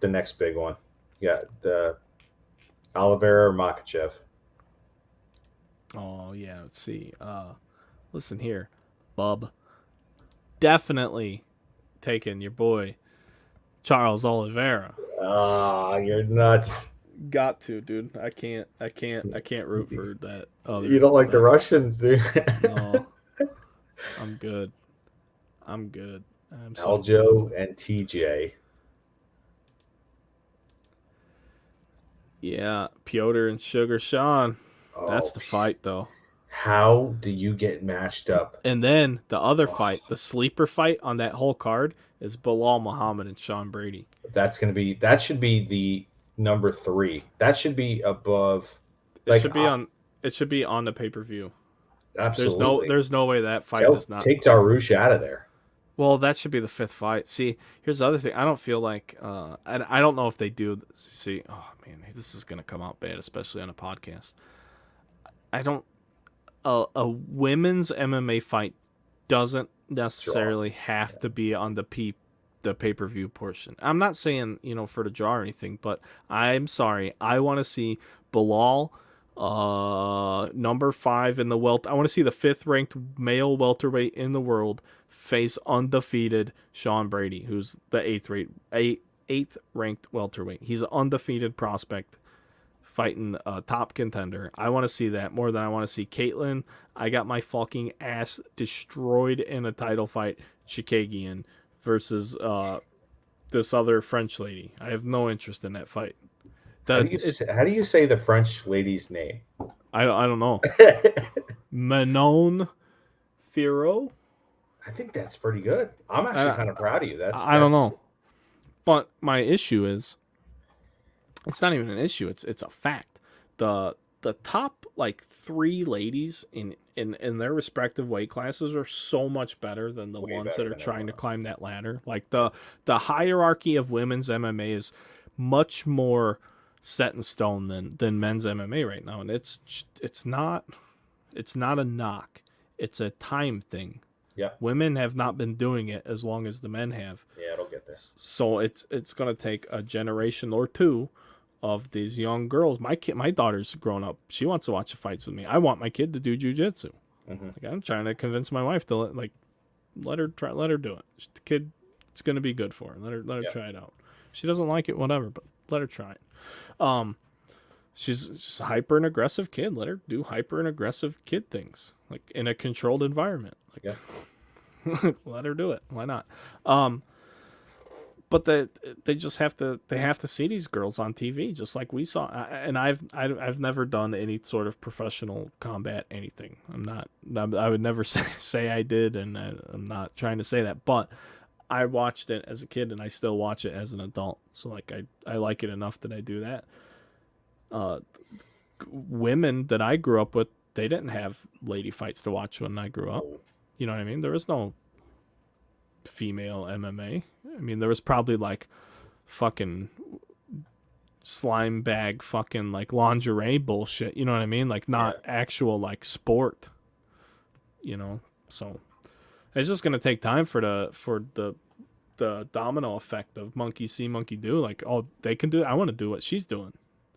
next big one? Yeah, the Oliveira or Makachev? Oh, yeah. Let's see. Listen here, bub. Definitely taking your boy Charles Oliveira. Ah, you're nuts. Got to, dude. I can't root for that. You don't like the Russians, dude? No. I'm good. I'm so Aljo and TJ. Yeah, Piotr and Sugar Sean. Oh, That's the fight, though. How do you get matched up? And then the other fight, the sleeper fight on that whole card, is Bilal Muhammad and Sean Brady. That should be the number 3. That should be above. It should be on the pay-per-view. Absolutely. There's no way that fight is not. Take Darush out of there. Well, that should be the 5th fight. See, here's the other thing. I don't feel like, I don't know if they do. See, oh man, this is gonna come out bad, especially on a podcast. A women's MMA fight doesn't necessarily have to be on the pay-per-view portion. I'm not saying, for the draw or anything, but I'm sorry. I want to see Bilal, number 5 in the I want to see the 5th ranked male welterweight in the world face undefeated Sean Brady, who's the 8th ranked welterweight. He's an undefeated prospect fighting a top contender. I want to see that more than I want to see Caitlyn. I got my fucking ass destroyed in a title fight, Chikagian versus this other French lady. I have no interest in that fight. How do you say the French lady's name? I don't know. Manon Firo? I think that's pretty good. I'm actually kind of proud of you. I don't know. But my issue is, it's not even an issue. It's a fact. The top 3 ladies in their respective weight classes are so much better than the ones that are trying to climb that ladder. Like the hierarchy of women's MMA is much more set in stone than men's MMA right now, and it's not a knock. It's a time thing. Yeah. Women have not been doing it as long as the men have. Yeah, it'll get there. So it's going to take a generation or 2 of these young girls. My daughter's grown up. She wants to watch the fights with me. I want my kid to do jiu-jitsu. Mm-hmm. Like, I'm trying to convince my wife to let her do it. The kid, it's going to be good for her. Let her try it out. She doesn't like it, whatever, but let her try it. She's just a hyper and aggressive kid. Let her do hyper and aggressive kid things, like in a controlled environment. Like, yeah. Let her do it. Why not? But they just have to see these girls on TV, just like we saw. And I've never done any sort of professional combat anything. I would never say I did, and I'm not trying to say that. But I watched it as a kid, and I still watch it as an adult. So like I like it enough that I do that. Women that I grew up with, they didn't have lady fights to watch when I grew up. You know what I mean? There was no female MMA. I mean, there was probably fucking slime bag fucking lingerie bullshit. You know what I mean? Not actual sport. So it's just gonna take time for the domino effect of monkey see, monkey do. Oh, they can do it. I want to do what she's doing.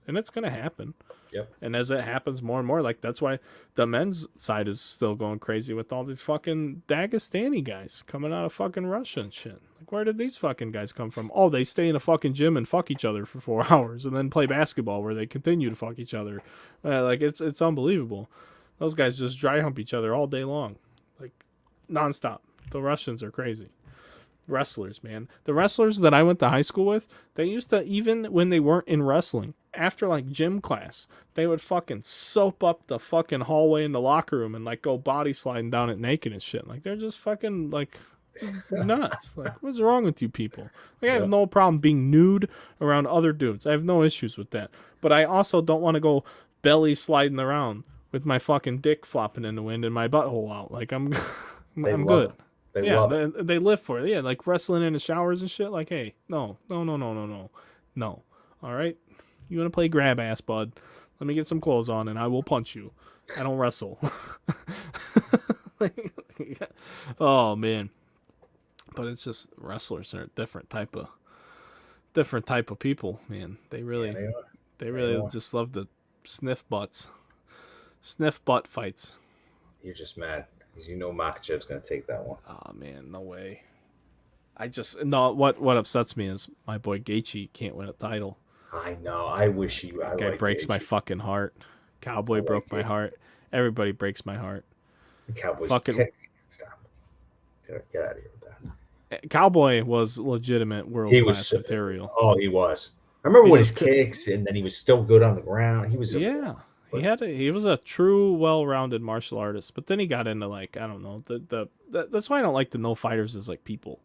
and it's gonna happen. Yep. And as it happens more and more, like that's why the men's side is still going crazy with all these fucking Dagestani guys coming out of fucking Russia and shit. Like, where did these fucking guys come from? Oh, they stay in a fucking gym and fuck each other for 4 hours and then play basketball where they continue to fuck each other. Like, it's unbelievable. Those guys just dry hump each other all day long, like nonstop. The Russians are crazy. Wrestlers, man. The wrestlers that I went to high school with, they used to, even when they weren't in wrestling, after like gym class, they would fucking soap up the fucking hallway in the locker room and like go body sliding down it naked and shit. Like, they're just fucking like just nuts. Like, what's wrong with you people? Like, I have no problem being nude around other dudes. I have no issues with that. But I also don't want to go belly sliding around with my fucking dick flopping in the wind and my butthole out. Like, I'm good. They live for it. Yeah, like wrestling in the showers and shit. Like, hey, no. All right, you want to play grab ass, bud? Let me get some clothes on and I will punch you. I don't wrestle. Oh man, but it's just wrestlers are a different type of people, man. They really just love to sniff butts, sniff butt fights. You're just mad. Because Makhachev's going to take that one. Oh, man, no way. What upsets me is my boy Gaethje can't win a title. I know. I wish he... That guy breaks Gaethje. My fucking heart. Cowboy broke my heart. Everybody breaks my heart. Cowboys... Fucking... Stop. Get out of here with that. Cowboy was legitimate world-class material. Oh, he was. I remember when his kicks, and then he was still good on the ground. He was... Yeah. He was a true, well-rounded martial artist, but then he got into like, I don't know, that's why I don't like to know fighters as like people.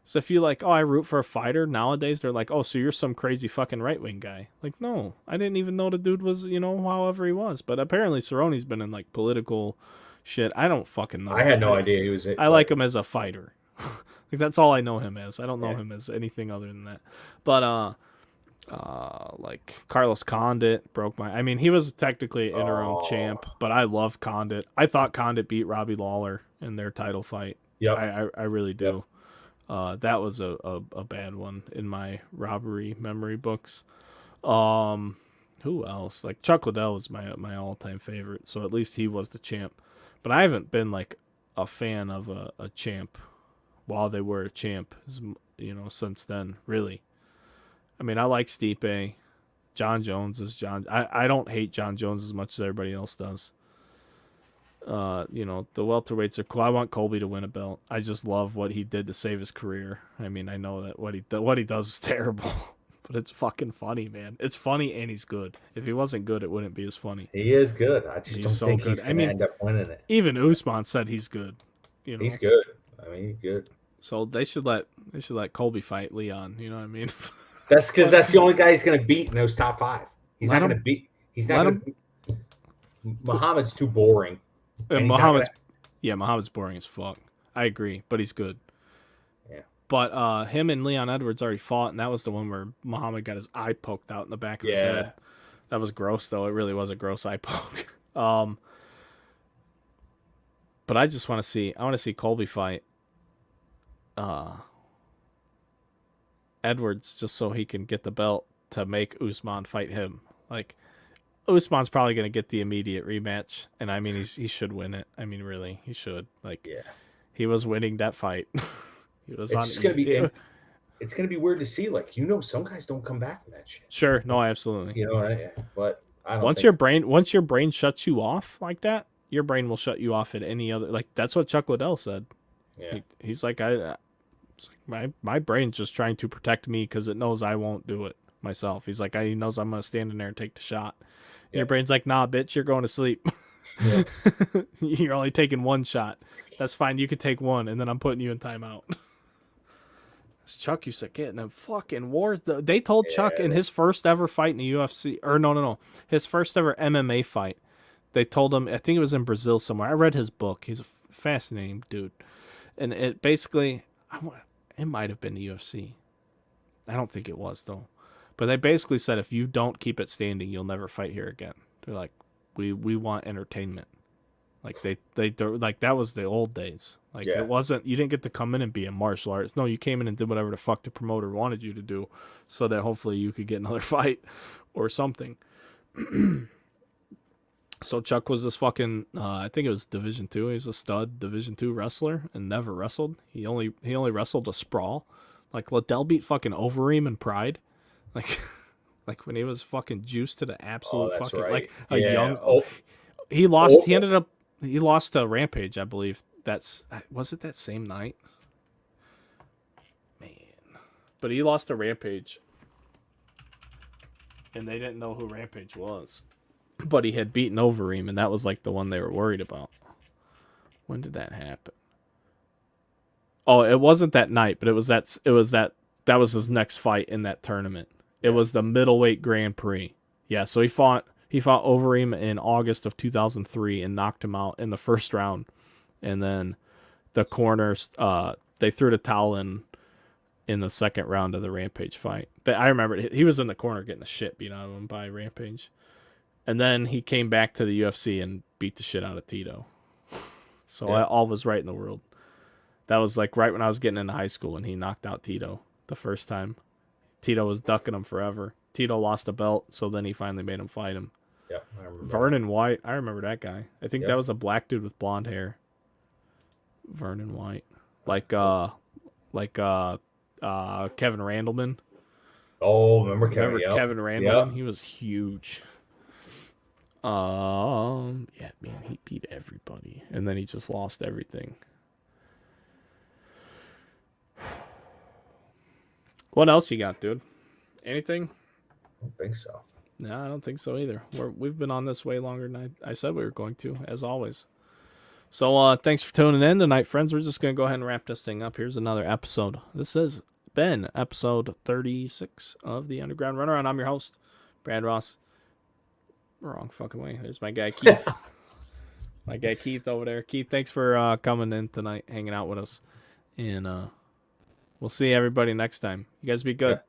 So if you like, oh, I root for a fighter nowadays, they're like, oh, so you're some crazy fucking right-wing guy. Like, no, I didn't even know the dude was, however he was. But apparently Cerrone's been in like political shit. I don't fucking know. I had no idea he was. I like him as a fighter. Like, that's all I know him as. I don't know him as anything other than that. But like Carlos Condit broke my... I mean, he was technically an interim champ, but I loved Condit. I thought Condit beat Robbie Lawler in their title fight. Yeah, I really do. That was a bad one in my robbery memory books. Who else? Like Chuck Liddell was my all-time favorite, so at least he was the champ. But I haven't been like a fan of a champ while they were a champ, since then, really. I mean, I like Stipe. John Jones is John. I don't hate John Jones as much as everybody else does. The welterweights are cool. I want Colby to win a belt. I just love what he did to save his career. I mean, I know that what he does is terrible, but it's fucking funny, man. It's funny and he's good. If he wasn't good, it wouldn't be as funny. He is good. I just don't think he's going to end up winning it. Even Usman said he's good. He's good. I mean, he's good. So they should let Colby fight Leon. You know what I mean? That's because that's the only guy he's going to beat in those top 5. He's not going to beat. He's not going to beat. Muhammad's too boring. Muhammad's boring as fuck. I agree, but he's good. Yeah. But him and Leon Edwards already fought, and that was the one where Muhammad got his eye poked out in the back of his head. That was gross, though. It really was a gross eye poke. But I just want to see. I want to see Colby fight Edwards just so he can get the belt to make Usman fight him. Like, Usman's probably going to get the immediate rematch, and I mean, he should win it. I mean, really, he should. Like, he was winning that fight. It's going to be weird to see. Like, some guys don't come back from that shit. Sure, no, absolutely. But I don't. Once your brain shuts you off like that, your brain will shut you off at any other. Like, that's what Chuck Liddell said. Yeah, he's like, my brain's just trying to protect me because it knows I won't do it myself. He's like, he knows I'm gonna stand in there and take the shot. Yeah. Your brain's like, nah, bitch, you're going to sleep. Yeah. You're only taking one shot. That's fine. You could take one, and then I'm putting you in timeout. Chuck used to get in them fucking wars. They told Chuck in his first ever fight in the UFC, or no, his first ever MMA fight. They told him, I think it was in Brazil somewhere. I read his book. He's a fascinating dude, and it basically, it might have been the UFC. I don't think it was though. But they basically said, if you don't keep it standing, you'll never fight here again. They're like, we want entertainment. Like they like that was the old days. Like it wasn't, you didn't get to come in and be a martial artist. No, you came in and did whatever the fuck the promoter wanted you to do, so that hopefully you could get another fight. or something. So Chuck was this fucking I think it was Division 2. He's a stud Division 2 wrestler and never wrestled. He only wrestled a sprawl. Like Liddell beat fucking Overeem and Pride. Like like when he was fucking juiced to the absolute that's fucking right. like a Yeah. young Oh, he lost he lost to Rampage, I believe. Was it that same night? Man. But he lost to Rampage. And they didn't know who Rampage was. But he had beaten Overeem, and that was like the one they were worried about. When did that happen? Oh, it wasn't that night, but that was his next fight in that tournament. It was the middleweight Grand Prix. Yeah, so he fought Overeem in August of 2003 and knocked him out in the first round. And then the corners they threw the towel in the second round of the Rampage fight. I remember he was in the corner getting the shit beat out of him by Rampage. And then he came back to the UFC and beat the shit out of Tito. So all was right in the world. That was like right when I was getting into high school when he knocked out Tito the first time. Tito was ducking him forever. Tito lost a belt, so then he finally made him fight him. Yeah, I remember Vernon White. I remember that guy. I think that was a black dude with blonde hair. Vernon White. Like Kevin Randleman. Oh, remember Kevin? Kevin Randleman? He was huge. Yeah, man, he beat everybody, and then he just lost everything. What else you got, dude? Anything? I don't think so. No, I don't think so either. We've been on this way longer than I said we were going to, as always. So, thanks for tuning in tonight, friends. We're just going to go ahead and wrap this thing up. Here's another episode. This has been episode 36 of the Underground Runaround. I'm your host, Brad Ross. Wrong fucking way. There's my guy, Keith. My guy, Keith, over there. Keith, thanks for coming in tonight, hanging out with us. And we'll see everybody next time. You guys be good.